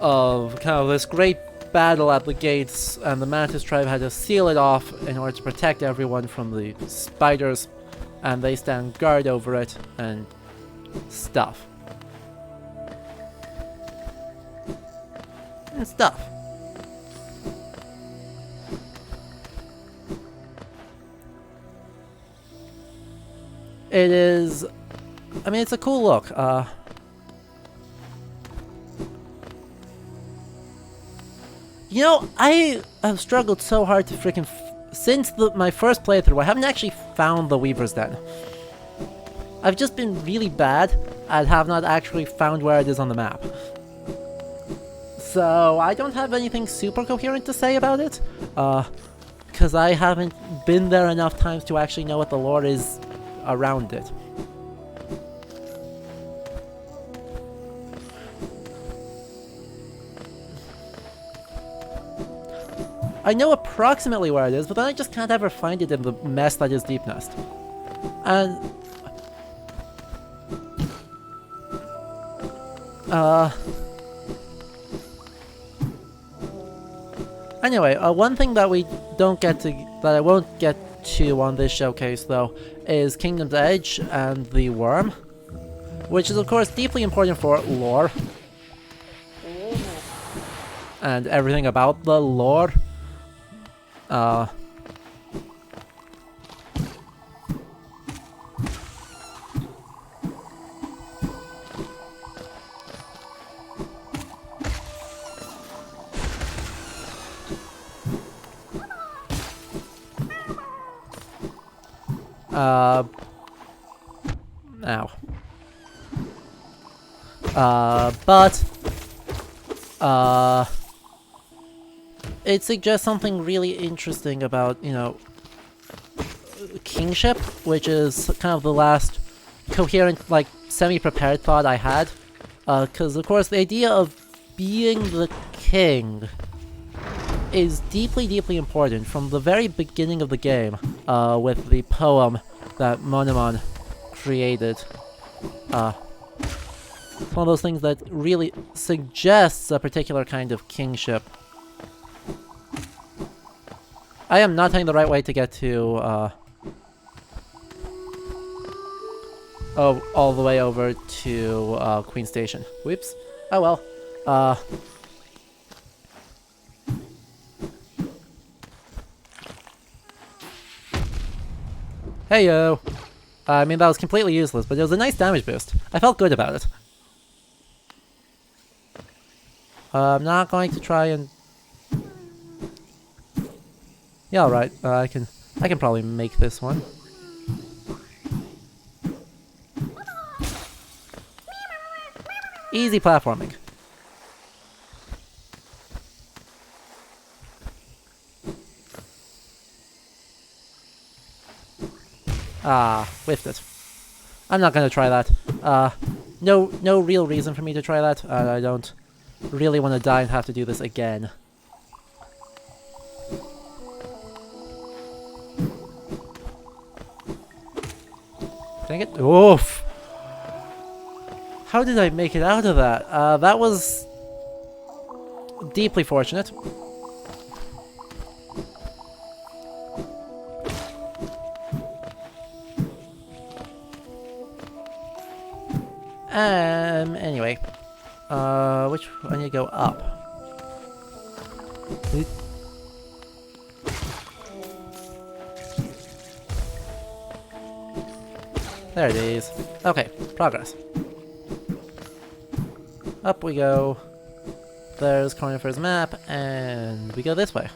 kind of this great battle at the gates, and the Mantis tribe had to seal it off in order to protect everyone from the spiders, and they stand guard over it and stuff. And stuff. It is... I mean, it's a cool look. You know, I have struggled so hard to freaking... since my first playthrough, I haven't actually found the Weaver's Den. I've just been really bad and have not actually found where it is on the map. So, I don't have anything super coherent to say about it. Because I haven't been there enough times to actually know what the lore is around it. I know approximately where it is, but then I just can't ever find it in the mess that is Deep Nest. And... anyway, one thing that we don't get to... that I won't get to on this showcase, though, is Kingdom's Edge and the Worm. Which is, of course, deeply important for lore. And everything about the lore. Ow. It suggests something really interesting about, you know, kingship, which is kind of the last coherent, like, semi-prepared thought I had. Because, of course, the idea of being the king is deeply, deeply important from the very beginning of the game, with the poem that Monomon created. It's one of those things that really suggests a particular kind of kingship. I am not taking the right way to get to, oh, all the way over to, Queen Station. Whoops. Oh well. Heyo! I mean, that was completely useless, but it was a nice damage boost. I felt good about it. I'm not going to try and... yeah, alright. I can probably make this one. Easy platforming. Ah, whiffed it. I'm not gonna try that. No real reason for me to try that. I don't really want to die and have to do this again. Dang it. Oof! How did I make it out of that? That was deeply fortunate. Anyway. Which I need to go up. There it is. Okay, progress. Up we go. There's Cornifer's map, and we go this way.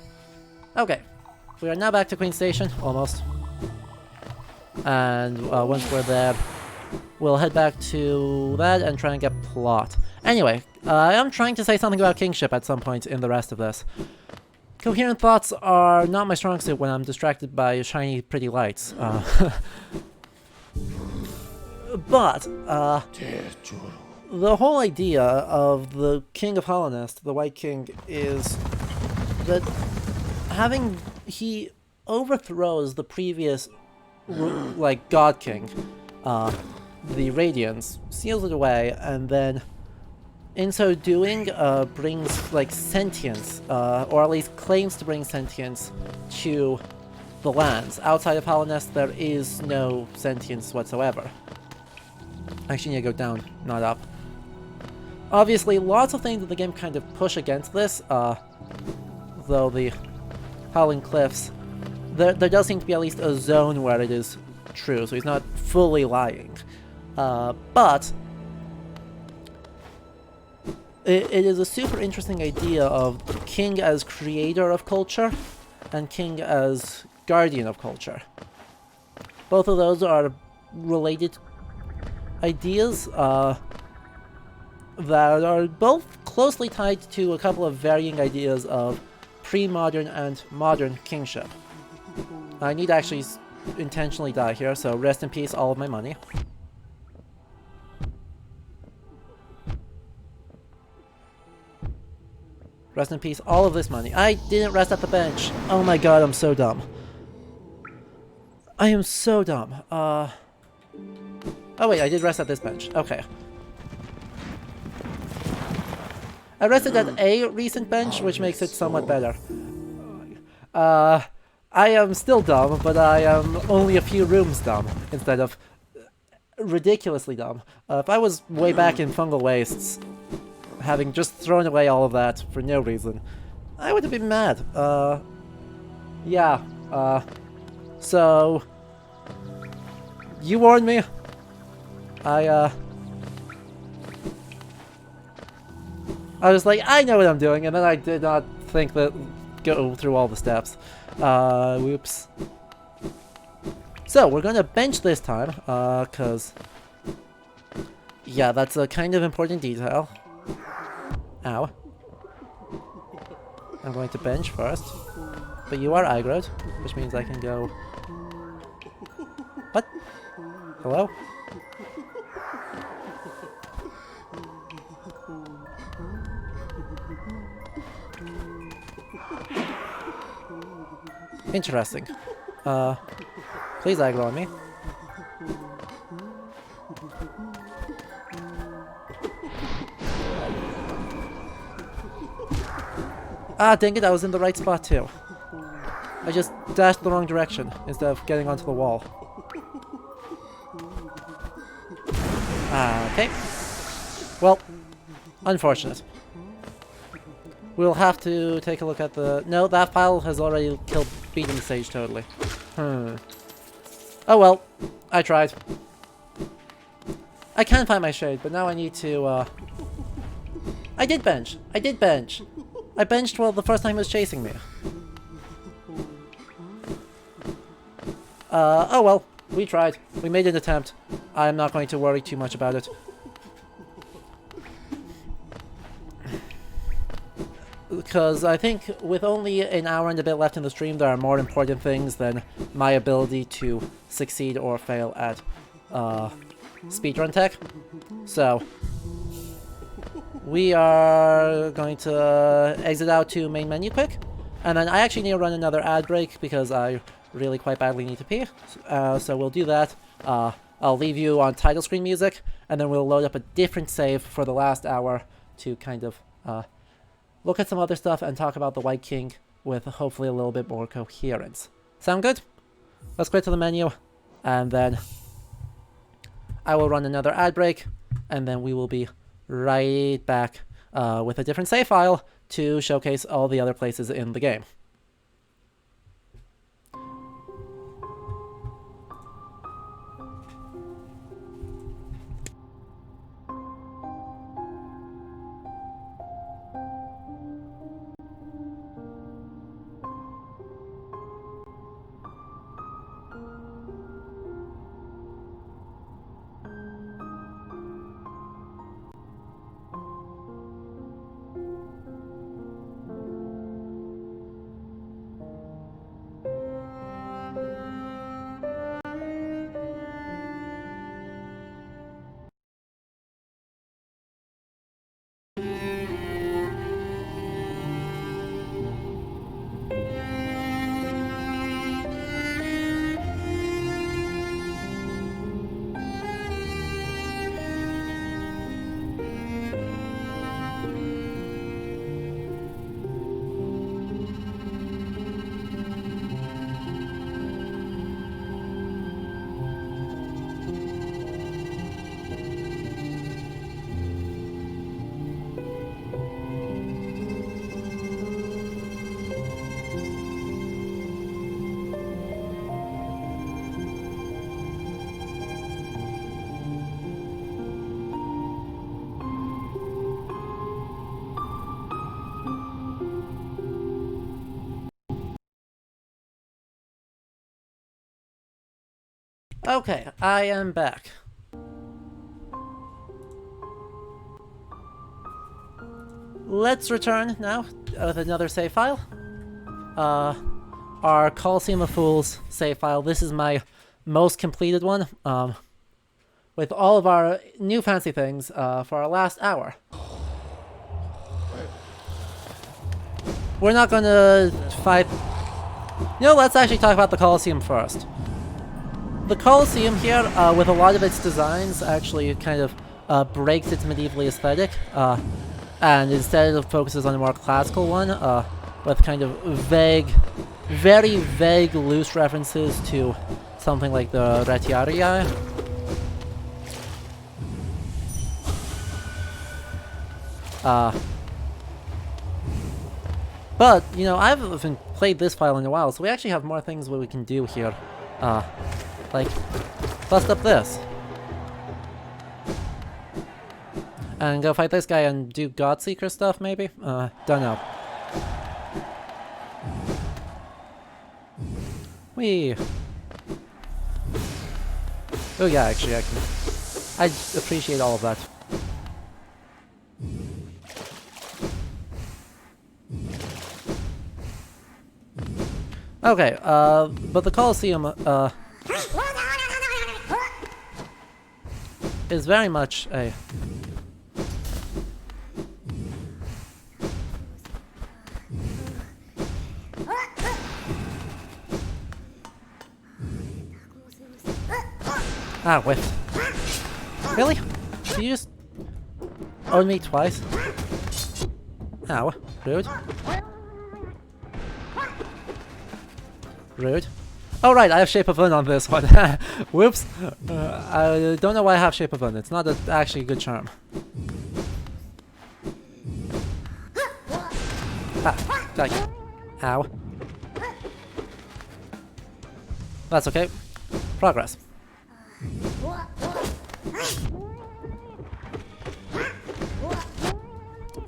Okay, we are now back to Queen Station, almost. And once we're there, we'll head back to that and try and get plot. Anyway, I am trying to say something about kingship at some point in the rest of this. Coherent thoughts are not my strong suit when I'm distracted by shiny, pretty lights. But, the whole idea of the King of Hollow Nest, the White King, is that he overthrows the previous, like, God King, the Radiance, seals it away, and then, in so doing, brings, like, sentience, or at least claims to bring sentience to the lands. Outside of Hollow Nest, there is no sentience whatsoever. Actually, need to go down, not up. Obviously, lots of things in the game kind of push against this, though the Howling Cliffs, there does seem to be at least a zone where it is true, so he's not fully lying. But it is a super interesting idea of king as creator of culture and king as guardian of culture. Both of those are related ideas that are both closely tied to a couple of varying ideas of pre-modern and modern kingship. I need to actually intentionally die here, so rest in peace all of my money. Rest in peace all of this money. I didn't rest at the bench. Oh my god, I'm so dumb. I am so dumb. Oh wait, I did rest at this bench. Okay. I rested at a recent bench, which makes it somewhat better. I am still dumb, but I am only a few rooms dumb, instead of ridiculously dumb. If I was way back in Fungal Wastes, having just thrown away all of that for no reason, I would have been mad. Yeah, so... You warned me. I was like, I know what I'm doing, and then I did not think that go through all the steps. Whoops. So, we're gonna bench this time, cause... Yeah, that's a kind of important detail. Ow. I'm going to bench first. But you are aggroed, which means I can go... What? Hello? Interesting. Please aggro on me. Ah, dang it, I was in the right spot too. I just dashed the wrong direction instead of getting onto the wall. Okay. Well, unfortunate. We'll have to take a look at the... No, that file has already beaten the stage totally. Oh well, I tried. I can find my shade, but now I need to, I did bench! I did bench! I benched while the first time he was chasing me. Oh well, we tried. We made an attempt. I'm not going to worry too much about it. Because I think with only an hour and a bit left in the stream, there are more important things than my ability to succeed or fail at speedrun tech. So, we are going to exit out to main menu quick. And then I actually need to run another ad break because I really quite badly need to pee. So we'll do that. I'll leave you on title screen music, and then we'll load up a different save for the last hour to kind of look at some other stuff and talk about the White King with hopefully a little bit more coherence. Sound good? Let's quit to the menu, and then I will run another ad break, and then we will be right back with a different save file to showcase all the other places in the game. Okay, I am back. Let's return now with another save file. Our Colosseum of Fools save file. This is my most completed one, with all of our new fancy things for our last hour. We're not gonna fight... let's actually talk about the Colosseum first. The Colosseum here, with a lot of its designs, actually kind of breaks its medieval aesthetic, and instead focuses on a more classical one, with kind of vague, very vague, loose references to something like the Retiarii. But, I haven't played this file in a while, so we actually have more things we can do here. Like, bust up this. And go fight this guy and do Godseeker stuff, maybe? Don't know. Whee! Oh yeah, actually, I appreciate all of that. Okay, but the Colosseum, is very much a... Ah, whiffed. Really? Did you just own me twice? Ow. Rude. Rude. Oh right, I have Shape of Un on this one. Whoops. I don't know why I have Shape of Un. It's not actually a good charm. Ah, die. Ow. That's okay. Progress.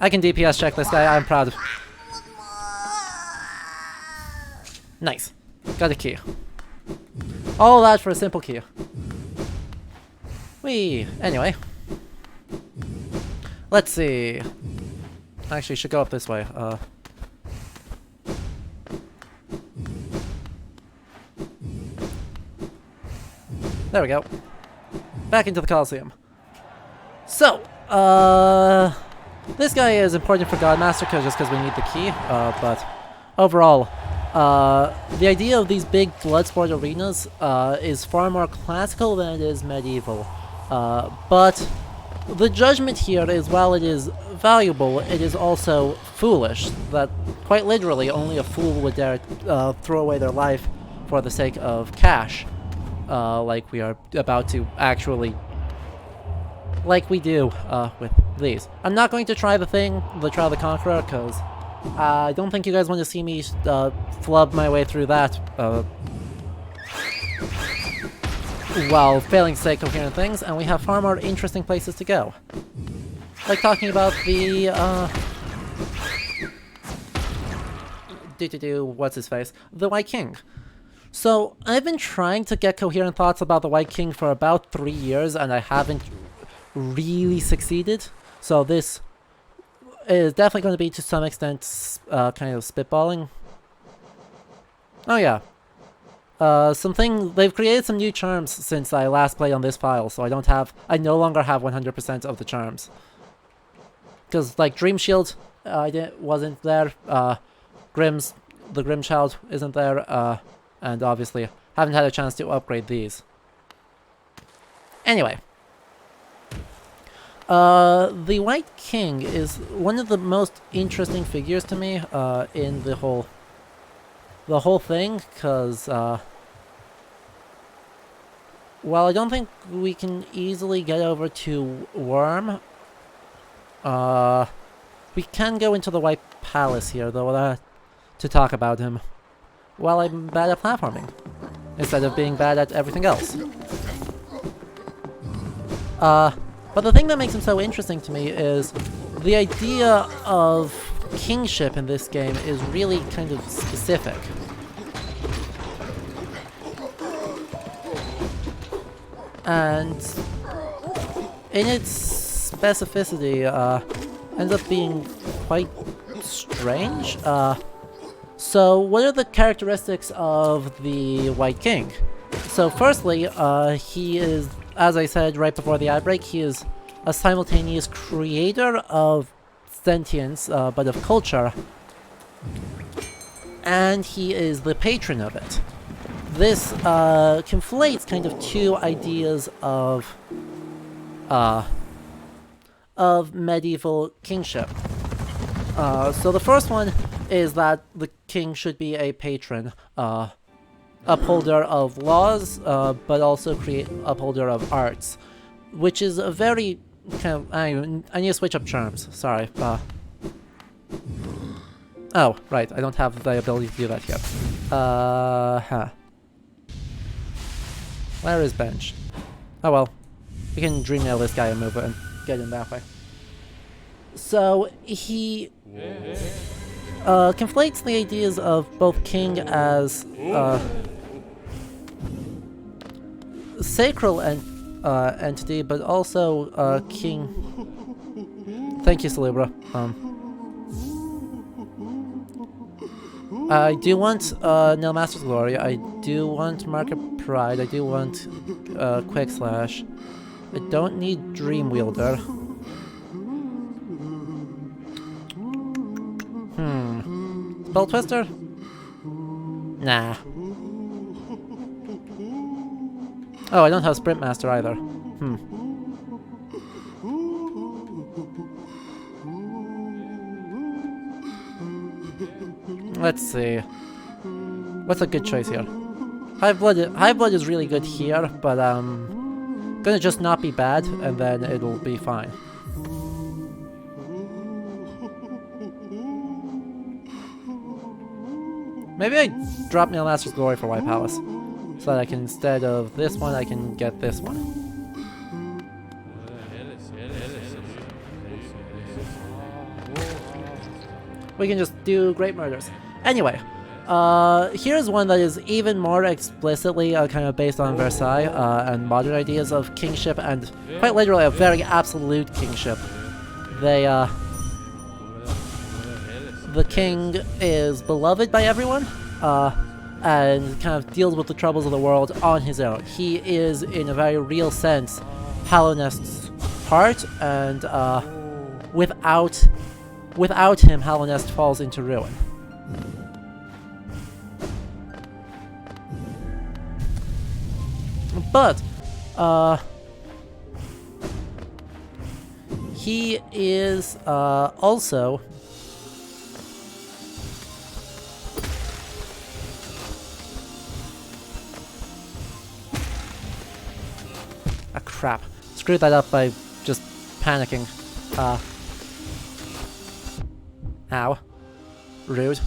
I can DPS check this guy, I'm proud of. Nice. Got a key. All that for a simple key. Whee! Anyway. Let's see. Actually, should go up this way. There we go. Back into the Colosseum. So, this guy is important for Godmaster just because we need the key, but overall, the idea of these big bloodsport arenas is far more classical than it is medieval. But the judgment here is, while it is valuable, it is also foolish. That, quite literally, only a fool would dare throw away their life for the sake of cash. Like we are about to actually... like we do with these. I'm not going to try the Trial of the Conqueror, because I don't think you guys want to see me flub my way through that while failing to say coherent things, and we have far more interesting places to go. Like talking about the, what's-his-face? The White King. So, I've been trying to get coherent thoughts about the White King for about 3 years, and I haven't really succeeded. So this is definitely going to be, to some extent, kind of spitballing. Oh yeah. They've created some new charms since I last played on this file, so I no longer have 100% of the charms. Because, like, Dream Shield wasn't there, the Grim Child isn't there, and obviously haven't had a chance to upgrade these. Anyway. The White King is one of the most interesting figures to me, in the whole thing, because, while I don't think we can easily get over to Worm, we can go into the White Palace here, though, to talk about him, while I'm bad at platforming, instead of being bad at everything else. But the thing that makes him so interesting to me is the idea of kingship in this game is really kind of specific. and in its specificity, ends up being quite strange. So what are the characteristics of the White King? So firstly, he is, as I said right before the outbreak, he is a simultaneous creator of sentience, but of culture, and he is the patron of it. This conflates kind of two ideas of medieval kingship. So the first one is that the king should be a patron, upholder of laws, but also upholder of arts, which is a very kind of... I need to switch up charms, sorry. Oh, right, I don't have the ability to do that yet. Where is Bench? Oh well, we can dream nail this guy and move it and get him that way. So he conflates the ideas of both king as sacral entity, but also king. Thank you, Celebra. I do want Nailmaster's Glory. I do want Market Pride. I do want Quick Slash. I don't need Dream Wielder. Spell Twister? Nah. Oh, I don't have Sprint Master either. Let's see. What's a good choice here? High Blood is really good here, but gonna just not be bad, and then it'll be fine. Maybe I drop Nailmaster's Glory for White Palace, so that I can, instead of this one, I can get this one. We can just do Great Murders. Anyway, here's one that is even more explicitly kind of based on Versailles and modern ideas of kingship, and quite literally a very absolute kingship. The king is beloved by everyone, and kind of deals with the troubles of the world on his own. He is, in a very real sense, Hallownest's heart, and without him, Hallownest falls into ruin. But he is also crap. Screwed that up by just panicking. Ow. Rude.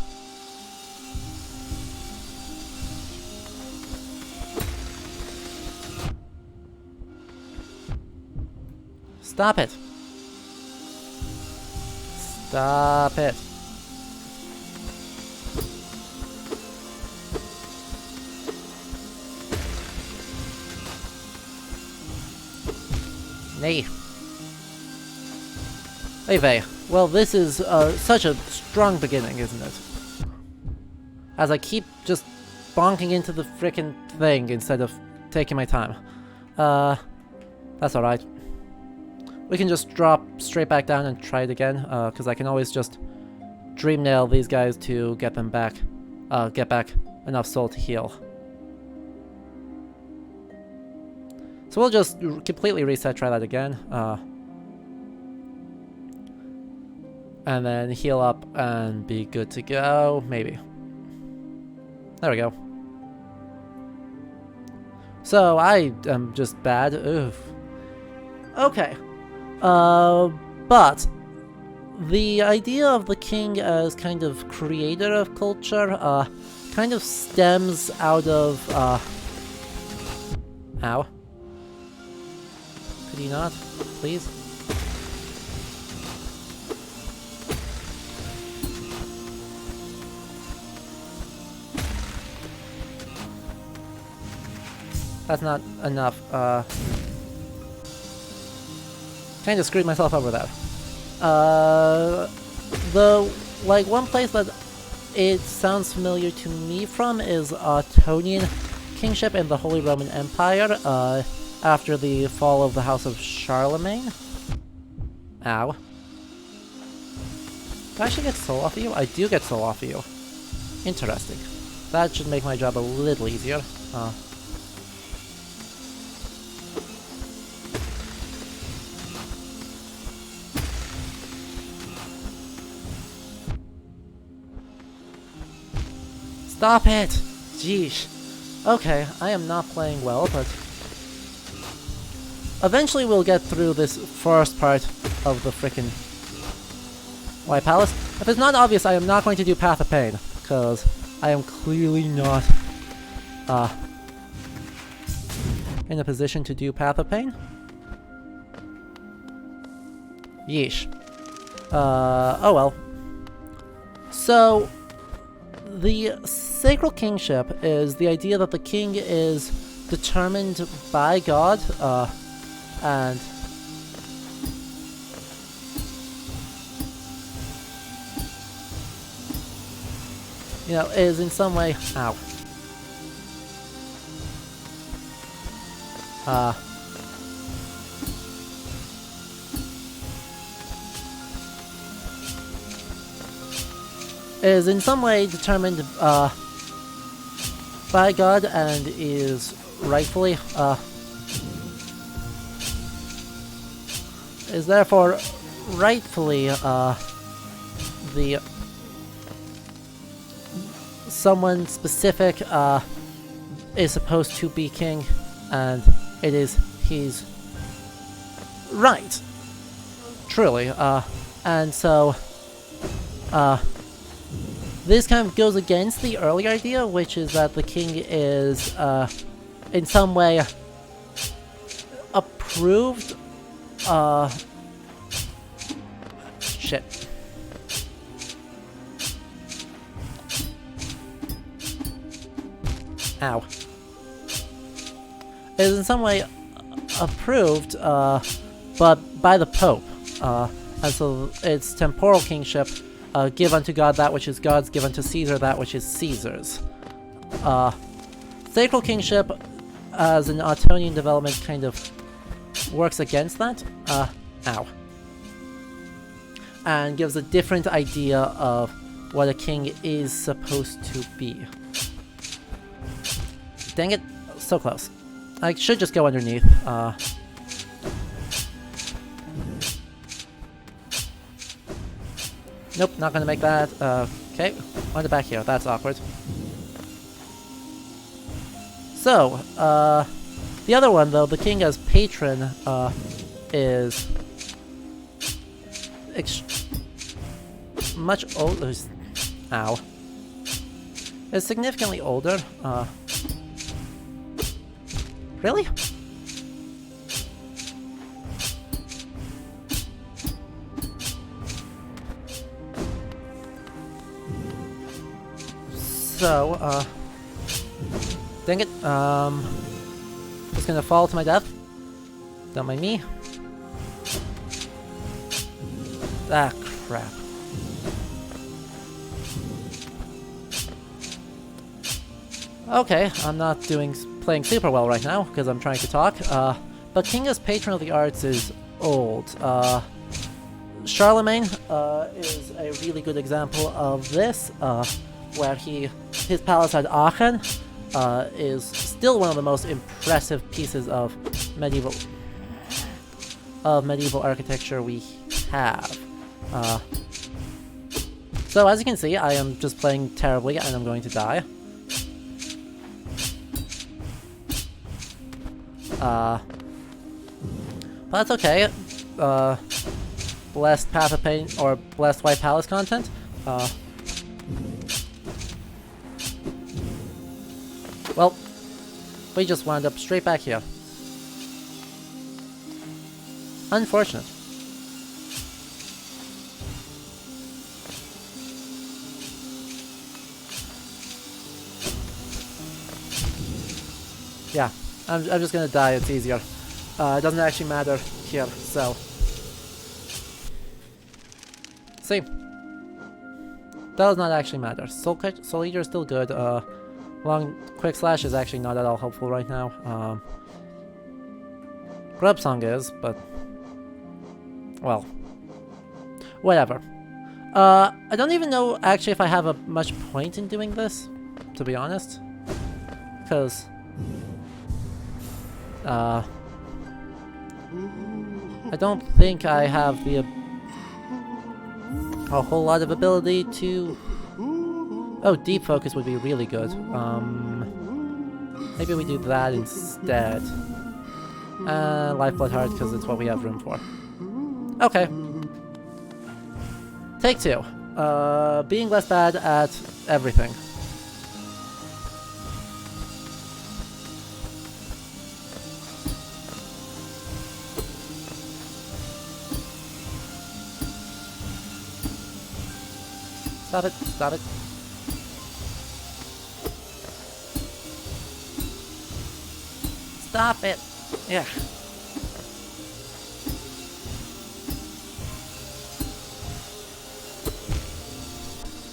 Stop it. Stop it. Nay. Hey, well, this is such a strong beginning, isn't it? As I keep just bonking into the frickin' thing instead of taking my time. That's alright. We can just drop straight back down and try it again, because I can always just dream nail these guys to get them back, get back enough soul to heal. So we'll just completely reset, try that again. And then heal up and be good to go, maybe. There we go. So I am just bad, oof. Okay. But the idea of the king as kind of creator of culture, kind of stems out of, ow. Could you not, please? That's not enough. Kind of screwed myself over there. Like, one place that it sounds familiar to me from is Teutonian kingship in the Holy Roman Empire, after the fall of the House of Charlemagne. Ow. Do I actually get soul off of you? I do get soul off of you. Interesting. That should make my job a little easier. Stop it! Jeesh. Okay, I am not playing well, but eventually we'll get through this first part of the frickin' White Palace. If it's not obvious, I am not going to do Path of Pain, because I am clearly not in a position to do Path of Pain. Yeesh. Oh well. So, the sacral kingship is the idea that the king is determined by God, and you know, is in some way, ow, is in some way determined by God and is rightfully is therefore rightfully the someone specific is supposed to be king, and it is he's right, truly, and so this kind of goes against the earlier idea, which is that the king is in some way approved. Shit. Ow. Is in some way approved, but by the Pope. And so it's temporal kingship, give unto God that which is God's, give unto Caesar that which is Caesar's. Sacral kingship, as an Teutonian development, kind of works against that. Ow. And gives a different idea of what a king is supposed to be. Dang it, so close. I should just go underneath. Nope, not gonna make that. Okay, on the back here, that's awkward. So, the other one though, the king as patron, is much older. Ow. Is significantly older. Really? So, dang it, just gonna fall to my death. Don't mind me. Ah, crap. Okay, I'm not playing super well right now, because I'm trying to talk, but king as patron of the arts is old. Charlemagne is a really good example of this, where his palace at Aachen is still one of the most impressive pieces of medieval architecture we have. So as you can see, I am just playing terribly and I'm going to die. But that's okay. Blessed Path of Pain, or Blessed White Palace content. Well, we just wound up straight back here. Unfortunate. Yeah, I'm just gonna die, it's easier. It doesn't actually matter here, so. See. Does not actually matter. Soul Eater is still good. Long Quick Slash is actually not at all helpful right now. Grub Song is, but. Well. Whatever. I don't even know actually if I have much point in doing this, to be honest. Because. I don't think I have a whole lot of ability to... Oh, Deep Focus would be really good. Maybe we do that instead. Lifeblood Heart, because it's what we have room for. Okay. Take 2. Being less bad at everything. Stop it, stop it. Stop it! Yeah.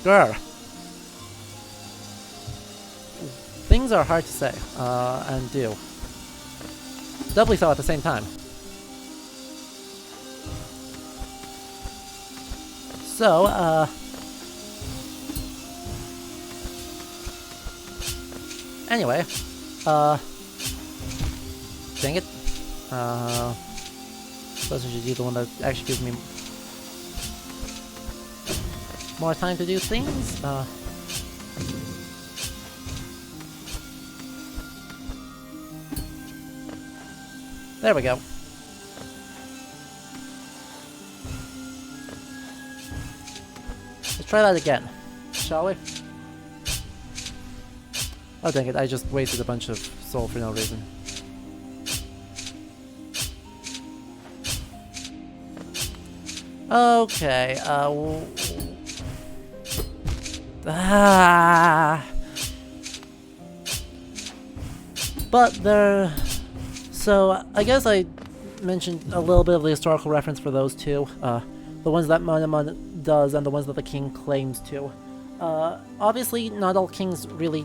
Grr. Things are hard to say, and do. Doubly so at the same time. So, anyway, dang it. Suppose should be the one that actually gives me more time to do things. There we go. Let's try that again, shall we? Oh dang it, I just wasted a bunch of soul for no reason. Okay, but there... So, I guess I mentioned a little bit of the historical reference for those two. The ones that Monomon does and the ones that the king claims to. Obviously, not all kings really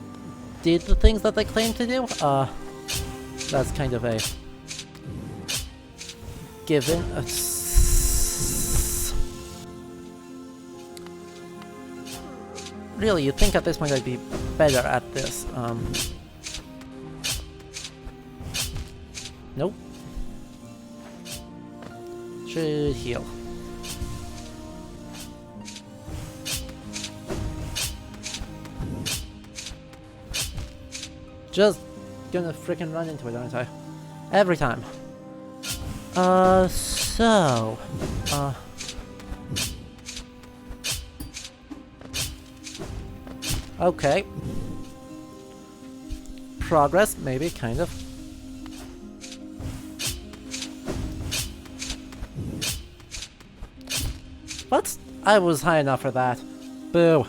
did the things that they claim to do. That's kind of a given. Really, you'd think at this point I'd be better at this. Nope. Should heal. Just gonna frickin' run into it, aren't I? Every time. Okay. Progress, maybe, kind of. What? I was high enough for that. Boo.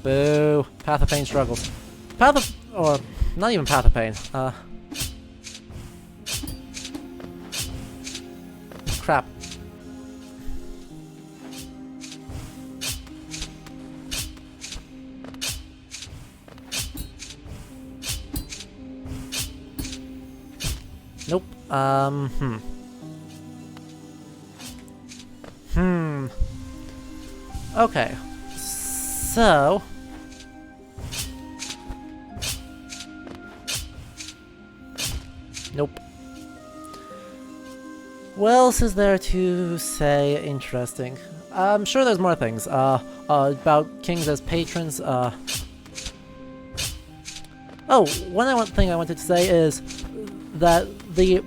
Boo. Path of Pain struggles. Path of... or... not even Path of Pain. Crap. Nope. Okay. So... Nope. What else is there to say interesting? I'm sure there's more things. About kings as patrons, Oh, one thing I wanted to say is that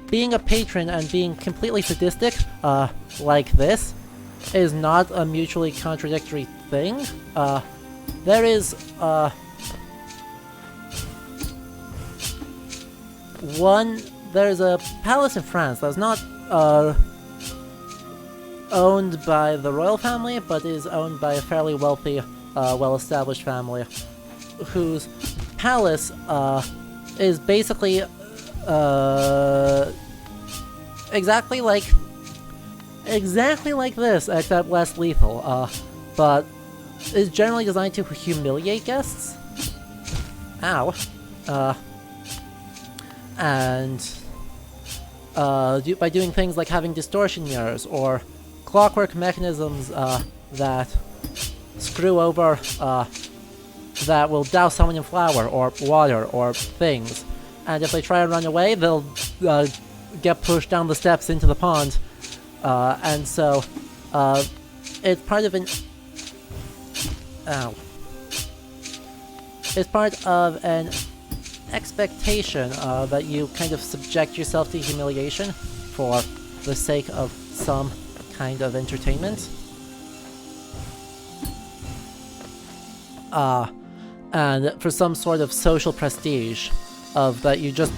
being a patron and being completely sadistic, like this, is not a mutually contradictory thing. There's a palace in France that's not owned by the royal family, but is owned by a fairly wealthy, well-established family, whose palace is basically Exactly like this, except less lethal. But is generally designed to humiliate guests. Ow. And by doing things like having distortion mirrors or clockwork mechanisms that screw over, that will douse someone in flour or water or things. And if they try and run away, they'll get pushed down the steps into the pond. And so it's part of an... Ow. It's part of an expectation that you kind of subject yourself to humiliation for the sake of some kind of entertainment. And for some sort of social prestige of that you just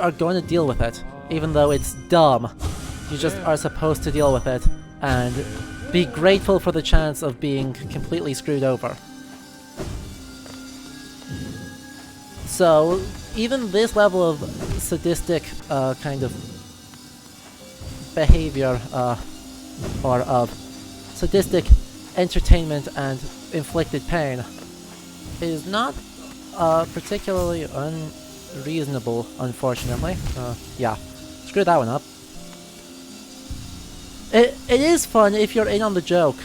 are going to deal with it, even though it's dumb. You just are supposed to deal with it and be grateful for the chance of being completely screwed over. So even this level of sadistic kind of behavior or of sadistic entertainment and inflicted pain is not particularly unreasonable, unfortunately. Yeah, screw that one up. It is fun if you're in on the joke.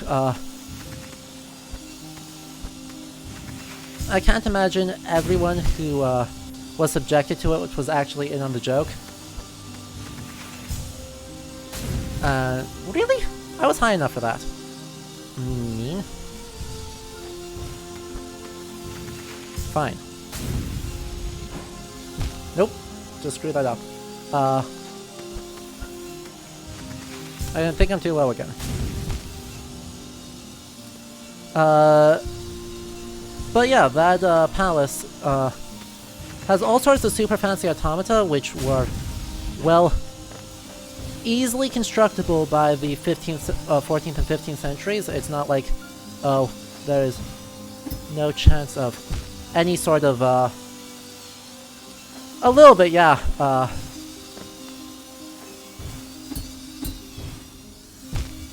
I can't imagine everyone who was subjected to it was actually in on the joke. Really? I was high enough for that. Mean. Fine. Nope. Just screw that up. I think I'm too low again. But yeah, that palace has all sorts of super fancy automata, which were, well, easily constructible by the 14th and 15th centuries. It's not like, oh, there is no chance of any sort of, a little bit, yeah,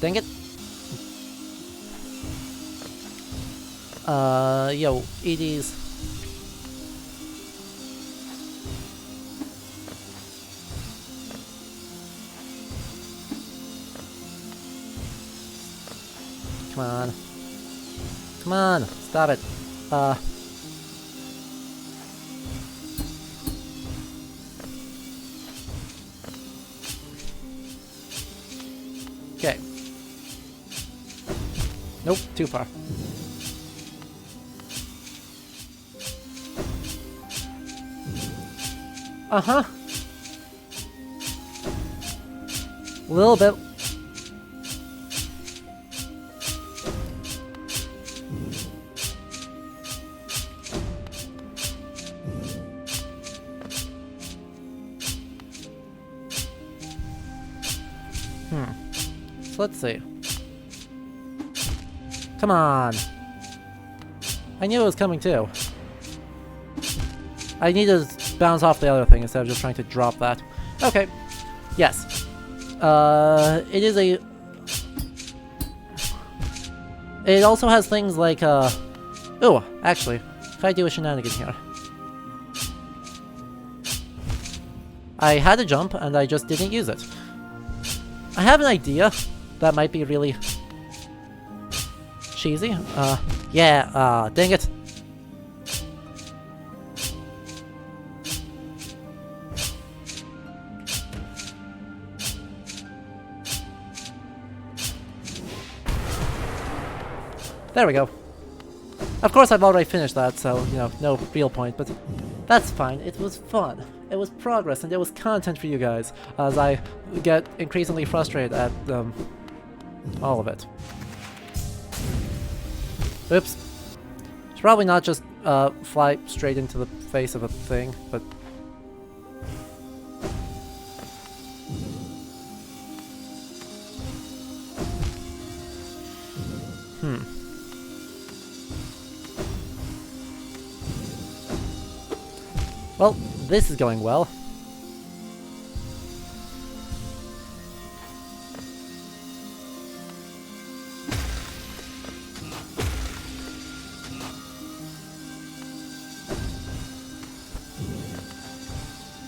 dang it. Yo, EDs. Come on. Come on, stop it. Okay. Nope, too far. Uh-huh. A little bit. So let's see. Come on. I knew it was coming too. I need to bounce off the other thing instead of just trying to drop that. Okay. Yes. It is a... It also has things like, Oh, actually, if I do a shenanigan here. I had a jump, and I just didn't use it. I have an idea that might be really... cheesy. Yeah, dang it. There we go. Of course I've already finished that, so, you know, no real point, but that's fine. It was fun. It was progress, and it was content for you guys, as I get increasingly frustrated at, all of it. Oops. Should probably not just, fly straight into the face of a thing, but... Well, this is going well.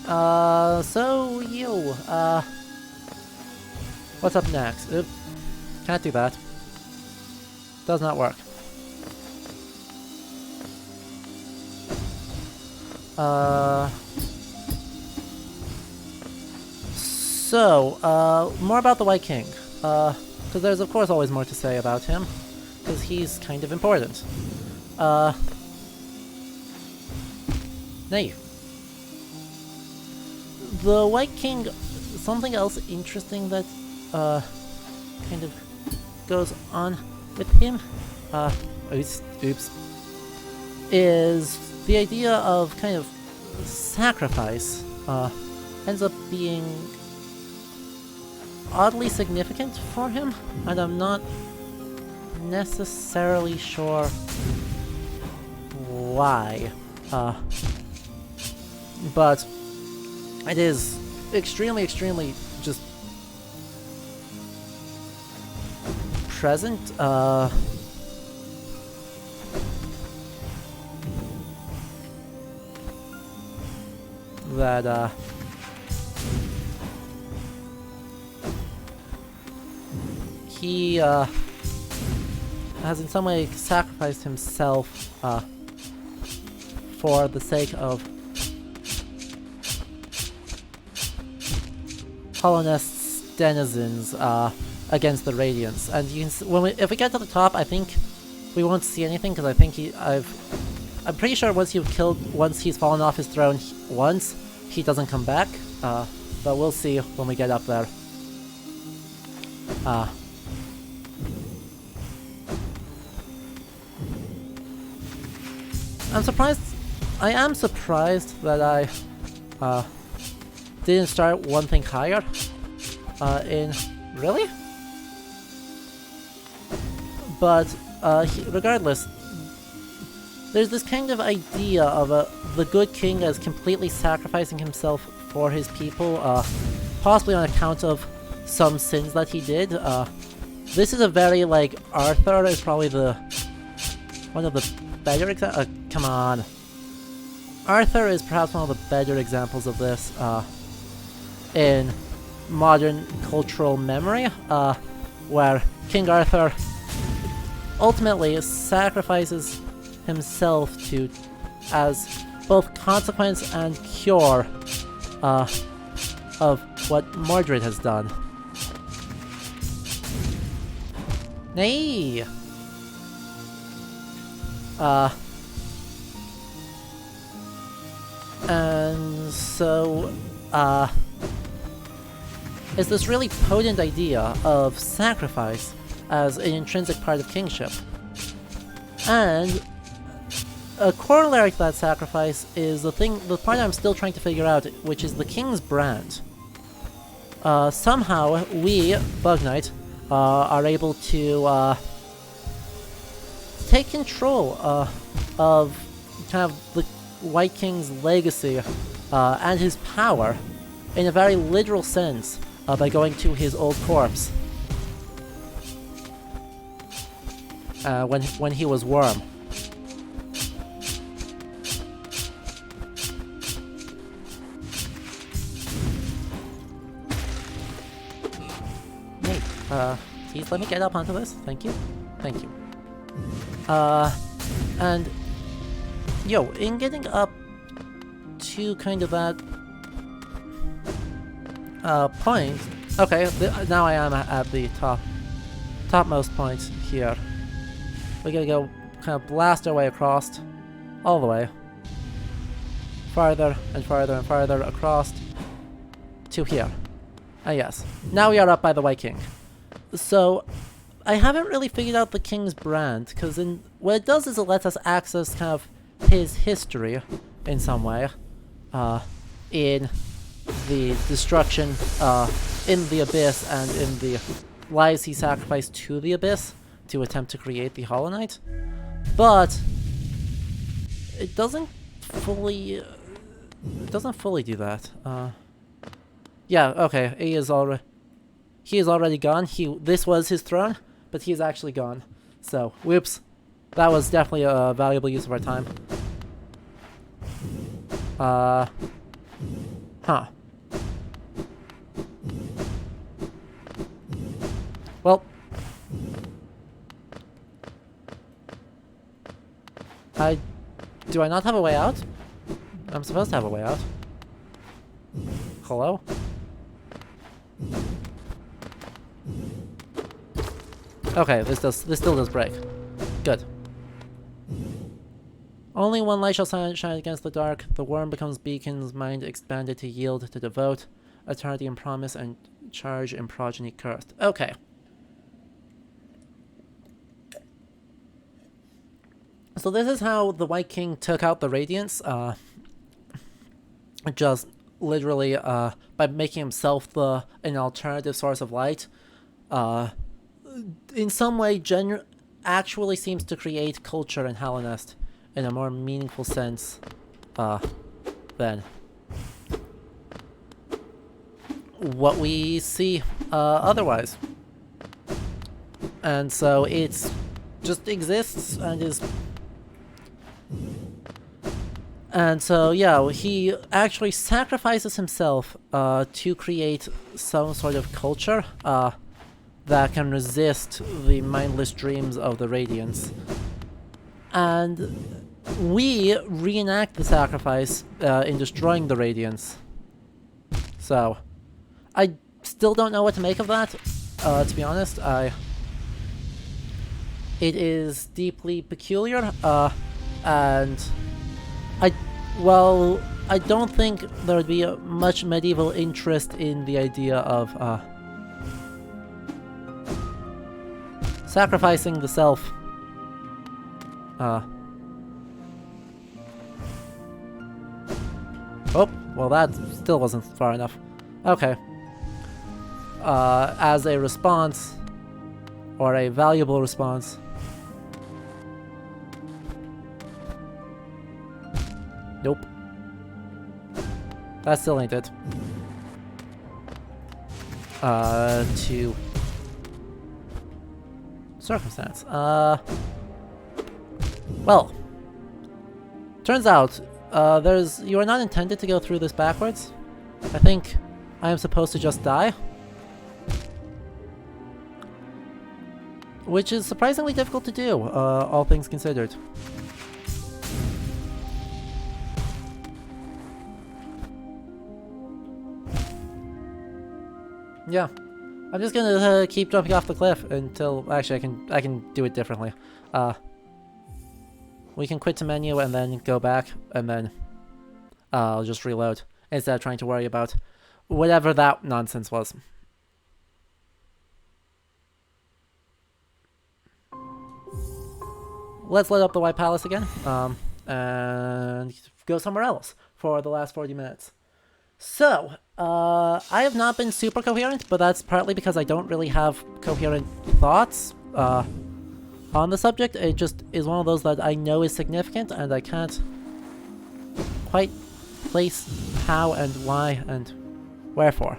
So you, what's up next? Oop, can't do that. Does not work. More about the White King. Because there's of course always more to say about him, because he's kind of important. Nay. The White King, something else interesting that, kind of goes on with him, oops, is the idea of kind of sacrifice, ends up being oddly significant for him, and I'm not necessarily sure why, but it is extremely just present, that, he, has in some way sacrificed himself, for the sake of Hollow Nest's denizens, against the Radiance. And you can if we get to the top, I think we won't see anything, because I think I'm pretty sure once he's fallen off his throne once, he doesn't come back, but we'll see when we get up there. I am surprised that I didn't start one thing higher, really? But, regardless, there's this kind of idea of the good king as completely sacrificing himself for his people, possibly on account of some sins that he did. This is a very, like, Arthur is probably one of the better examples. Come on. Arthur is perhaps one of the better examples of this, in modern cultural memory, where King Arthur ultimately sacrifices himself as both consequence and cure, of what Mordred has done. Nay! And so, is this really potent idea of sacrifice as an intrinsic part of kingship. And a corollary to that sacrifice is the part I'm still trying to figure out, which is the king's brand. Somehow, we, Bug Knight, are able to take control of kind of the White King's legacy and his power in a very literal sense by going to his old corpse when he was Worm. Hey, please let me get up onto this. Thank you. Thank you. And yo, in getting up to kind of that point, okay, now I am at the topmost point here. We gotta go kind of blast our way across, all the way, farther and farther and farther across to here. Yes, now we are up by the White King. So, I haven't really figured out the King's brand, because what it does is it lets us access kind of his history in some way, in the destruction in the Abyss and in the lives he sacrificed to the Abyss to attempt to create the Hollow Knight. But it doesn't fully do that. Yeah, okay, he is already gone. This was his throne, but he is actually gone. So, whoops. That was definitely a valuable use of our time. Huh. Well. Do I not have a way out? I'm supposed to have a way out. Hello? Okay, this still does break. Good. Only one light shall shine against the dark. The worm becomes beacon's mind expanded to yield to devote. Eternity in promise and charge in progeny cursed. Okay. So this is how the White King took out the Radiance. Just literally by making himself an alternative source of light. In some way, actually seems to create culture in Hallownest in a more meaningful sense than what we see otherwise. And so it just exists and is... And so, yeah, he actually sacrifices himself to create some sort of culture that can resist the mindless dreams of the Radiance. And we reenact the sacrifice in destroying the Radiance. So, I still don't know what to make of that, to be honest. It is deeply peculiar, and I don't think there would be much medieval interest in the idea of sacrificing the self. Oh, well that still wasn't far enough. Okay. As a response, or a valuable response. Nope. That still ain't it. To circumstance. Well, turns out you are not intended to go through this backwards. I think I am supposed to just die, which is surprisingly difficult to do, all things considered. Yeah, I'm just gonna keep jumping off the cliff until... Actually, I can do it differently. We can quit to menu and then go back, and then I'll just reload instead of trying to worry about whatever that nonsense was. Let's load up the White Palace again, and go somewhere else for the last 40 minutes. So, I have not been super coherent, but that's partly because I don't really have coherent thoughts on the subject. It just is one of those that I know is significant, and I can't quite place how and why and wherefore.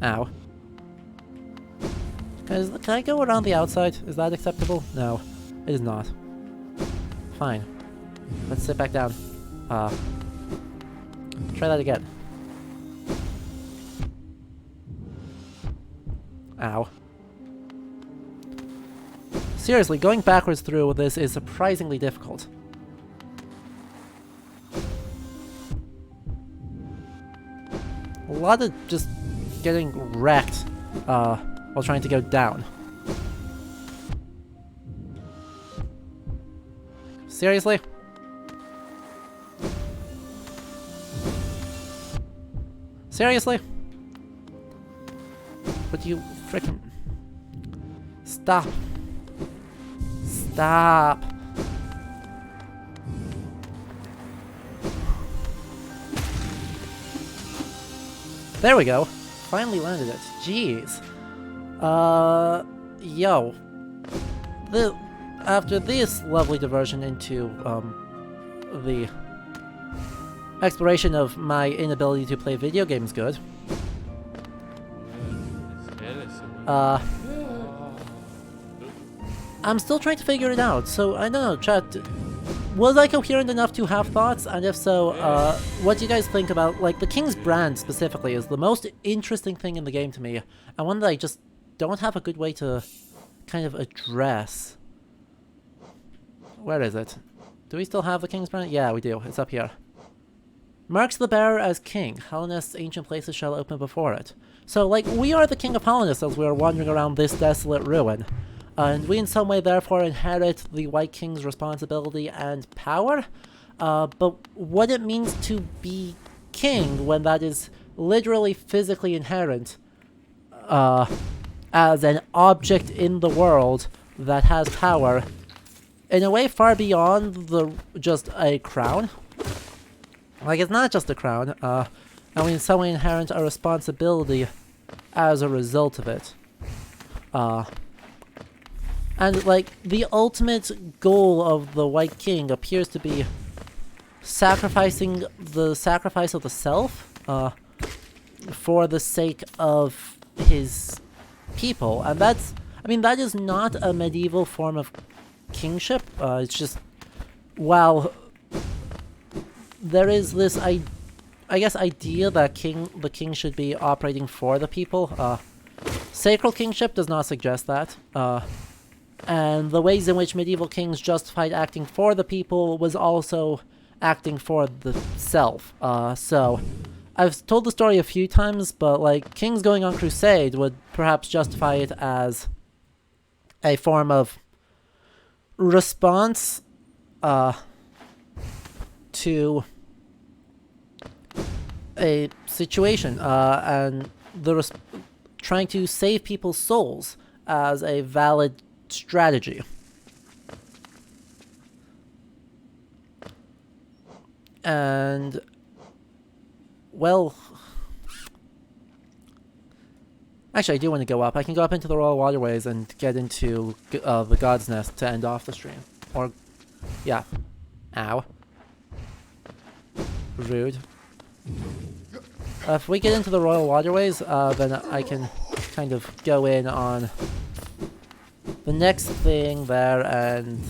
Ow. Can I go around the outside? Is that acceptable? No, it is not. Fine. Let's sit back down. Try that again. Ow. Seriously, going backwards through this is surprisingly difficult. A lot of just getting wrecked while trying to go down. Seriously? Seriously? Would you frickin' stop? Stop. There we go. Finally landed it. Jeez. Yo. After this lovely diversion into, the exploration of my inability to play video games good. I'm still trying to figure it out, so I don't know, chat. was I coherent enough to have thoughts? And if so, what do you guys think about, like, the King's brand specifically is the most interesting thing in the game to me, and one that I just don't have a good way to kind of address. Where is it? Do we still have the King's brand? Yeah, we do. It's up here. Marks the bearer as king. Hellenist's ancient places shall open before it. So, like, we are the king of Hellenists as we are wandering around this desolate ruin. And we in some way therefore inherit the White King's responsibility and power. But what it means to be king when that is literally physically inherent as an object in the world that has power in a way far beyond just a crown. Like, it's not just a crown, and we in some way inherit a responsibility as a result of it. And, like, the ultimate goal of the White King appears to be sacrificing the sacrifice of the self for the sake of his people. And that's, I mean, that is not a medieval form of kingship. It's just, while there is this, I guess, idea that the king should be operating for the people, sacred kingship does not suggest that. And the ways in which medieval kings justified acting for the people was also acting for the self. So, I've told the story a few times, but, like, kings going on crusade would perhaps justify it as a form of response to a situation, and trying to save people's souls as a valid strategy. And, well, actually I do want to go up. I can go up into the Royal Waterways and get into the God's Nest to end off the stream. Or, yeah. Ow. Rude. If we get into the Royal Waterways, then I can kind of go in on the next thing there and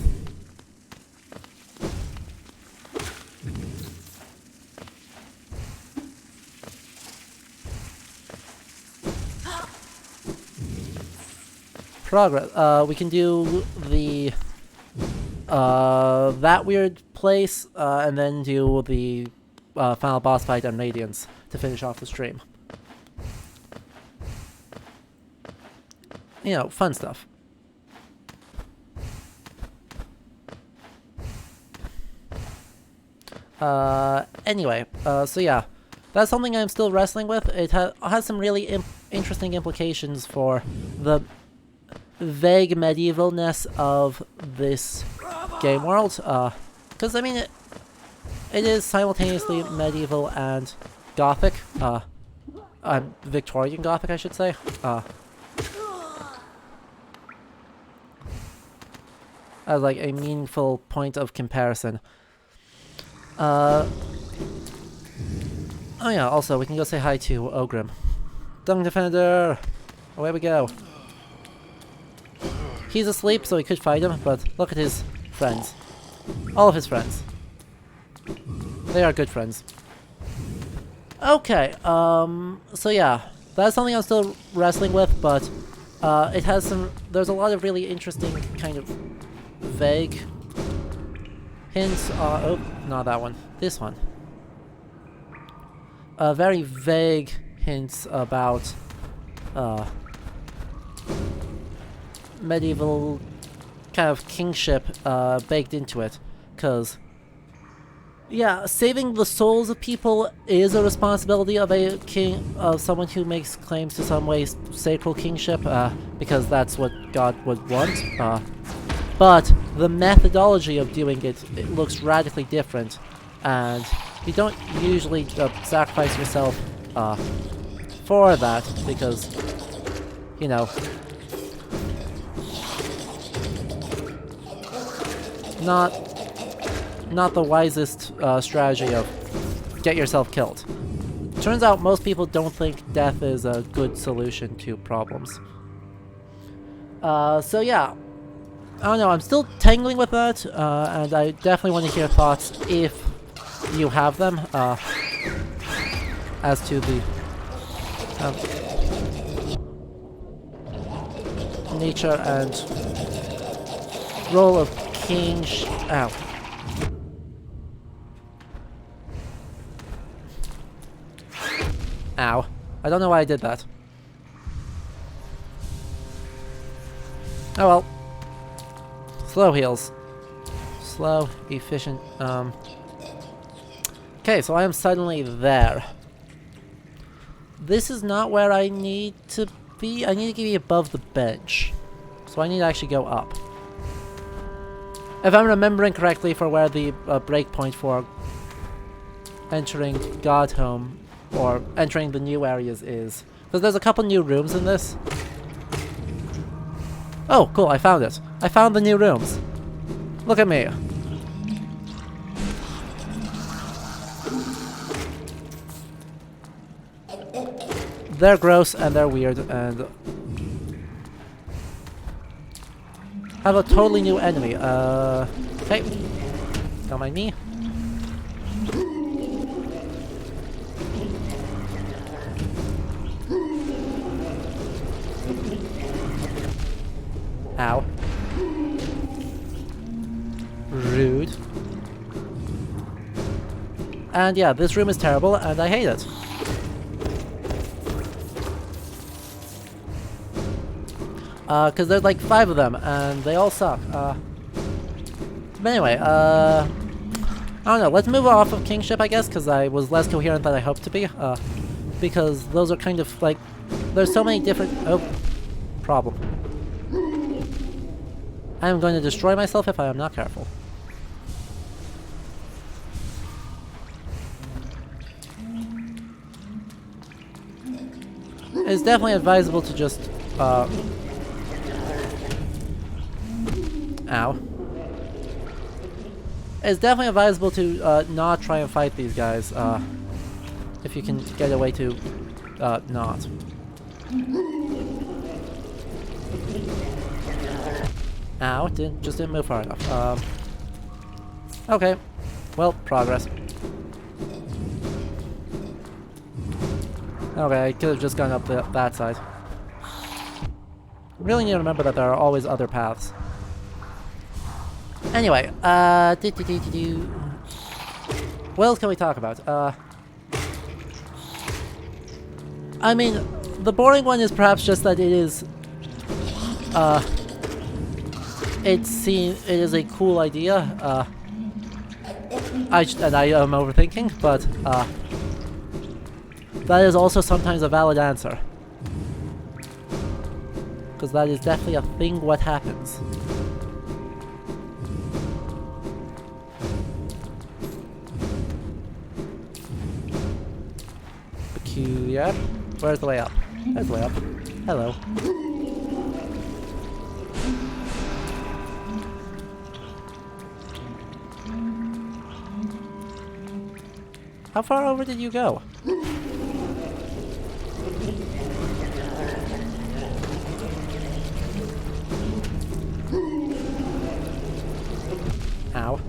progress. We can do the that weird place, and then do the final boss fight on Radiance to finish off the stream. You know, fun stuff. Anyway, so yeah, that's something I'm still wrestling with. It has some really interesting implications for the vague medievalness of this game world, because, I mean, it is simultaneously medieval and Gothic, Victorian Gothic, I should say, as, like, a meaningful point of comparison. Oh yeah, also, we can go say hi to Ogrim. Dung Defender! Away we go. He's asleep, so we could fight him, but look at his friends. All of his friends. They are good friends. Okay, so yeah, that's something I'm still wrestling with, but it has some, there's a lot of really interesting kind of vague hints. Oh, not that one. This one. Very vague hints about medieval kind of kingship baked into it, because yeah, saving the souls of people is a responsibility of a king, of someone who makes claims to some way sacred kingship, because that's what God would want. But the methodology of doing it looks radically different, and you don't usually sacrifice yourself for that, because, you know, not the wisest strategy of get yourself killed. Turns out most people don't think death is a good solution to problems. So yeah, I don't know, I'm still tangling with that, and I definitely want to hear thoughts if you have them, as to the nature and role of king. Ow. Ow. I don't know why I did that. Oh well. Slow heals. Slow, efficient, Okay, so I am suddenly there. This is not where I need to be. I need to be above the bench. So I need to actually go up. If I'm remembering correctly for where the breakpoint for entering Godhome or entering the new areas is. Because there's a couple new rooms in this. Oh, cool, I found it. I found the new rooms. Look at me. They're gross and they're weird and have a totally new enemy. Hey. Don't mind me. Ow. Rude. And yeah, this room is terrible and I hate it. Cause there's like 5 of them and they all suck. But anyway, I don't know, let's move off of Kingship I guess, cause I was less coherent than I hoped to be. Because those are kind of like, there's so many different, oh, problem. I am going to destroy myself if I am not careful. It's definitely advisable to just, ow. It's definitely advisable to not try and fight these guys, if you can get away to not. Ow, just didn't move far enough. Okay, well, progress. Okay, I could have just gone up that side. Really need to remember that there are always other paths. Anyway, what else can we talk about? I mean, the boring one is perhaps just that it is, it is a cool idea, and I am overthinking, but, that is also sometimes a valid answer. Because that is definitely a thing what happens. Peculiar. Where's the way up? There's the way up. Hello. How far over did you go? Ow.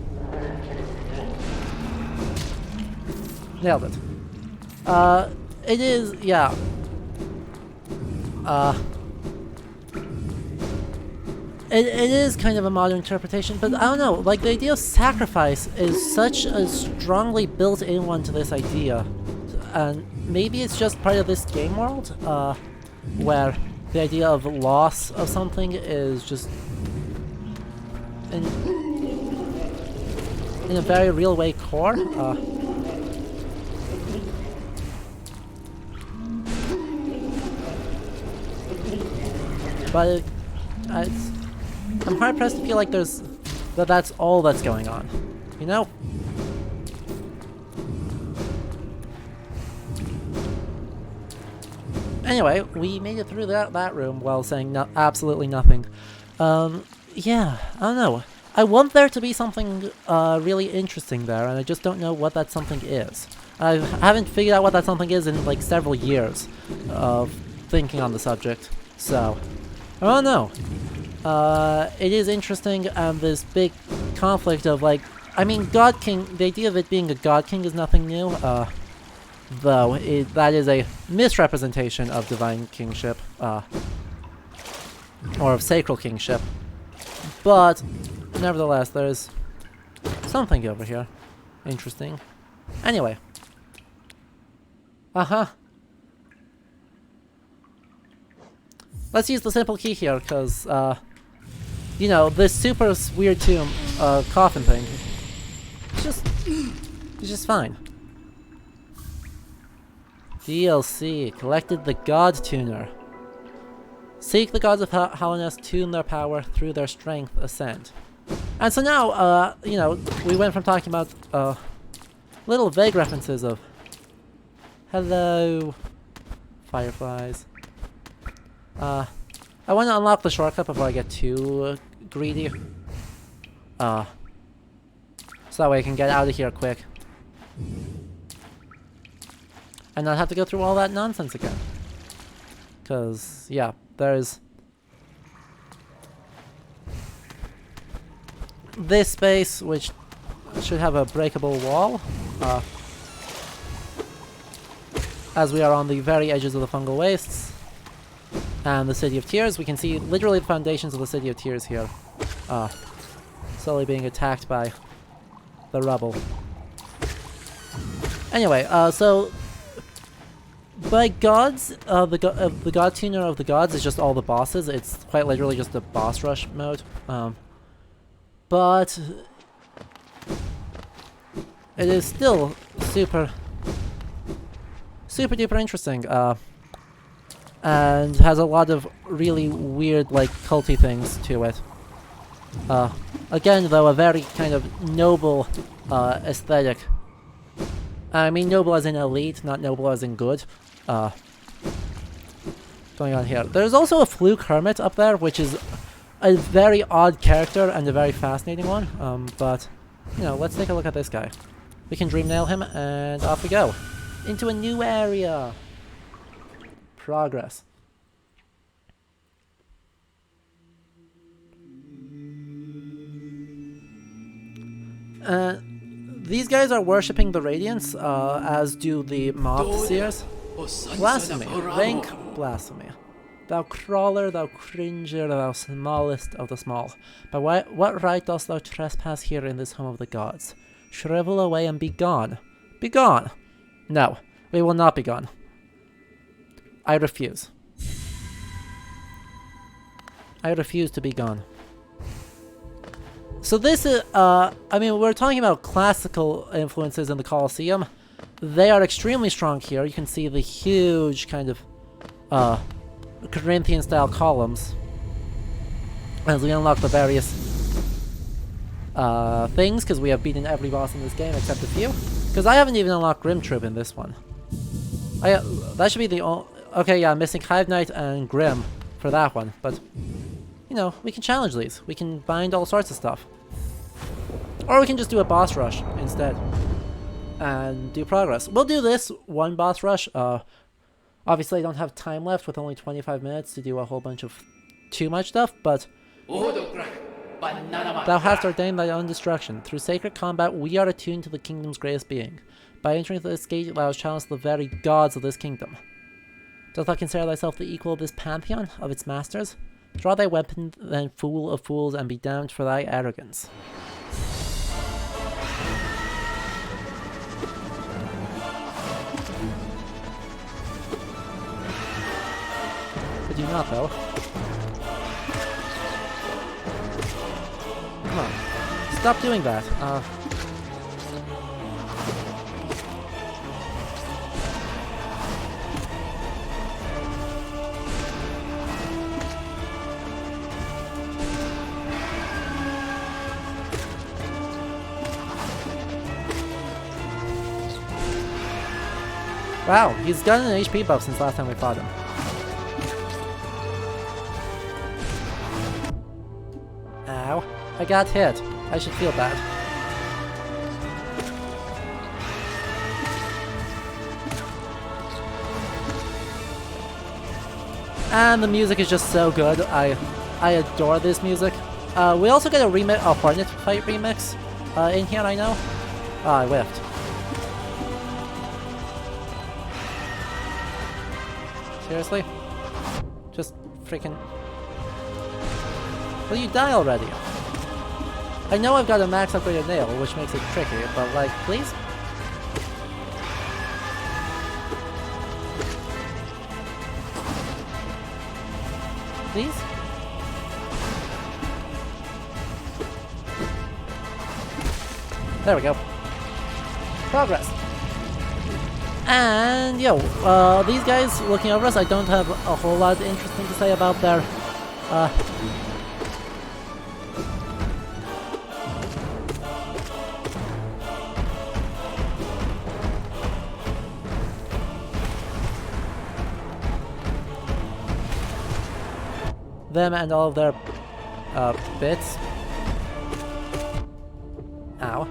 Nailed it. It is, yeah. It is kind of a modern interpretation, but I don't know, like the idea of sacrifice is such a strongly built-in one to this idea. And maybe it's just part of this game world, where the idea of loss of something is just in a very real way core. But I'm hard pressed to feel like that's all that's going on, you know? Anyway, we made it through that room while saying absolutely nothing. Yeah, I don't know. I want there to be something really interesting there, and I just don't know what that something is. I haven't figured out what that something is in like several years of thinking on the subject, so I don't know. it is interesting, and this big conflict of, like, I mean, God King, the idea of it being a God King is nothing new, though that is a misrepresentation of divine kingship, or of sacral kingship. But, nevertheless, there's something over here. Interesting. Anyway. Let's use the simple key here, because, you know, this super weird tomb, coffin thing, it's just fine. DLC, collected the God Tuner. Seek the gods of Hallowness, tune their power, through their strength ascend. And so now, you know, we went from talking about, little vague references of, hello, fireflies. I want to unlock the shortcut before I get too greedy. So that way I can get out of here quick. And not have to go through all that nonsense again. Because, yeah, there's this space, which should have a breakable wall. As we are on the very edges of the Fungal Wastes. And the City of Tears. We can see literally the foundations of the City of Tears here. Slowly being attacked by the rubble. Anyway, so by gods, the God Tuner of the gods is just all the bosses. It's quite literally just a boss rush mode. But it is still super duper interesting. And has a lot of really weird, like, culty things to it. Again, though, a very kind of noble aesthetic. I mean noble as in elite, not noble as in good. Going on here. There's also a Fluke Hermit up there, which is a very odd character and a very fascinating one. But, you know, let's take a look at this guy. We can Dream Nail him, and off we go. Into a new area. Progress. These guys are worshipping the Radiance, as do the Moth Seers. Blasphemy, rank blasphemy. Thou crawler, thou cringer, thou smallest of the small. By what right dost thou trespass here in this home of the gods? Shrivel away and be gone. Be gone! No, we will not be gone. I refuse. I refuse to be gone. So this is, I mean, we're talking about classical influences in the Colosseum. They are extremely strong here. You can see the huge kind of, Corinthian-style columns. As we unlock the various, things, because we have beaten every boss in this game except a few. Because I haven't even unlocked Grim Troop in this one. That should be the only... Okay, yeah, I'm missing Hive Knight and Grim for that one, but, you know, we can challenge these. We can bind all sorts of stuff. Or we can just do a boss rush instead. And do progress. We'll do this one boss rush. Obviously I don't have time left with only 25 minutes to do a whole bunch of too much stuff, but... Thou hast ordained thy own destruction. Through sacred combat we are attuned to the kingdom's greatest being. By entering this gate thou hast challenged the very gods of this kingdom. Dost thou consider thyself the equal of this pantheon, of its masters? Draw thy weapon, then, fool of fools, and be damned for thy arrogance. I do not, though. Come on. Stop doing that. Wow, he's gotten an HP buff since last time we fought him. Ow. I got hit. I should feel bad. And the music is just so good. I adore this music. We also get a Hornet fight remix in here, I know. I whiffed. Seriously? Just freaking... Will you die already? I know I've got a max upgraded nail, which makes it tricky, but like, please? Please? There we go. Progress! And, yo, these guys looking over us, I don't have a whole lot interesting to say about their, them and all of their, bits. Ow.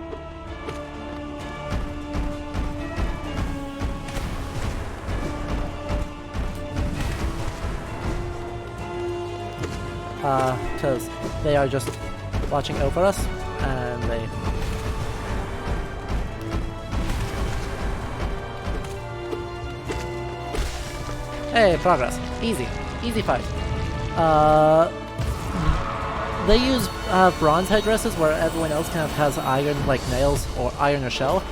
Because they are just watching over us, and they... Hey, progress. Easy. Easy fight. They use bronze headdresses where everyone else kind of has iron, like nails, or iron or shell.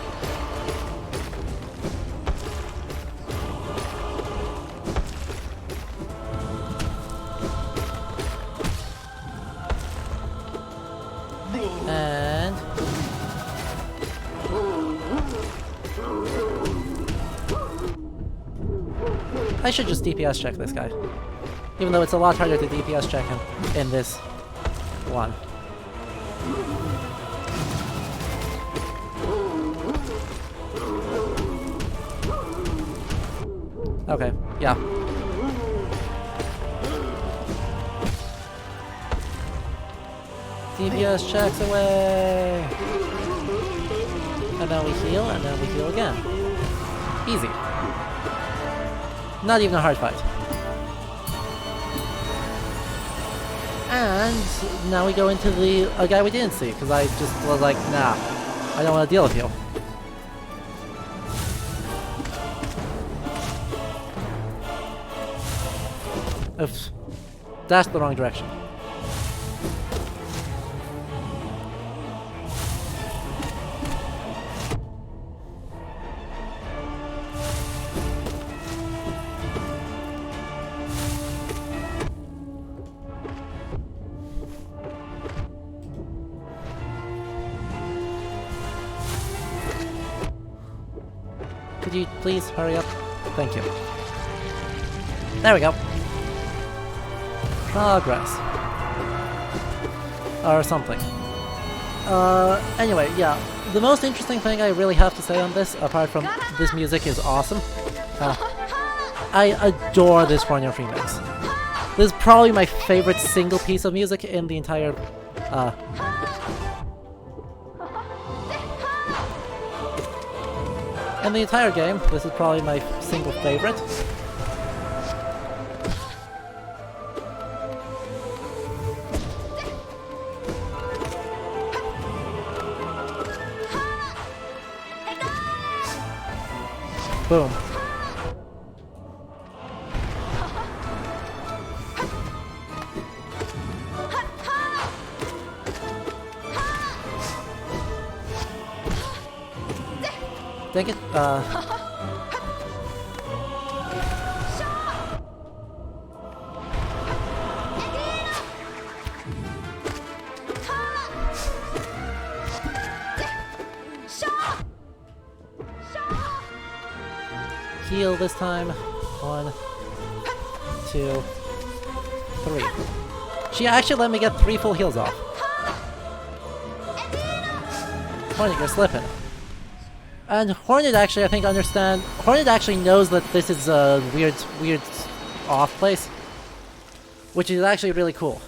And... I should just DPS check this guy. Even though it's a lot harder to DPS check him in this one. Okay, yeah. DPS checks away! And then we heal, and then we heal again. Easy. Not even a hard fight. And now we go into a guy we didn't see, because I just was like, nah, I don't want to deal with you. Oops. That's the wrong direction. Could you please hurry up? Thank you. There we go. Progress. Or something. Anyway, yeah. The most interesting thing I really have to say on this, apart from this music is awesome, I adore this Hornet remix. This is probably my favorite single piece of music in the entire, in the entire game. This is probably my single favorite. Boom. Dang it, heal this time. 1, 2, 3. She actually let me get 3 full heals off. Hornet, you're slipping. And Hornet actually, I think, Hornet actually knows that this is a weird off place, which is actually really cool.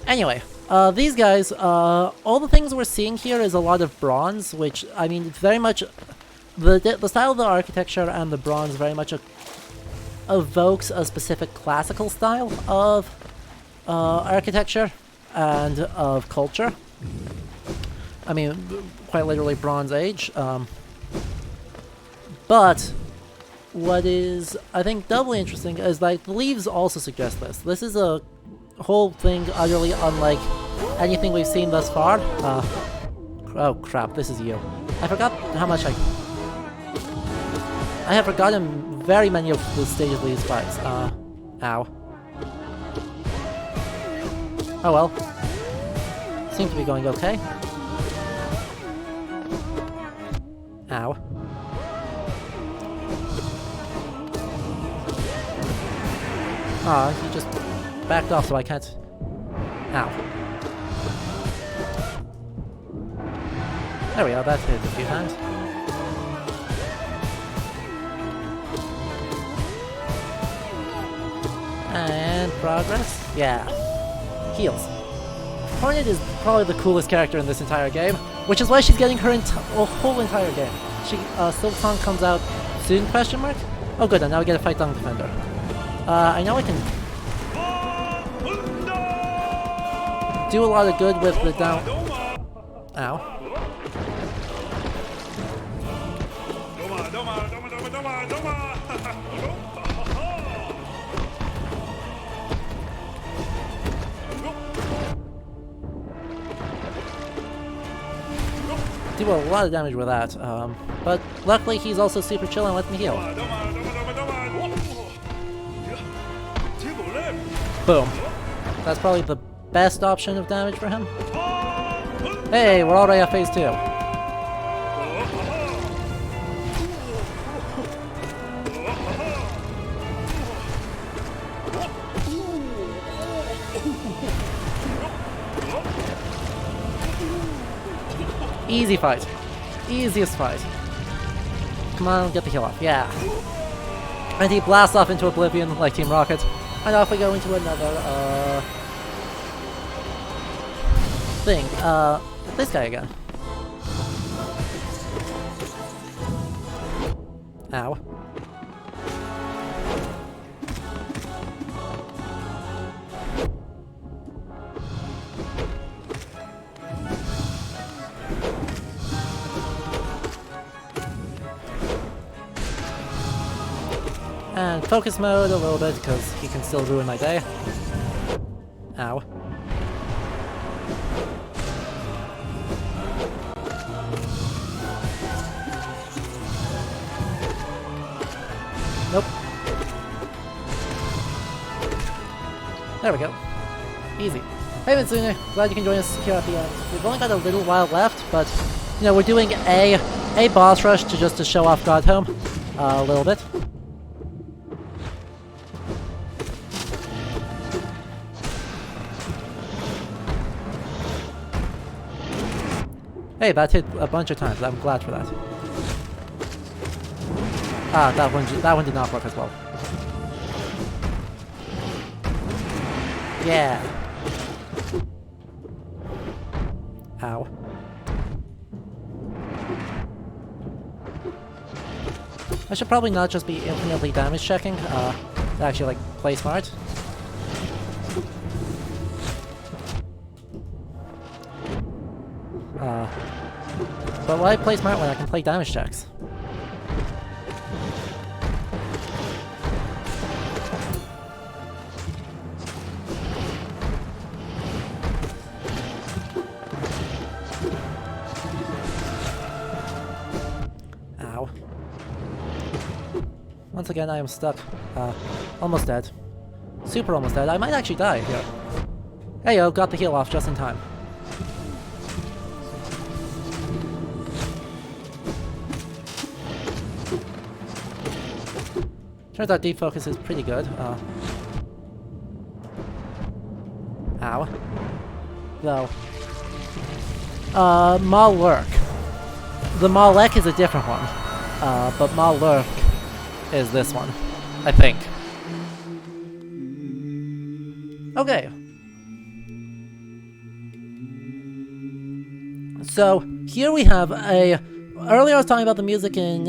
Anyway, these guys, all the things we're seeing here is a lot of bronze, which, I mean, very much, the style of the architecture and the bronze very much evokes a specific classical style of architecture and of culture. I mean, quite literally Bronze Age. But what is, I think, doubly interesting is like the leaves also suggest this. This is a whole thing utterly unlike anything we've seen thus far. Oh crap, this is you. I forgot how much I have forgotten very many of the stages of these fights. Ow. Oh well. Seems to be going okay. Ow. He just backed off so I can't... Ow. There we are, that hit a few times. And progress? Yeah. Heals. Hornet is probably the coolest character in this entire game, which is why she's getting her whole entire game. Silk Song comes out soon, question mark? Oh good, and now we get to fight Dung Defender. I know I can do a lot of good with the down... Ow. Do a lot of damage with that, but luckily he's also super chill and lets me heal. Boom. That's probably the best option of damage for him. Hey, we're already at phase 2. Easy fight. Easiest fight. Come on, get the heal off. Yeah. And he blasts off into oblivion like Team Rocket. And off we go into another, thing. This guy again. Ow. And focus mode a little bit, because he can still ruin my day. Ow. Nope. There we go. Easy. Hey Mitsune, glad you can join us here at the end. We've only got a little while left, but, you know, we're doing a boss rush just to show off Godhome a little bit. Hey, that hit a bunch of times. I'm glad for that. Ah, that one did not work as well. Yeah. Ow. I should probably not just be infinitely damage checking, to actually, like, play smart. But why play smart when I can play damage checks? Ow. Once again, I am stuck. Almost dead. Super almost dead. I might actually die here. Hey yo, got the heal off just in time. Turns out deep focus is pretty good. Ow. Though. Malurk. The Malek is a different one. But Malurk is this one. I think. Okay. So, here we have a earlier I was talking about the music in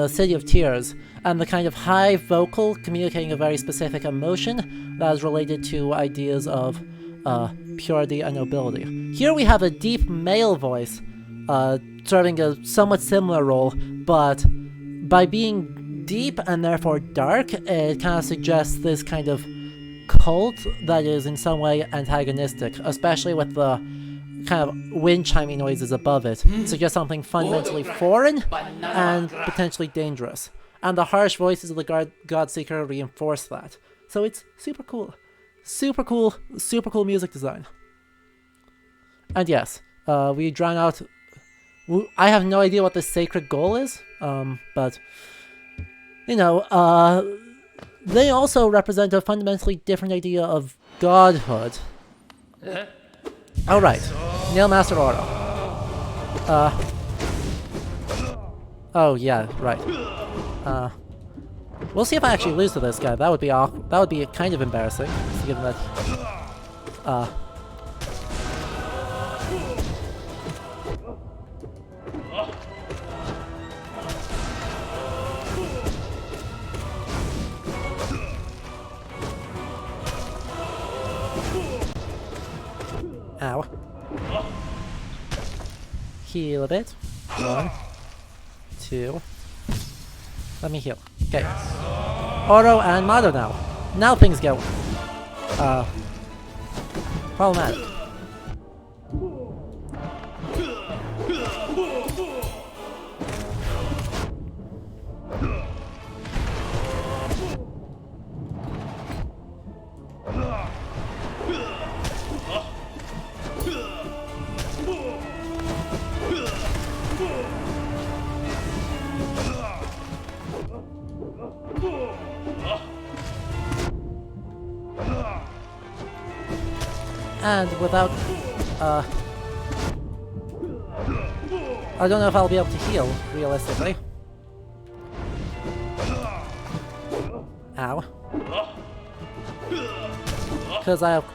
City of Tears, and the kind of high vocal communicating a very specific emotion that is related to ideas of purity and nobility. Here we have a deep male voice serving a somewhat similar role, but by being deep and therefore dark, it kind of suggests this kind of cult that is in some way antagonistic, especially with the kind of wind chiming noises above it. It suggests something fundamentally foreign and potentially dangerous. And the harsh voices of the Godseeker reinforce that. So it's super cool. Super cool music design. And yes, we drown out... I have no idea what the sacred goal is, but... You know, they also represent a fundamentally different idea of godhood. Oh, right. Nail Master Oro. Oh, yeah, right. We'll see if I actually lose to this guy. That would be awkward. That would be kind of embarrassing, given that... Ow. Heal a bit. 1, 2. Let me heal. Okay. Oro and Mado now. Now things go. Problematic. And without, I don't know if I'll be able to heal, realistically. Ow. Because I have,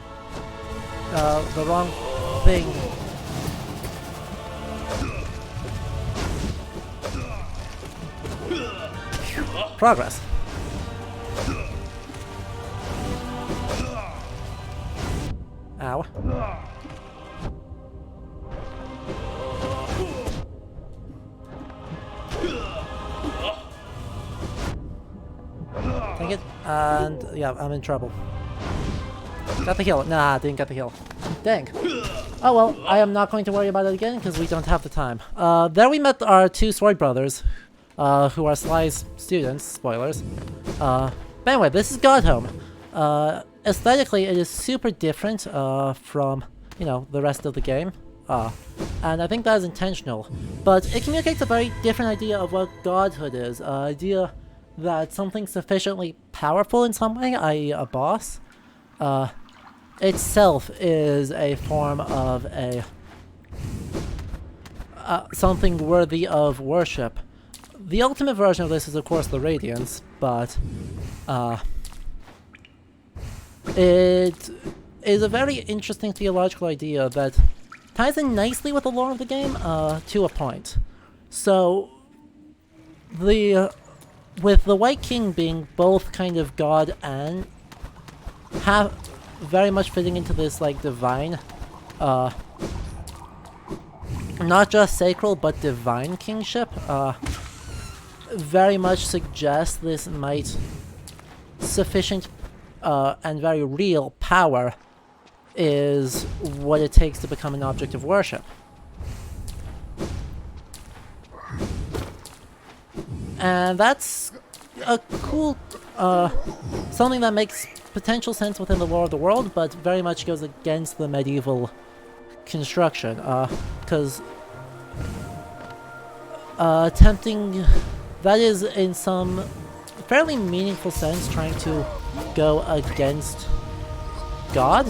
the wrong thing. Progress. Ow. Take it, and yeah, I'm in trouble. Got the heal. Nah, didn't get the heal. Dang. Oh well, I am not going to worry about it again because we don't have the time. There we met our two sword brothers, who are Sly's students. Spoilers. But anyway, this is Godhome. Aesthetically, it is super different from, you know, the rest of the game. And I think that is intentional. But it communicates a very different idea of what godhood is. An idea that something sufficiently powerful in some way, i.e. a boss, itself is a form of a... something worthy of worship. The ultimate version of this is, of course, the Radiance, but... it is a very interesting theological idea that ties in nicely with the lore of the game, to a point. So, with the White King being both kind of god and very much fitting into this, like, divine, not just sacral, but divine kingship, very much suggests this might sufficient and very real power is what it takes to become an object of worship. And that's a cool, something that makes potential sense within the lore of the world, but very much goes against the medieval construction, because attempting, that is in some fairly meaningful sense trying to go against God,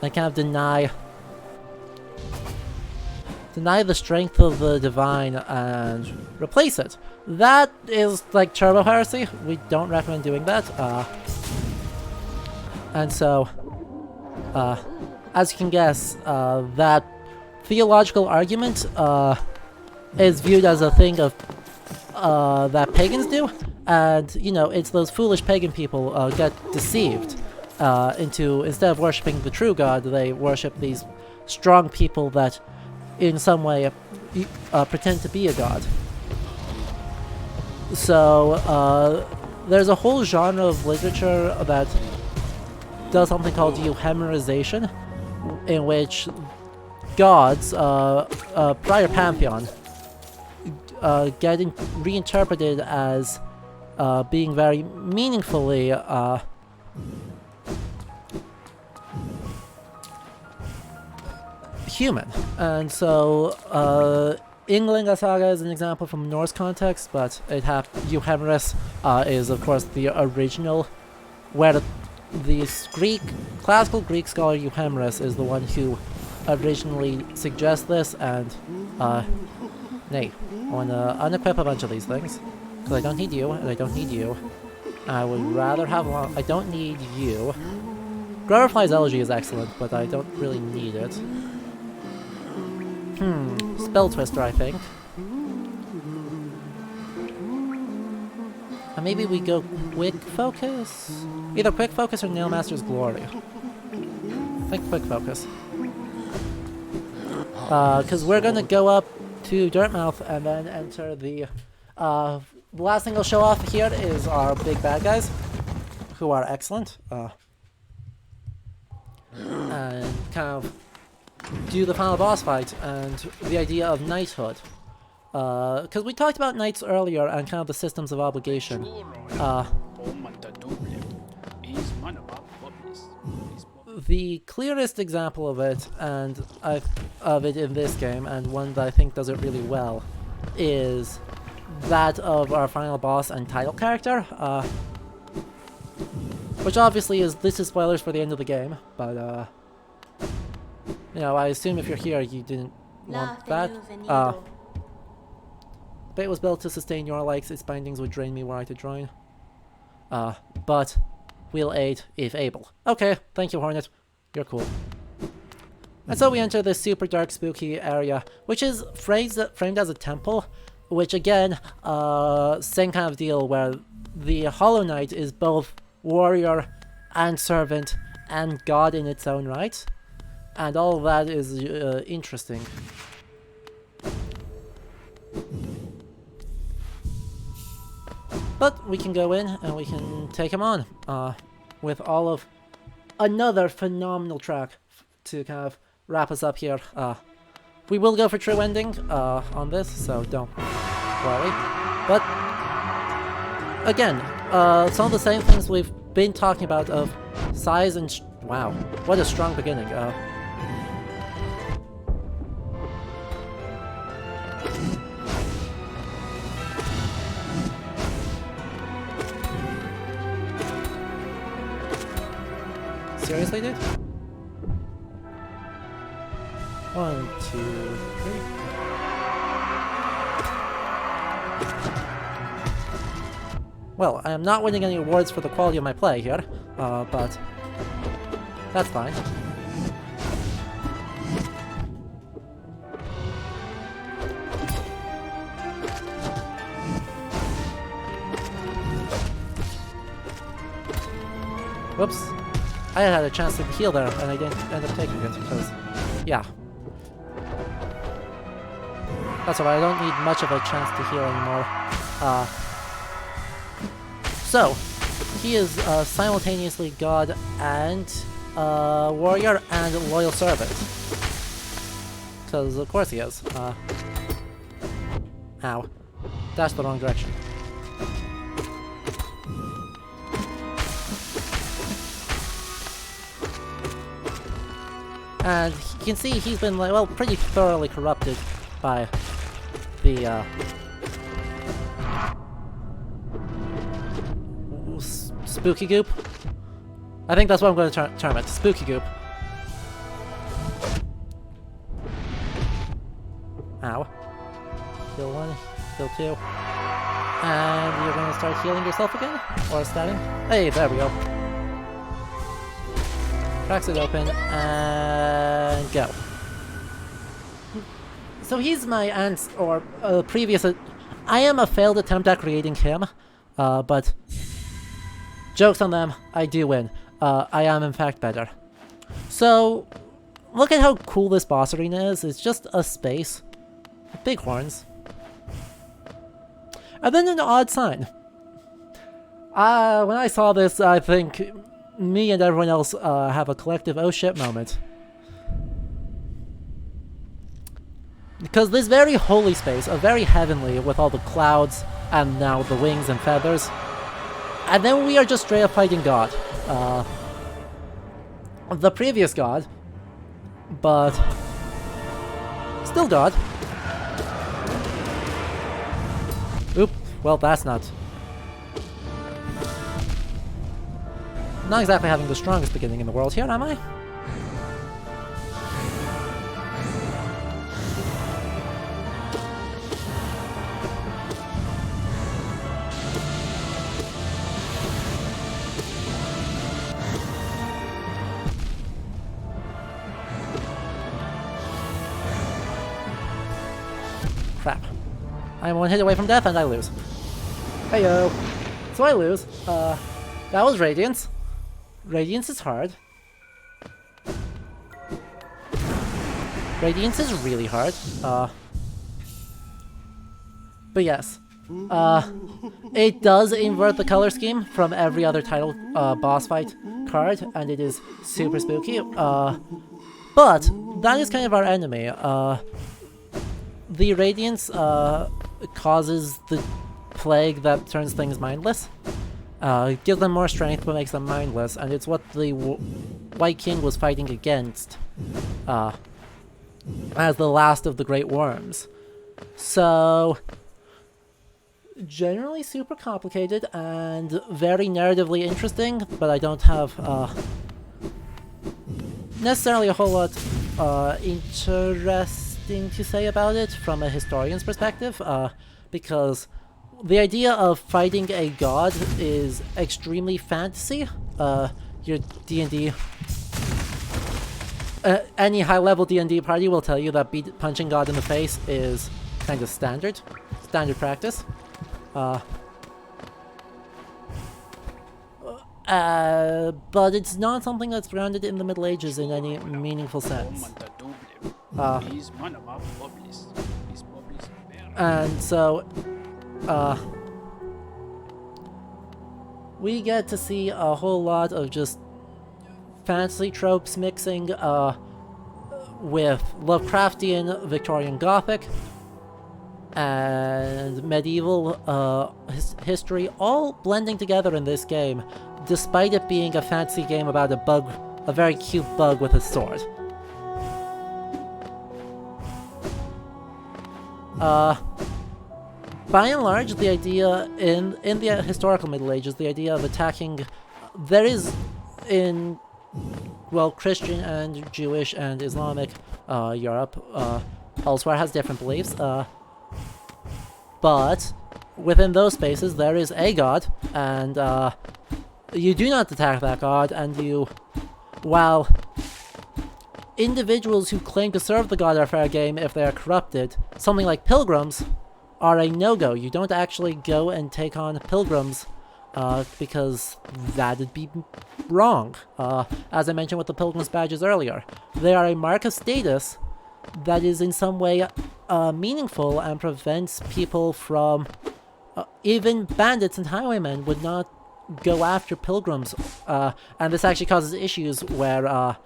and kind of deny the strength of the divine and replace it. That is like turbo heresy. We don't recommend doing that. And so, as you can guess, that theological argument is viewed as a thing of that pagans do, and you know, it's those foolish pagan people get deceived into, instead of worshipping the true god, they worship these strong people that in some way pretend to be a god. So there's a whole genre of literature that does something called euhemerization, in which gods, prior pantheon, getting reinterpreted as being very meaningfully human. And so Ynglinga Saga is an example from Norse context, but Euhemerus is of course the original, where the classical Greek scholar Euhemerus is the one who originally suggests this, and nay, I want to unequip a bunch of these things, because I don't need you, and I don't need you. I would rather have I don't need you. Groverfly's Elegy is excellent, but I don't really need it. Spell Twister, I think. And maybe we go Quick Focus? Either Quick Focus or Nailmaster's Glory. I think Quick Focus. Because we're gonna go up to Dirtmouth and then enter the last thing I'll show off here is our big bad guys, who are excellent. And kind of do the final boss fight and the idea of knighthood. Because we talked about knights earlier and kind of the systems of obligation. The clearest example of it, in this game, and one that I think does it really well, is that of our final boss and title character. Which obviously this is spoilers for the end of the game, but you know, I assume if you're here, you didn't want that. Bait was built to sustain your likes, its bindings would drain me were I to join. But we'll aid if able. Okay, thank you, Hornet. You're cool. And so we enter this super dark, spooky area, which is framed as a temple, which again, same kind of deal where the Hollow Knight is both warrior and servant and god in its own right. And all of that is interesting. But we can go in and we can take him on with all of another phenomenal track to kind of wrap us up here. We will go for true ending on this, so don't worry. But again, some of the same things we've been talking about of size and wow, what a strong beginning. Seriously, dude? 1, 2, 3. Well, I am not winning any awards for the quality of my play here, but that's fine. Whoops. I had a chance to heal there, and I didn't end up taking it, because, yeah. That's alright, I don't need much of a chance to heal anymore. So, he is simultaneously god and warrior and loyal servant. Because of course he is. Ow. That's the wrong direction. And you can see he's been, like, well, pretty thoroughly corrupted by the, spooky goop. I think that's what I'm going to term it, spooky goop. Ow. Kill 1, kill 2. And you're going to start healing yourself again? Or stabbing? Hey, there we go. Cracks it open, and go. So he's my aunt's, or previous... I am a failed attempt at creating him, but... Joke's on them, I do win. I am in fact better. So, look at how cool this boss arena is. It's just a space. Big horns. And then an odd sign. When I saw this, I think me and everyone else have a collective oh shit moment. Because this very holy space, a very heavenly with all the clouds and now the wings and feathers, and then we are just straight up fighting God. The previous God, but still God. Oop, well that's not exactly having the strongest beginning in the world here, am I? Crap. I'm one hit away from death and I lose. Heyo. So I lose. That was Radiance. Radiance is hard. Radiance is really hard. But yes. It does invert the color scheme from every other title boss fight card, and it is super spooky. But that is kind of our enemy. The Radiance causes the plague that turns things mindless. It gives them more strength but makes them mindless, and it's what the White King was fighting against as the last of the Great Worms. So, generally super complicated and very narratively interesting, but I don't have necessarily a whole lot interesting to say about it from a historian's perspective, because the idea of fighting a god is extremely fantasy. Your D&D... any high-level D&D party will tell you that punching God in the face is kind of standard practice. But it's not something that's grounded in the Middle Ages in any meaningful sense. And so, we get to see a whole lot of just fantasy tropes mixing with Lovecraftian Victorian Gothic and medieval history, all blending together in this game, despite it being a fantasy game about a bug, a very cute bug with a sword. By and large, the idea in the historical Middle Ages, the idea of attacking, there is in, well, Christian and Jewish and Islamic Europe, elsewhere has different beliefs, but within those spaces there is a god, and you do not attack that god, and you, while individuals who claim to serve the god are fair game if they are corrupted, something like pilgrims are a no-go. You don't actually go and take on pilgrims because that'd be wrong. As I mentioned with the pilgrims badges earlier, they are a mark of status that is in some way meaningful and prevents people from, even bandits and highwaymen would not go after pilgrims, and this actually causes issues where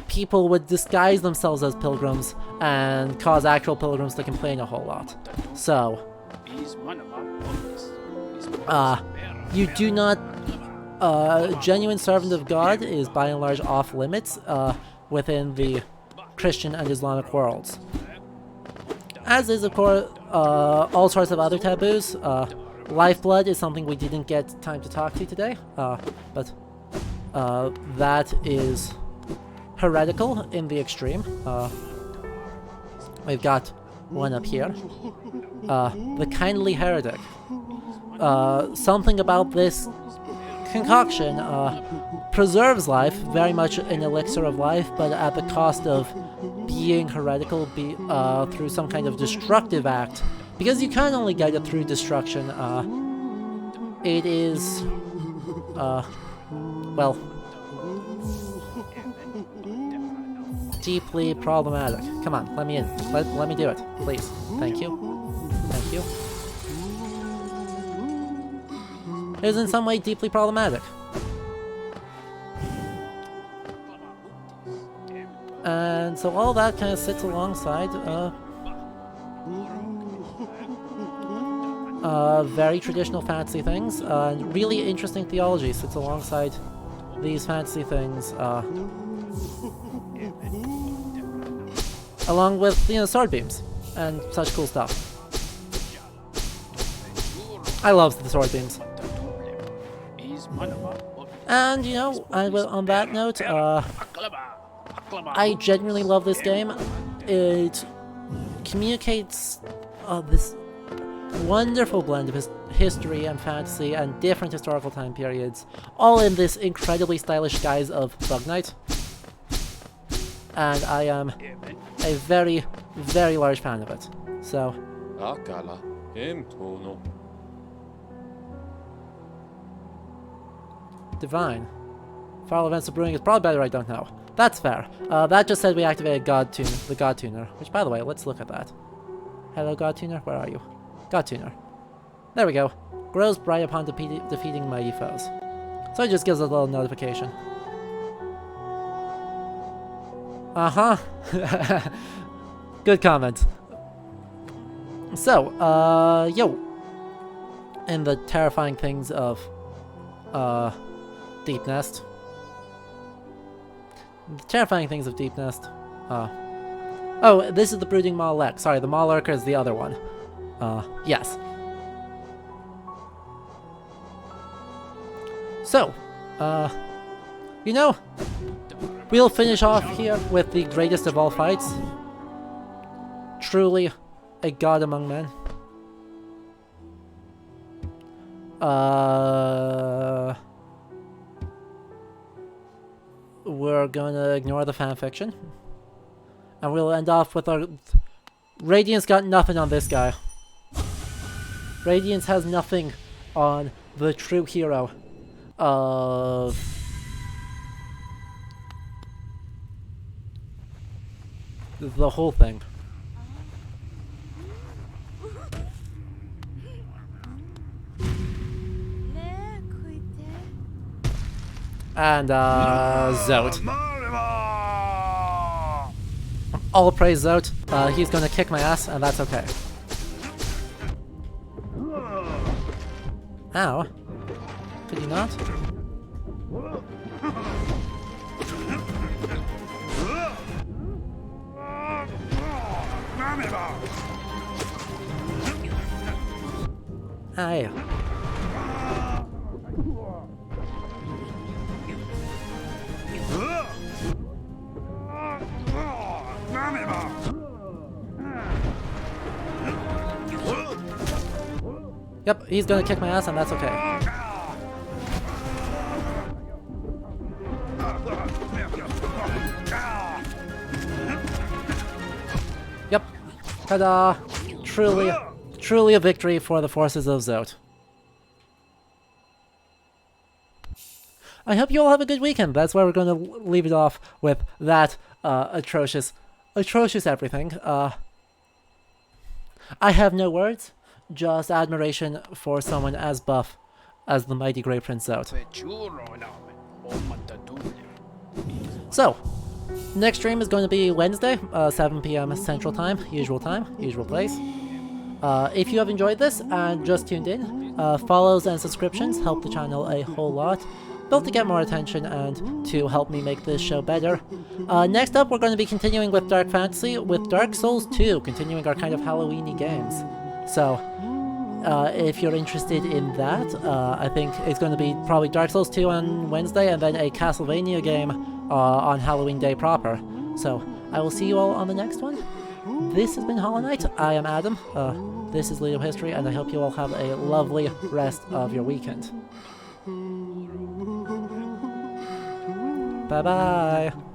people would disguise themselves as pilgrims and cause actual pilgrims to complain a whole lot. So, you do not... genuine servant of God is by and large off limits within the Christian and Islamic worlds. As is, of course, all sorts of other taboos. Lifeblood is something we didn't get time to talk to today, but that is heretical in the extreme. We've got one up here. The Kindly Heretic. Something about this concoction preserves life, very much an elixir of life, but at the cost of being heretical through some kind of destructive act. Because you can only get it through destruction, it is, well, deeply problematic. Come on, let me in. Let me do it, please. Thank you. Thank you. It is in some way deeply problematic. And so all that kind of sits alongside very traditional fantasy things. Really interesting theology sits alongside these fantasy things. Along with, you know, sword beams and such cool stuff. I love the sword beams. And, you know, on that note, I genuinely love this game. It communicates this wonderful blend of history and fantasy and different historical time periods, all in this incredibly stylish guise of Bug Knight. And I am a very, very large fan of it. So... Divine. Final events of brewing is probably better, I don't know. That's fair. That just said we activated the God Tuner, which, by the way, let's look at that. Hello, God Tuner, where are you? God Tuner. There we go. Grows bright upon defeating mighty foes. So it just gives us a little notification. Uh-huh. Good comment. So, yo. And the terrifying things of, Deep Nest. The terrifying things of Deep Nest. Oh, this is the Brooding Maw-Lurk. Sorry, the Maw-Lurker is the other one. Yes. So, you know, we'll finish off here with the greatest of all fights. Truly a god among men. We're gonna ignore the fanfiction. And we'll end off with our... Radiance got nothing on this guy. Radiance has nothing on the true hero of... the whole thing. And, Zote. All praise Zote. He's gonna kick my ass, and that's okay. Ow. Could you not? Aye. Yep, he's gonna kick my ass and that's okay. Yep. Ta-da! Truly a victory for the forces of Zote. I hope you all have a good weekend. That's why we're going to leave it off with that atrocious everything. I have no words, just admiration for someone as buff as the mighty Grey Prince Zote. So, next stream is going to be Wednesday, 7 p.m. Central Time, usual place. If you have enjoyed this and just tuned in, follows and subscriptions help the channel a whole lot, both to get more attention and to help me make this show better. Next up, we're going to be continuing with Dark Fantasy with Dark Souls 2, continuing our kind of Halloween-y games. So, if you're interested in that, I think it's going to be probably Dark Souls 2 on Wednesday and then a Castlevania game on Halloween Day proper. So, I will see you all on the next one. This has been Hollow Knight. I am Adam. This is Lido History, and I hope you all have a lovely rest of your weekend. Bye bye.